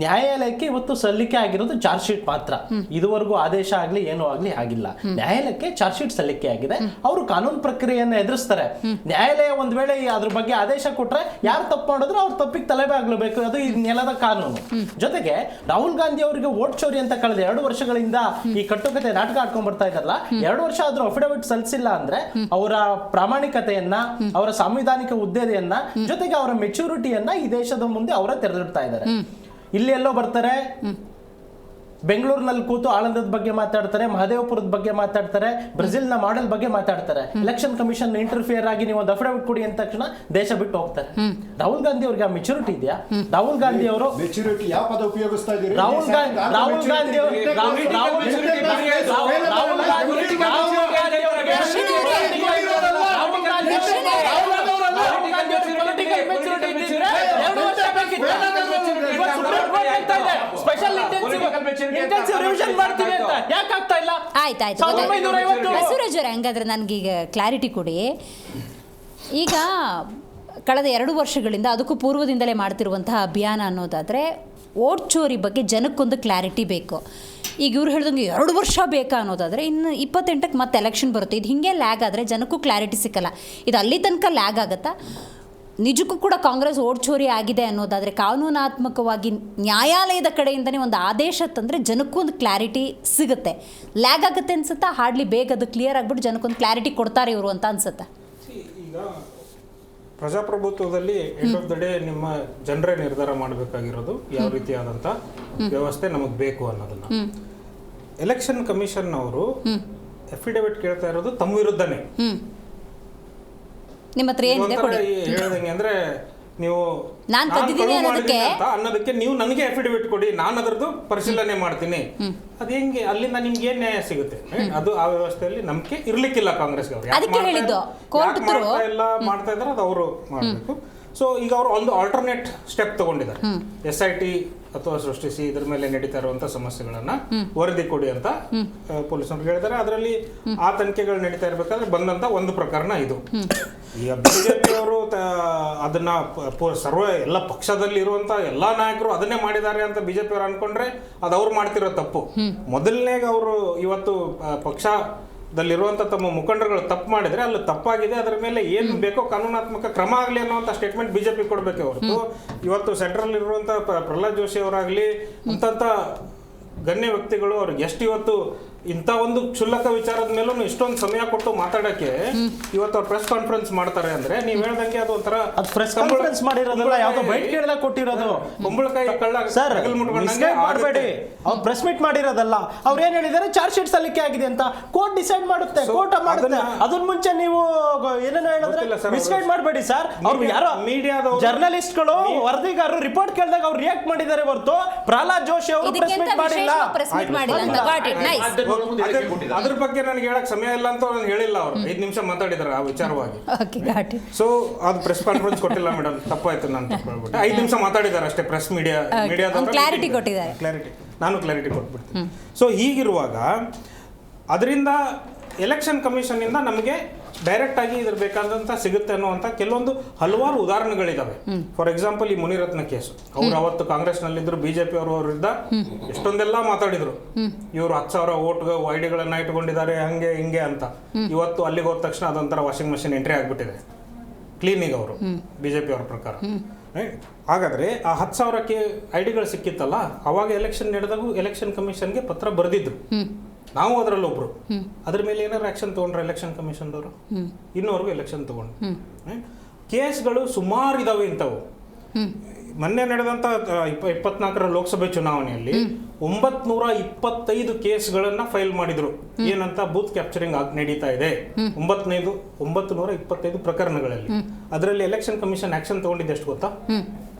ನ್ಯಾಯಾಲಯಕ್ಕೆ ಇವತ್ತು ಸಲ್ಲಿಕೆ ಆಗಿರೋದು ಚಾರ್ಜ್ ಶೀಟ್ ಮಾತ್ರ. ಇದುವರೆಗೂ ಆದೇಶ ಆಗ್ಲಿ ಏನೂ ಆಗ್ಲಿ ಆಗಿಲ್ಲ. ನ್ಯಾಯಾಲಯಕ್ಕೆ ಚಾರ್ಜ್ ಶೀಟ್ ಸಲ್ಲಿಕೆ ಆಗಿದೆ. ಅವರು ಕಾನೂನು ಪ್ರಕ್ರಿಯೆಯನ್ನು ಎದುರಿಸ್ತಾರೆ. ನ್ಯಾಯಾಲಯ ಒಂದ್ ವೇಳೆ ಅದ್ರ ಬಗ್ಗೆ ಆದೇಶ ಕೊಟ್ರೆ ಯಾರು ತಪ್ಪು ಮಾಡಿದ್ರು ಅವ್ರ ತಪ್ಪಿಗೆ ತಲೆಬಾಗ್ಲೇಬೇಕು. ಅದು ಈ ನೆಲದ ಕಾನೂನು. ಜೊತೆಗೆ ರಾಹುಲ್ ಗಾಂಧಿ ಅವರಿಗೆ ವೋಟ್ ಚೋರಿ ಅಂತ ಕಳೆದ 2 ವರ್ಷಗಳಿಂದ ಈ ಕಟ್ಟುಕತೆ ನಾಟಕ ಆಡ್ಕೊಂಡ್ ಬರ್ತಾ ಇದ್ದಾರಲ್ಲ, 2 ವರ್ಷ ಆದ್ರೂ ಅಫಿಡವಿಟ್ ಸಲ್ಲಿಸಿಲ್ಲ ಅಂದ್ರೆ ಅವರ ಪ್ರಾಮಾಣಿಕತೆಯನ್ನ, ಅವರ ಸಾಂವಿಧಾನಿಕ ಹುದ್ದೆಯನ್ನ, ಜೊತೆಗೆ ಅವರ ಮೆಚುರಿಟಿಯನ್ನ ಈ ದೇಶದ ಮುಂದೆ ಅವರೇ ತೆರೆದಿಡ್ತಾ ಇದ್ದಾರೆ. ಇಲ್ಲಿ ಎಲ್ಲೋ ಬರ್ತಾರೆ, ಬೆಂಗಳೂರಿನಲ್ಲಿ ಕೂತು ಆಳಂದದ ಬಗ್ಗೆ ಮಾತಾಡ್ತಾರೆ, ಮಹದೇವಪುರದ ಬಗ್ಗೆ ಮಾತಾಡ್ತಾರೆ, ಬ್ರೆಜಿಲ್ನ ಮಾಡೆಲ್ ಬಗ್ಗೆ ಮಾತಾಡ್ತಾರೆ. ಎಲೆಕ್ಷನ್ ಕಮಿಷನ್ ಇಂಟರ್ಫಿಯರ್ ಆಗಿ ನೀವು ಒಂದು ಅಫಿಡವಿಟ್ ಕೊಡಿ ಅಂದ ತಕ್ಷಣ ದೇಶ ಬಿಟ್ಟು ಹೋಗ್ತಾರೆ. ರಾಹುಲ್ ಗಾಂಧಿ ಅವ್ರಿಗೆ ಆ ಮೆಚುರಿಟಿ ಇದೆಯಾ? ರಾಹುಲ್ ಗಾಂಧಿ ಅವರು ಮೆಚುರಿಟಿ ಯಾವ ಪದ ಉಪಯೋಗಿಸ್ತಾ ಇದ್ದೀರಿ? ರಾಹುಲ್ ಗಾಂಧಿ ಬಸವರಾಜ್ ಅವರೇ, ಹಂಗಾದ್ರೆ ನನಗೀಗ ಕ್ಲಾರಿಟಿ ಕೊಡಿ. ಈಗ ಕಳೆದ 2 ವರ್ಷಗಳಿಂದ, ಅದಕ್ಕೂ ಪೂರ್ವದಿಂದಲೇ ಮಾಡ್ತಿರುವಂತಹ ಅಭಿಯಾನ ಅನ್ನೋದಾದರೆ ವೋಟ್ ಚೋರಿ ಬಗ್ಗೆ ಜನಕ್ಕೊಂದು ಕ್ಲಾರಿಟಿ ಬೇಕು. ಈಗ ಇವ್ರು ಹೇಳ್ದಂಗೆ 2 ವರ್ಷ ಬೇಕಾ ಅನ್ನೋದಾದರೆ, ಇನ್ನು 28ಕ್ಕೆ ಮತ್ತೆ ಎಲೆಕ್ಷನ್ ಬರುತ್ತೆ. ಇದು ಹೀಗೆ ಲ್ಯಾಗ್ ಆದರೆ ಜನಕ್ಕೂ ಕ್ಲಾರಿಟಿ ಸಿಕ್ಕಲ್ಲ. ಇದು ಅಲ್ಲಿ ತನಕ ಲ್ಯಾಗ್ ಆಗುತ್ತಾ? ನಿಜಕ್ಕೂ ಕೂಡ ಕಾಂಗ್ರೆಸ್ ವೋಟ್ ಚೋರಿ ಆಗಿದೆ ಅನ್ನೋದಾದರೆ ಕಾನೂನಾತ್ಮಕವಾಗಿ ನ್ಯಾಯಾಲಯದ ಕಡೆಯಿಂದನೇ ಒಂದು ಆದೇಶ ತಂದರೆ ಜನಕ್ಕೂ ಒಂದು ಕ್ಲಾರಿಟಿ ಸಿಗುತ್ತೆ. ಲ್ಯಾಗ್ ಆಗುತ್ತೆ ಅನ್ಸುತ್ತಾ? ಹಾರ್ಡ್ಲಿ ಬೇಗ ಅದು ಕ್ಲಿಯರ್ ಆಗಿಬಿಟ್ಟು ಜನಕ್ಕೊಂದು ಕ್ಲಾರಿಟಿ ಕೊಡ್ತಾರೆ ಇವರು ಅಂತ ಅನ್ಸುತ್ತಾ? ಈಗ ಪ್ರಜಾಪ್ರಭುತ್ವದಲ್ಲಿ ಎಂಡ್ ಆಫ್ ದ ಡೇ ನಿಮ್ಮ ಜನರೇ ನಿರ್ಧಾರ ಮಾಡಬೇಕಾಗಿರೋದು ಯಾವ ರೀತಿಯಾದಂಥ ವ್ಯವಸ್ಥೆ ನಮಗೆ ಬೇಕು ಅನ್ನೋದನ್ನ. ಎಲೆಕ್ಷನ್ ಕಮಿಷನ್ ಅವರು ಅಫಿಡವಿಟ್ ಕೇಳ್ತಾ ಇರೋದು ತಮ್ಮ ವಿರುದ್ಧನೇ. ನಿಮ್ಮ ಹತ್ರ ಏನಿದೆ ಕೊಡಿ. ಹೇಳ್ದಂಗೆ ಅಂದ್ರೆ ನೀವು ನಾನ್ ಕದ್ದಿದ್ದೀನಿ ಅನ್ನೋದಕ್ಕೆ ನೀವು ನನಗೆ ಅಫಿಡವಿಟ್ ಕೊಡಿ, ನಾನು ಅದರದ್ದು ಪರಿಶೀಲನೆ ಮಾಡ್ತೀನಿ. ಅದು ಹೆಂಗೆ ಅಲ್ಲಿಂದ ನಿಮ್ಗೆ ಏನ್ ನ್ಯಾಯ ಸಿಗುತ್ತೆ? ಅದು ಆ ವ್ಯವಸ್ಥೆಯಲ್ಲಿ ನಂಬಿಕೆ ಇರ್ಲಿಕ್ಕಿಲ್ಲ ಕಾಂಗ್ರೆಸ್ಗೆ. ಅವರು ಮಾಡ್ತಾ ಇದ್ದಾರೆ, ಅದು ಅವರು ಮಾಡಬೇಕು. ಸೊ ಈಗ ಅವರು ಒಂದು ಆಲ್ಟರ್ನೇಟ್ ಸ್ಟೆಪ್ ತಗೊಂಡಿದ್ದಾರೆ. SIT ಅಥವಾ ಸೃಷ್ಟಿಸಿ ಇದ್ರ ಮೇಲೆ ನಡೀತಾ ಇರುವಂತ ಸಮಸ್ಯೆಗಳನ್ನ ವರದಿ ಕೊಡಿ ಅಂತ ಪೊಲೀಸರು ಹೇಳಿದ್ದಾರೆ. ಅದರಲ್ಲಿ ಆ ತನಿಖೆಗಳು ನಡೀತಾ ಇರ್ಬೇಕಾದ್ರೆ ಬಂದಂತ ಒಂದು ಪ್ರಕರಣ ಇದು. ಈಗ ಬಿಜೆಪಿಯವರು ಅದನ್ನ ಸರ್ವ ಎಲ್ಲ ಪಕ್ಷದಲ್ಲಿ ಇರುವಂತ ಎಲ್ಲಾ ನಾಯಕರು ಅದನ್ನೇ ಮಾಡಿದ್ದಾರೆ ಅಂತ ಬಿಜೆಪಿಯವರು ಅನ್ಕೊಂಡ್ರೆ ಅದು ಅವ್ರು ಮಾಡ್ತಿರೋ ತಪ್ಪು. ಮೊದಲನೇಗೆ ಅವರು ಇವತ್ತು ಪಕ್ಷದಲ್ಲಿರುವಂತ ತಮ್ಮ ಮುಖಂಡರುಗಳು ತಪ್ಪು ಮಾಡಿದ್ರೆ ಅಲ್ಲಿ ತಪ್ಪಾಗಿದೆ, ಅದರ ಮೇಲೆ ಏನ್ ಬೇಕೋ ಕಾನೂನಾತ್ಮಕ ಕ್ರಮ ಆಗಲಿ ಅನ್ನುವಂಥ ಸ್ಟೇಟ್ಮೆಂಟ್ ಬಿಜೆಪಿ ಕೊಡಬೇಕೆ ಹೊರತು ಇವತ್ತು ಸೆಂಟ್ರಲ್ ಇರುವಂತ ಪ್ರಹ್ಲಾದ್ ಜೋಶಿ ಅವರಾಗ್ಲಿ ಅಂತಂತ ಗಣ್ಯ ವ್ಯಕ್ತಿಗಳು ಅವ್ರಿಗೆ ಎಷ್ಟು ಇವತ್ತು ಇಂಥ ಒಂದು ಕ್ಷುಲ್ಲಕ ವಿಚಾರದ ಮೇಲೂ ಇಷ್ಟೊಂದು ಸಮಯ ಕೊಟ್ಟು ಮಾತಾಡಕ್ಕೆ ಇವತ್ತು ಅವ್ರು ಪ್ರೆಸ್ ಕಾನ್ಫರೆನ್ಸ್ ಮಾಡ್ತಾರೆ ಅಂದ್ರೆ ನೀವ್ ಹೇಳ್ದಂಗೆ ಅದು ಒಂಥರ ಪ್ರೆಸ್ ಕಾನ್ಫರೆನ್ಸ್ ಮಾಡಿರೋದಲ್ಲ, ಯಾವ್ದೋ ಬೈಟ್ ಕೇಳಿದಾಗ ಕೊಟ್ಟಿರೋದು. ಕುಂಬಳಕಾಯಿ ಕಳ್ಳ ಸರ್ ಮಾಡಬೇಡಿ, ಅವ್ರು ಪ್ರೆಸ್ ಮೀಟ್ ಮಾಡಿರೋದಲ್ಲ. ಅವ್ರು ಏನ್ ಹೇಳಿದಾರೆ, ಚಾರ್ಜ್ ಶೀಟ್ ಸಲ್ಲಿಕೆ ಆಗಿದೆ ಅಂತ ಕೋರ್ಟ್ ಡಿಸೈಡ್ ಮಾಡುತ್ತೆ, ಕೋರ್ಟ್ ಮಾಡುತ್ತೆ. ಅದನ್ನ ಮುಂಚೆ ನೀವು ಏನೇನೋ ಹೇಳಿದ್ರೆ ಮಿಸ್ಗೈಡ್ ಮಾಡಬೇಡಿ ಸರ್. ಅವ್ರು ಯಾರೋ ಮೀಡಿಯಾದ ಜರ್ನಲಿಸ್ಟ್ಗಳು ವರದಿಗಾರರು ರಿಪೋರ್ಟ್ ಕೇಳಿದಾಗ ಅವ್ರು ರಿಯಾಕ್ಟ್ ಮಾಡಿದ್ದಾರೆ ಹೊರತು ಪ್ರಹ್ಲಾದ್ ಜೋಶಿ ಅವರು ಪ್ರೆಸ್ ಮೀಟ್ ಮಾಡಿಲ್ಲ. ಅದ್ರ ಬಗ್ಗೆ ನನಗೆ ಹೇಳಕ್ ಸಮಯ ಇಲ್ಲ ಅಂತ ನಾನು ಹೇಳಿಲ್ಲ. ಅವ್ರು 5 ನಿಮಿಷ ಮಾತಾಡಿದಾರೆ ಆ ವಿಚಾರವಾಗಿ. ಸೊ ಅದು ಪ್ರೆಸ್ ಕಾನ್ಫರೆನ್ಸ್ ಕೊಟ್ಟಿಲ್ಲ ಮೇಡಮ್, ತಪ್ಪಾಯ್ತು ನಾನು ತಪ್ಪಿಬಿಟ್ಟೆ. 5 ನಿಮಿಷ ಮಾತಾಡಿದ್ದಾರೆ ಅಷ್ಟೇ. ಪ್ರೆಸ್ ಮೀಡಿಯಾದ ಕ್ಲಾರಿಟಿ ಕೊಟ್ಟಿದ್ದಾರೆ. ನಾನು ಕ್ಲಾರಿಟಿ ಕೊಟ್ಬಿಡ್ತೀನಿ. ಸೊ ಹೀಗಿರುವಾಗ ಅದರಿಂದ ಎಲೆಕ್ಷನ್ ಕಮಿಷನ್ ಇಂದ ನಮಗೆ ಡೈರೆಕ್ಟ್ ಆಗಿ ಇದ್ರ ಬೇಕಾದಂತ ಸಿಗುತ್ತೆ ಅನ್ನುವಂತ ಕೆಲವೊಂದು ಹಲವಾರು ಉದಾಹರಣೆಗಳಿದಾವೆ. ಫಾರ್ ಎಕ್ಸಾಂಪಲ್ ಈ ಮುನಿರತ್ನ ಕೇಸು, ಅವ್ರು ಅವತ್ತು ಕಾಂಗ್ರೆಸ್ ನಲ್ಲಿದ್ರು, ಬಿಜೆಪಿ ಅವರು ಅವರಿದ್ದ ಎಷ್ಟೊಂದೆಲ್ಲ ಮಾತಾಡಿದ್ರು. ಇವರು 10,000 ವೋಟ್ ಐಡಿಗಳನ್ನ ಇಟ್ಕೊಂಡಿದ್ದಾರೆ ಹಂಗೆ ಹಿಂಗೆ ಅಂತ. ಇವತ್ತು ಅಲ್ಲಿಗೆ ಹೋದ ತಕ್ಷಣ ಅದೊಂಥರ ವಾಷಿಂಗ್ ಮಷಿನ್ ಎಂಟ್ರಿ ಆಗ್ಬಿಟ್ಟಿದೆ ಕ್ಲೀನಿಗೆ ಅವರು ಬಿಜೆಪಿ ಅವ್ರ ಪ್ರಕಾರ. ಹಾಗಾದ್ರೆ ಆ 10,000ಕ್ಕೆ ಐಡಿಗಳು ಸಿಕ್ಕಿತ್ತಲ್ಲ, ಅವಾಗ ಎಲೆಕ್ಷನ್ ನಡೆದಾಗೂ ಎಲೆಕ್ಷನ್ ಕಮಿಷನ್ಗೆ ಪತ್ರ ಬರೆದಿದ್ರು. ನಾವು ಅದರಲ್ಲಿ ಒಬ್ರು. ಅದ್ರ ಮೇಲೆ ಏನಾದ್ರು ಆಕ್ಷನ್ ತಗೊಂಡ್ರೆ ಎಲೆಕ್ಷನ್ ಕಮಿಷನ್ದವರು ಇನ್ನೂವರೆಗೂ ಎಲೆಕ್ಷನ್ ತಗೊಂಡು ಕೇಸ್ಗಳು ಸುಮಾರು ಇದಾವೆ ಇಂಥವು. ಮೊನ್ನೆ ನಡೆದಂತ 24ರ ಲೋಕಸಭೆ ಚುನಾವಣೆಯಲ್ಲಿ 925 ಕೇಸ್ಗಳನ್ನ ಫೈಲ್ ಮಾಡಿದ್ರು. ಏನಂತ ಬೂತ್ ಕ್ಯಾಪ್ಚರಿಂಗ್ ನಡೀತಾ ಇದೆ 925 ಪ್ರಕರಣಗಳಲ್ಲಿ. ಅದರಲ್ಲಿ ಎಲೆಕ್ಷನ್ ಕಮಿಷನ್ ಆಕ್ಷನ್ ತಗೊಂಡಿದ್ದು ಎಷ್ಟು ಗೊತ್ತಾ?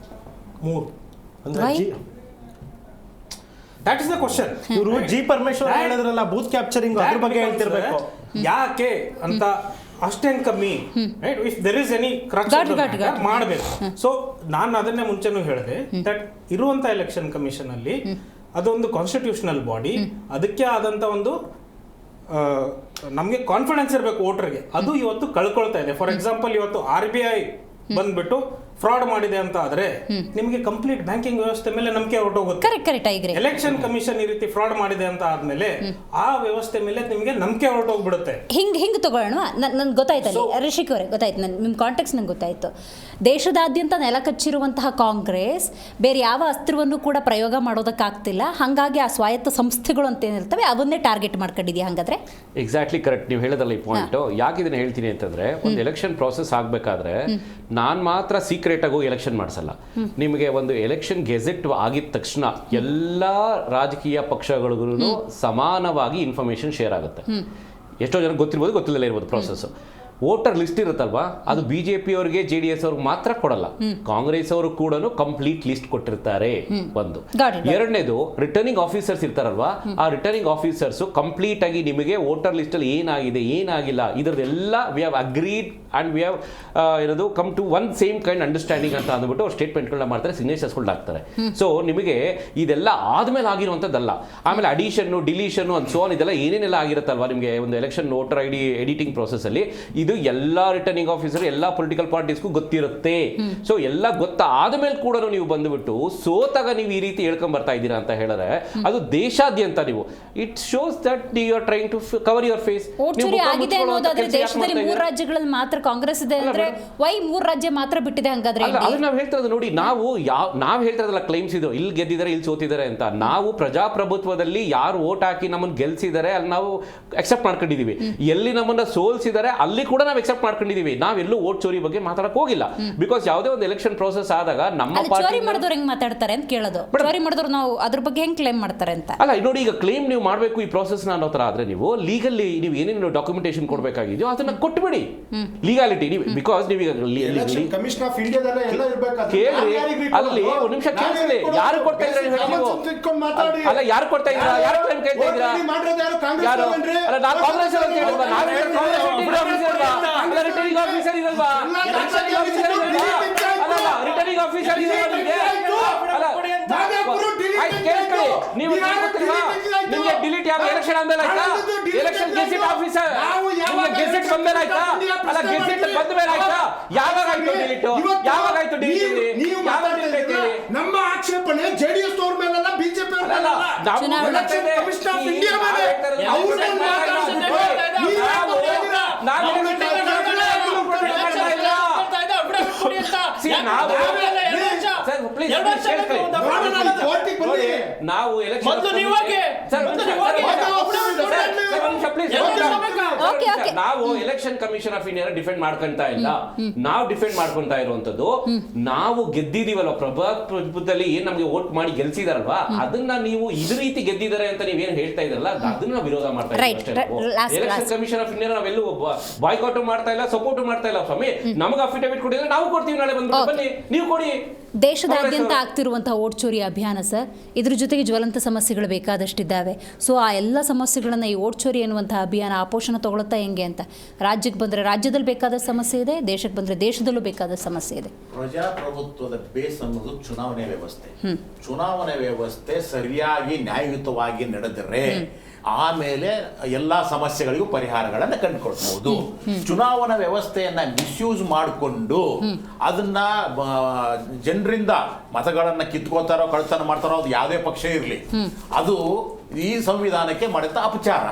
3. That is the question. ಇವರು ಜಿ ಪರಮೇಶ್ವರ್ ಹೇಳಿದ್ರಲ್ಲ ಬೂತ್ ಕ್ಯಾಪ್ಚರಿಂಗ್, ಅದ್ರ ಬಗ್ಗೆ ಹೇಳ್ತಿರ್ಬೇಕು. ಯಾಕೆ ಅಂತ ಅಷ್ಟೇನ್ ಕಮ್ಮಿ. ಇಫ್ ದೇರ್ ಇಸ್ ಎನಿ ಕ್ರಚ್ ಮಾಡಬೇಕು. ಸೊ ನಾನು ಅದನ್ನೇ ಮುಂಚೆನೂ ಹೇಳಿದೆ, ದಟ್ ಇರುವಂತ ಎಲೆಕ್ಷನ್ ಕಮಿಷನ್ ಅಲ್ಲಿ ಅದೊಂದು ಕಾನ್ಸ್ಟಿಟ್ಯೂಷನಲ್ ಬಾಡಿ, ಅದಕ್ಕೆ ಆದಂತ ಒಂದು ನಮಗೆ ಕಾನ್ಫಿಡೆನ್ಸ್ ಇರಬೇಕು ವೋಟರ್ಗೆ. ಅದು ಇವತ್ತು ಕಳ್ಕೊಳ್ತಾ ಇದೆ. ಫಾರ್ ಎಕ್ಸಾಂಪಲ್ ಇವತ್ತು RBI ಬಂದ್ಬಿಟ್ಟು ಫ್ರಾಡ್ ಮಾಡಿದೆ ಅಂತ ಆದ್ರೆ ನಿಮಗೆ ಕಂಪ್ಲೀಟ್ ಬ್ಯಾಂಕಿಂಗ್ ವ್ಯವಸ್ಥೆ ಮೇಲೆ ನಂಬಿಕೆ ಹೊರಟೋಗುತ್ತೆ. ಎಲೆಕ್ಷನ್ ಕಮಿಷನ್ ಈ ರೀತಿ ಫ್ರಾಡ್ ಮಾಡಿದೆ ಅಂತ ಆದ್ಮೇಲೆ ಆ ವ್ಯವಸ್ಥೆ ಮೇಲೆ ನಿಮಗೆ ನಂಬಿಕೆ ಹೊರಟೋಗ್ಬಿಡುತ್ತೆ. ಹಿಂಗ್ ತಗೊಳ್ಳೋಣ. ನನ್ಗೆ ಗೊತ್ತಾಯ್ತಲ್ಲ ರಿಷಿಕ್ ಅವರೇ, ಗೊತ್ತಾಯ್ತು. ನಿಮ್ಮ ಕಾಂಟೆಕ್ಸ್ಟ್ ನಂಗೆ ಗೊತ್ತಾಯ್ತು. ದೇಶದಾದ್ಯಂತ ನೆಲ ಕಚ್ಚಿರುವಂತಹ ಕಾಂಗ್ರೆಸ್ ಬೇರೆ ಯಾವ ಅಸ್ತ್ರವನ್ನು ಕೂಡ ಪ್ರಯೋಗ ಮಾಡೋದಕ್ಕಾಗ್ತಿಲ್ಲ. ಹಾಗಾಗಿ ಆ ಸ್ವಾಯತ್ತ ಸಂಸ್ಥೆಗಳು ಅಂತ ಏನಿರ್ತವೆ ಅವನ್ನೇ ಟಾರ್ಗೆಟ್ ಮಾಡ್ಕೊಂಡಿದ್ಯಾ ಹಾಗಾದ್ರೆ? Exactly correct. ನೀವು ಹೇಳೋದಲ್ಲ ಈ ಪಾಯಿಂಟ್. ಯಾಕೆ ಇದನ್ನ ಹೇಳ್ತೀನಿ ಅಂತಂದ್ರೆ, ಒಂದು ಎಲೆಕ್ಷನ್ ಪ್ರಾಸೆಸ್ ಆಗ್ಬೇಕಾದ್ರೆ ನಾನು ಮಾತ್ರ ಸೀಕ್ರೆಟ್ ಆಗಿ ಎಲೆಕ್ಷನ್ ಮಾಡಿಸಲ್ಲ. ನಿಮಗೆ ಒಂದು ಎಲೆಕ್ಷನ್ ಗೆಜೆಟ್ ಆಗಿದ ತಕ್ಷಣ ಎಲ್ಲಾ ರಾಜಕೀಯ ಪಕ್ಷಗಳಿಗೂ ಸಮಾನವಾಗಿ ಇನ್ಫಾರ್ಮೇಶನ್ ಶೇರ್ ಆಗುತ್ತೆ. ಎಷ್ಟೋ ಜನ ಗೊತ್ತಿರ್ಬೋದು, ಗೊತ್ತಿಲ್ಲದೆ ಇರ್ಬೋದು ಪ್ರಾಸೆಸ್. ವೋಟರ್ ಲಿಸ್ಟ್ ಇರುತ್ತಲ್ವಾ, ಅದು ಬಿಜೆಪಿ ಅವರಿಗೆ JDS ಅವ್ರಿಗೆ ಮಾತ್ರ ಕೊಡಲ್ಲ, ಕಾಂಗ್ರೆಸ್ ಅವರು ಕೂಡ ಕಂಪ್ಲೀಟ್ ಲಿಸ್ಟ್ ಕೊಟ್ಟಿರ್ತಾರೆ. ಒಂದು. ಎರಡನೇದು, ರಿಟರ್ನಿಂಗ್ ಆಫೀಸರ್ಸ್ ಇರ್ತಾರಲ್ವಾ, ಆ ರಿಟರ್ನಿಂಗ್ ಆಫೀಸರ್ಸ್ ಕಂಪ್ಲೀಟ್ ಆಗಿ ನಿಮಗೆ ವೋಟರ್ ಲಿಸ್ಟ್ ಅಲ್ಲಿ ಏನಾಗಿದೆ ಏನಾಗಿಲ್ಲ ಇದರದೆಲ್ಲ we have agreed and we have ಏನದು come to one same kind understanding ಅಂತ ಅಂದ್ಬಿಟ್ಟು ಅವ್ರು ಸ್ಟೇಟ್ಮೆಂಟ್ಗಳನ್ನ ಮಾಡ್ತಾರೆ, ಸಿಗ್ನೇಚರ್ಸ್ಗಳು ಹಾಕ್ತಾರೆ. ಸೊ ನಿಮಗೆ ಇದೆಲ್ಲ ಆದ್ಮೇಲೆ ಆಗಿರುವಂಥದ್ದಲ್ಲ. ಆಮೇಲೆ ಅಡಿಷನ್ ಡಿಲೀಷನ್ ಅಂತ ಸೋ ಇದೆಲ್ಲ ಏನೇನೆಲ್ಲ ಆಗಿರುತ್ತಲ್ವಾ ನಿಮಗೆ ಒಂದು election voter ID editing process ಅಲ್ಲಿ. ಇದು ಎಲ್ಲಾ ರಿಟರ್ನಿಂಗ್ ಆಫೀಸರ್ ಎಲ್ಲಾ ಪೊಲಿಟಿಕಲ್ ಪಾರ್ಟೀಸ್ಗೂ ಗೊತ್ತಿರುತ್ತೆ. ಸೊ ಎಲ್ಲ ಗೊತ್ತಾದ ಮೇಲೆ ಕೂಡ ನೀವು ಬಂದುಬಿಟ್ಟು ಸೋತಾಗ ನೀವು ಈ ರೀತಿ ಹೇಳ್ಕೊಂಡ್ ಬರ್ತಾ ಇದ್ದೀರಾ ಅಂತ ಹೇಳಿದ್ರೆ ಅದು ದೇಶಾದ್ಯಂತ ನೀವು it shows that you are trying to cover your face. ದೇಶದಲ್ಲಿ 3 ರಾಜ್ಯಗಳಲ್ಲಿ ಮಾತ್ರ ಸರ್ ಕಾಂಗ್ರೆಸ್ ಇದೆ ಅಂದ್ರೆ ವೈ 3 ರಾಜ್ಯ ಮಾತ್ರ ಬಿಟ್ಟಿದೆ ಹಂಗಾದ್ರೆ? ಅದು ನಾವು ಹೇಳ್ತಾ ಇರೋದು ನೋಡಿ, ನಾವು ಹೇಳ್ತಾ ಇರೋದಲ್ಲ ಕ್ಲೈಮ್ಸ್ ಇದು ಇಲ್ಲಿ ಗೆದ್ದಿದ್ದಾರೆ ಇಲ್ಲಿ ಸೋತಿದ್ದಾರೆ ಅಂತ. ನಾವು ಪ್ರಜಾಪ್ರಭುತ್ವದಲ್ಲಿ ಯಾರು ವೋಟ್ ಹಾಕಿ ನಮ್ಮನ್ನು ಗೆಲ್ಸಿದ್ದಾರೆ ಅಲ್ಲಿ ನಾವು ಅಕ್ಸೆಪ್ಟ್ ಮಾಡ್ಕೊಂಡಿದೀವಿ. ಎಲ್ಲಿ ನಮ್ಮನ್ನ ಸೋಲ್ಸಿದ್ದಾರೆ ಅಲ್ಲಿ ಕೂಡ ನಾವು ಅಕ್ಸೆಪ್ಟ್ ಮಾಡ್ಕೊಂಡಿದೀವಿ. ನಾವೆಲ್ಲೂ ವೋಟ್ ಚೋರಿ ಬಗ್ಗೆ ಮಾತಾಡಕ್ ಹೋಗಿಲ್ಲ. ಬಿಕಾಸ್ ಯಾವುದೇ ಒಂದು ಎಲೆಕ್ಷನ್ ಪ್ರೋಸೆಸ್ ಆದಾಗ ನಮ್ಮ ಚೋರಿ ಮಾಡಿದವ್ರು ಹೆಂಗ್ ಮಾತಾಡ್ತಾರೆ ಅಂತ ಕೇಳೋದು. ಚೋರಿ ಮಾಡಿದವ್ರು ನಾವು ಅದ್ರ ಬಗ್ಗೆ ಹೆಂಗ್ ಕ್ಲೇಮ್ ಮಾಡ್ತಾರೆ ಅಂತ ಅಲ್ಲ. ನೋಡಿ, ಈಗ ಕ್ಲೇಮ್ ನೀವು ಮಾಡಬೇಕು ಈ ಪ್ರೋಸೆಸ್ ಅನ್ನೋ ತರ ಆದ್ರೆ ನೀವು ಲೀಗಲ್ಲಿ ನೀವು ಏನೇನು ಡಾಕ್ಯುಮೆಂಟೇಶನ್ ಕೊಡಬೇಕಾಗಿದೆಯೋ ಅದನ್ನ ಕೊಟ್ಬಿಡಿ. ಲೀಗಾಲಿಟಿ ನೀವು ಬಿಕಾಸ್ ನೀವೀಗ ಕಮಿಷನ್ ಆಫ್ ಇಂಡಿಯಾದಲ್ಲೇ ಎಲ್ಲ ಇರಬೇಕು. ಕೇಳ್ರಿ, ಅಲ್ಲಿ ಒಂದು ನಿಮಿಷ ಕೇಳಿಸ್ಲಿ. ಯಾರು ಕೊಡ್ತಾ ಇದ್ರೆ ಅಲ್ಲ, ಯಾರು ಕೊಡ್ತಾ ಇದ್ರ, ಯಾರು ಕ್ಲೇಮ್ ಕೇಳ್ತಾ ಇದ್ರ, ಯಾರು ಅಲ್ಲ, ನಾವು ಕಾಂಗ್ರೆಸ್ ಅಂತ ಹೇಳಿಲ್ವಾ? ನಾವು ರಿಟರ್ನಿಂಗ್ ಆಫೀಸರ್ ಇರಲ್ವಾ? ರಿಟರ್ನಿಂಗ್ ಆಫೀಸರ್ ನೀವು ನಿಮ್ಗೆ ಡಿಲೀಟ್ ಯಾವ ಎಲೆಕ್ಷನ್ ಆದ್ಮೇಲೆ ಆಯ್ತಾ? ಎಲೆಕ್ಷನ್ ಗೆಜೆಟ್ ಆಫೀಸರ್ ನಿಮ್ಗೆ ಗೆಜೆಟ್ ಬಂದ್ಮೇಲೆ ಆಯ್ತಾ? ಅಲ್ಲ, ಗೆಜೆಟ್ ಬಂದ ಮೇಲೆ ಆಯ್ತಾ? ಯಾವಾಗ ಆಯ್ತು ಡಿಲೀಟ್? ಯಾವಾಗ ಆಯ್ತು ಡಿಲೀಟ್? ನಮ್ಮ ಆಕ್ಷೇಪಣೆ ಜೆಡಿಎಸ್ ಅವ್ರ ಮೇಲಲ್ಲ, ಬಿಜೆಪಿ ಅವ್ರ ಮೇಲಲ್ಲ. ಕಮಿಷನ್ ಆಫ್ ಇಂಡಿಯಾ ಮೇಲೆ ನಾವು election commission of India defend ಮಾಡ್ಕೊಂತ ಇಲ್ಲ. ನಾವು ಡಿಫೆಂಡ್ ಮಾಡ್ಕೊಂತ ಇರುವಂತದ್ದು ನಾವು ಗೆದ್ದಿದೀವಲ್ಲ ಪ್ರಭುತ್ವದಲ್ಲಿ ಏನ್ ನಮ್ಗೆ ವೋಟ್ ಮಾಡಿ ಗೆಲ್ಸಿದಾರಲ್ವಾ, ಅದನ್ನ ನೀವು ಇದೇ ರೀತಿ ಗೆದ್ದಿದ್ದಾರೆ ಅಂತ ನೀವೇನ್ ಹೇಳ್ತಾ ಇದ್ರಲ್ಲ, ಅದನ್ನ ನಾವು ವಿರೋಧ ಮಾಡ್ತಾ ಇದ್ದೀವಿ. ಎಲೆಕ್ಷನ್ ಕಮಿಷನ್ ಆಫ್ ಇಂಡಿಯಾ ನಾವೆಲ್ಲೂ ಬಾಯ್ಕಾಟ್ ಮಾಡ್ತಾ ಇಲ್ಲ, ಸಪೋರ್ಟ್ ಮಾಡ್ತಾ ಇಲ್ಲ. ಸ್ವಾಮಿ, ನಮಗೆ ಅಫಿಡವಿಟ್ ಕೊಟ್ಟಿದ್ರೆ ನಾವು ಕೊಡ್ತೀವಿ, ನಾಳೆ ಬಂದು ಬನ್ನಿ ನೀವು ಕೊಡಿ. ದೇಶದಾದ್ಯಂತ ಆಗ್ತಿರುವಂತಹ ವೋಟ್ ಚೋರಿ ಅಭಿಯಾನ ಸರ್, ಇದ್ರ ಜೊತೆಗೆ ಜ್ವಲಂತ ಸಮಸ್ಯೆಗಳು ಬೇಕಾದಷ್ಟಿದ್ದಾವೆ. ಸೊ ಆ ಎಲ್ಲ ಸಮಸ್ಯೆಗಳನ್ನ ಈ ವೋಟ್ ಚೋರಿ ಎನ್ನುವಂತಹ ಅಭಿಯಾನ ಆಪೋಷಣ ತಗೊಳ್ತಾ ಹೆಂಗೆ ಅಂತ, ರಾಜ್ಯಕ್ಕೆ ಬಂದರೆ ರಾಜ್ಯದಲ್ಲಿ ಬೇಕಾದ ಸಮಸ್ಯೆ ಇದೆ, ದೇಶಕ್ಕೆ ಬಂದರೆ ದೇಶದಲ್ಲೂ ಬೇಕಾದ ಸಮಸ್ಯೆ ಇದೆ. ಪ್ರಜಾಪ್ರಭುತ್ವದ ಬೇಸ್ ಅನ್ನೋದು ಚುನಾವಣೆ ವ್ಯವಸ್ಥೆ. ಚುನಾವಣೆ ವ್ಯವಸ್ಥೆ ಸರಿಯಾಗಿ ನ್ಯಾಯಯುತವಾಗಿ ನಡೆದರೆ ಆಮೇಲೆ ಎಲ್ಲಾ ಸಮಸ್ಯೆಗಳಿಗೂ ಪರಿಹಾರಗಳನ್ನ ಕಂಡುಕೊಳ್ಬಹುದು. ಚುನಾವಣಾ ವ್ಯವಸ್ಥೆಯನ್ನ ಮಿಸ್ಯೂಸ್ ಮಾಡಿಕೊಂಡು ಅದನ್ನ ಜನರಿಂದ ಮತಗಳನ್ನ ಕಿತ್ಕೋತಾರೋ ಕಳ್ತನ ಮಾಡ್ತಾರೋ, ಅದು ಯಾವುದೇ ಪಕ್ಷ ಇರಲಿ, ಅದು ಈ ಸಂವಿಧಾನಕ್ಕೆ ಮಾಡಿದ ಅಪಚಾರ.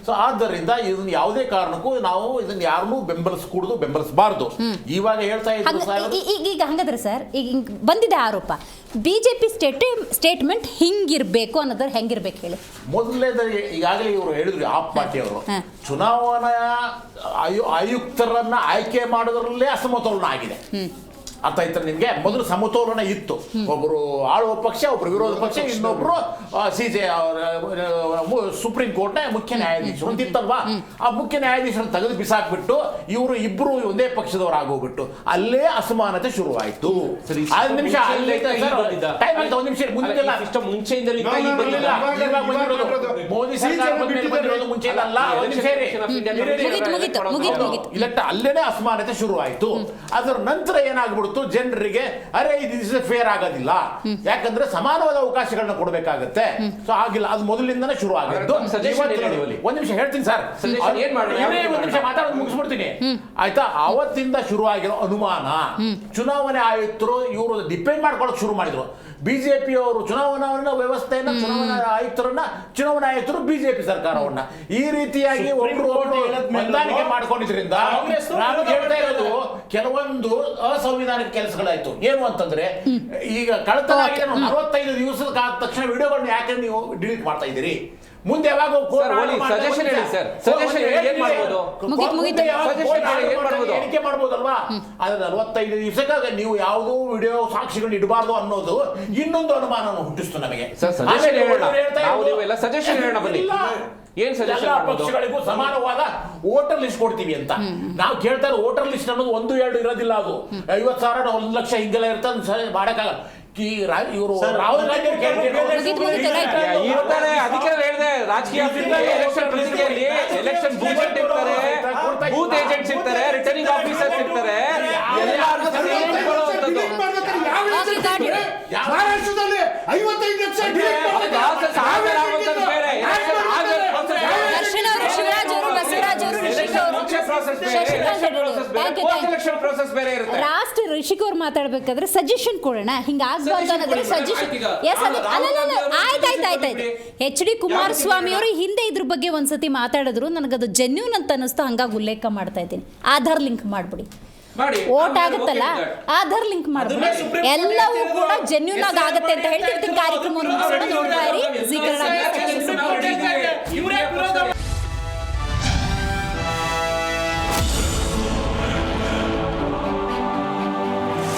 ಸೊ ಆದ್ದರಿಂದ ಇದನ್ನ ಯಾವುದೇ ಕಾರಣಕ್ಕೂ ನಾವು ಇದನ್ನ ಯಾರನ್ನೂ ಬೆಂಬಲಿಸಕೂಡದು, ಬೆಂಬಲಿಸಬಾರ್ದು. ಇವಾಗ ಹೇಳ್ತಾ ಇದ್ರು ಈಗ ಹಂಗಾದ್ರೆ ಸರ್, ಈಗ ಬಂದಿದೆ ಆರೋಪ, ಬಿಜೆಪಿ ಸ್ಟೇಟ್ಮೆಂಟ್ ಹಿಂಗಿರ್ಬೇಕು ಅನ್ನೋದ್ರ ಹೆಂಗಿರ್ಬೇಕು ಹೇಳಿ? ಮೊದಲನೇದ ಈಗಾಗಲೇ ಇವರು ಹೇಳಿದ್ರು, ಆಪ್ ಪಾರ್ಟಿಯವರು ಚುನಾವಣಾ ಆಯುಕ್ತರನ್ನ ಆಯ್ಕೆ ಮಾಡೋದ್ರಲ್ಲೇ ಅಸಮತೋಲನ ಆಗಿದೆ. ಅರ್ಥ ಆಯ್ತಾರೆ ನಿಮ್ಗೆ? ಮೊದಲು ಸಮತೋಲನ ಇತ್ತು, ಒಬ್ರು ಆಳುವ ಪಕ್ಷ, ಒಬ್ರು ವಿರೋಧ ಪಕ್ಷ, ಇನ್ನೊಬ್ರು ಸುಪ್ರೀಂ ಕೋರ್ಟ್ ನ ಮುಖ್ಯ ನ್ಯಾಯಾಧೀಶರು ಅಂತ ಇತ್ತಲ್ವಾ? ಆ ಮುಖ್ಯ ನ್ಯಾಯಾಧೀಶರನ್ನು ತೆಗೆದು ಬಿಸಾಕ್ಬಿಟ್ಟು ಇವರು ಇಬ್ರು ಒಂದೇ ಪಕ್ಷದವರಾಗೋಗ್ಬಿಟ್ಟು ಅಲ್ಲೇ ಅಸಮಾನತೆ ಶುರುವಾಯಿತು. 5 ನಿಮಿಷ ಒಂದ್ ನಿಮಿಷ ಮುಂಚೆಯಿಂದ ಮೋದಿ ಸರ್ಕಾರ ಮುಂಚೆ ಅಲ್ಲ, ಇಲೆಕ್ಟ್ ಅಲ್ಲೇನೆ ಅಸಮಾನತೆ ಶುರುವಾಯಿತು. ಅದರ ನಂತರ ಏನಾಗ್ಬಿಡುತ್ತೆ, ಜನರಿಗೆ ಅರೆ ಇದು ಫೇರ್ ಆಗೋದಿಲ್ಲ, ಯಾಕಂದ್ರೆ ಸಮಾನವಾದ ಅವಕಾಶಗಳನ್ನ ಕೊಡಬೇಕಾಗತ್ತೆ. ಸೊ ಆಗಿಲ್ಲ, ಅದು ಮೊದಲಿಂದನೇ ಶುರು ಆಗಿದ್ದು. ಒಂದ್ ನಿಮಿಷ ಹೇಳ್ತೀನಿ ಸರ್, ಒಂದ್ ನಿಮಿಷ ಮಾತಾಡೋದು ಮುಗಿಸ್ಬಿಡ್ತೀನಿ ಆಯ್ತಾ? ಅವತ್ತಿಂದ ಶುರು ಆಗಿರೋ ಅನುಮಾನ, ಚುನಾವಣೆ ಆಯುಕ್ತರು ಇವರು ಡಿಪೆಂಡ್ ಮಾಡ್ಕೊಳಕ್ ಶುರು ಮಾಡಿದ್ರು. ಬಿಜೆಪಿ ಅವರು ಚುನಾವಣಾ ವ್ಯವಸ್ಥೆಯನ್ನ, ಚುನಾವಣಾ ಆಯುಕ್ತರು ಬಿಜೆಪಿ ಸರ್ಕಾರವನ್ನ ಈ ರೀತಿಯಾಗಿ ಒಬ್ರು ಹೊಂದಾಣಿಕೆ ಮಾಡ್ಕೊಂಡಿದ್ರಿಂದ ನಾನು ಹೇಳ್ತಾ ಇರೋದು ಕೆಲವೊಂದು ಅಸಂವಿಧಾನಿಕ ಕೆಲಸಗಳಾಯ್ತು. ಏನು ಅಂತಂದ್ರೆ, ಈಗ ಕಳ್ತನ ಆಗಿದೆ 45 ದಿವಸದ ತಕ್ಷಣ ವಿಡಿಯೋಗಳನ್ನ ಯಾಕೆ ನೀವು ಡಿಲೀಟ್ ಮಾಡ್ತಾ ಇದ್ದೀರಿ? ಮುಂದೆ ಯಾವಾಗ ಎಣಿಕೆ ಮಾಡ್ಬೋದಲ್ವಾ? ಆದ್ರೆ 45 ದಿವಸಕ್ಕೆ ನೀವು ಯಾವುದೋ ವಿಡಿಯೋ ಸಾಕ್ಷಿಗಳನ್ನ ಇಡಬಾರ್ದು ಅನ್ನೋದು ಇನ್ನೊಂದು ಅನುಮಾನವನ್ನು ಹುಟ್ಟಿಸ್ತು ನಮಗೆ. ಪಕ್ಷಗಳಿಗೂ ಸಮಾನವಾದ ವೋಟರ್ ಲಿಸ್ಟ್ ಕೊಡ್ತೀವಿ ಅಂತ ನಾವು ಕೇಳ್ತಾ ಇರೋ ವೋಟರ್ ಲಿಸ್ಟ್ ಅನ್ನೋದು 1-2 ಇರೋದಿಲ್ಲ. ಅದು 50,000 1 ಲಕ್ಷ ಹಿಂಗೆಲ್ಲ ಇರ್ತದೆ, ಮಾಡಕ್ಕಾಗಲ್ಲ. ಇವರು ರಾಹುಲ್ ಗಾಂಧಿ ಇರ್ತಾರೆ, ಅದಕ್ಕೆ ಹೇಳಿದೆ ರಾಜಕೀಯ ಎಲೆಕ್ಷನ್ ಬೂತ್ ಏಜೆಂಟ್ಸ್ ಇರ್ತಾರೆ, ರಿಟರ್ನಿಂಗ್ ಆಫೀಸರ್ಸ್ ಇರ್ತಾರೆ, ಮಹಾರಾಷ್ಟ್ರದಲ್ಲಿ 55 ಲಕ್ಷ ಶಿವರಾಜ್ ಅವರು, ಬಸವರಾಜ್ ಅವರು, ಲಾಸ್ಟ್ ರಿಷಿಕ್ ಅವ್ರು ಮಾತಾಡ್ಬೇಕಾದ್ರೆ ಸಜೆಷನ್ ಕೊಡೋಣ, ಹಿಂಗ ಆಗ್ಬಾರ್ದು ಅನ್ನೋದ್ರೆ ಸಜೆಷನ್. ಆಯ್ತಾಯ್ತಾಯ್ತಾಯ್ತು. HD ಕುಮಾರಸ್ವಾಮಿ ಅವರು ಹಿಂದೆ ಇದ್ರ ಬಗ್ಗೆ ಒಂದ್ಸತಿ ಮಾತಾಡಿದ್ರು, ನನಗದು ಜೆನ್ಯೂನ್ ಅಂತ ಅನಿಸ್ತು, ಹಂಗಾಗಿ ಉಲ್ಲೇಖ ಮಾಡ್ತಾ ಇದ್ದೀನಿ. ಆಧಾರ್ ಲಿಂಕ್ ಮಾಡ್ಬಿಡಿ, ಓಟ್ ಆಗುತ್ತಲ್ಲ ಆಧಾರ್ ಲಿಂಕ್ ಮಾಡ್ಬಿಡಿ, ಎಲ್ಲವೂ ಕೂಡ ಜೆನ್ಯೂನ್ ಆಗಿ ಆಗುತ್ತೆ ಅಂತ ಹೇಳ್ತಿರ್ತೀನಿ ಕಾರ್ಯಕ್ರಮವನ್ನು.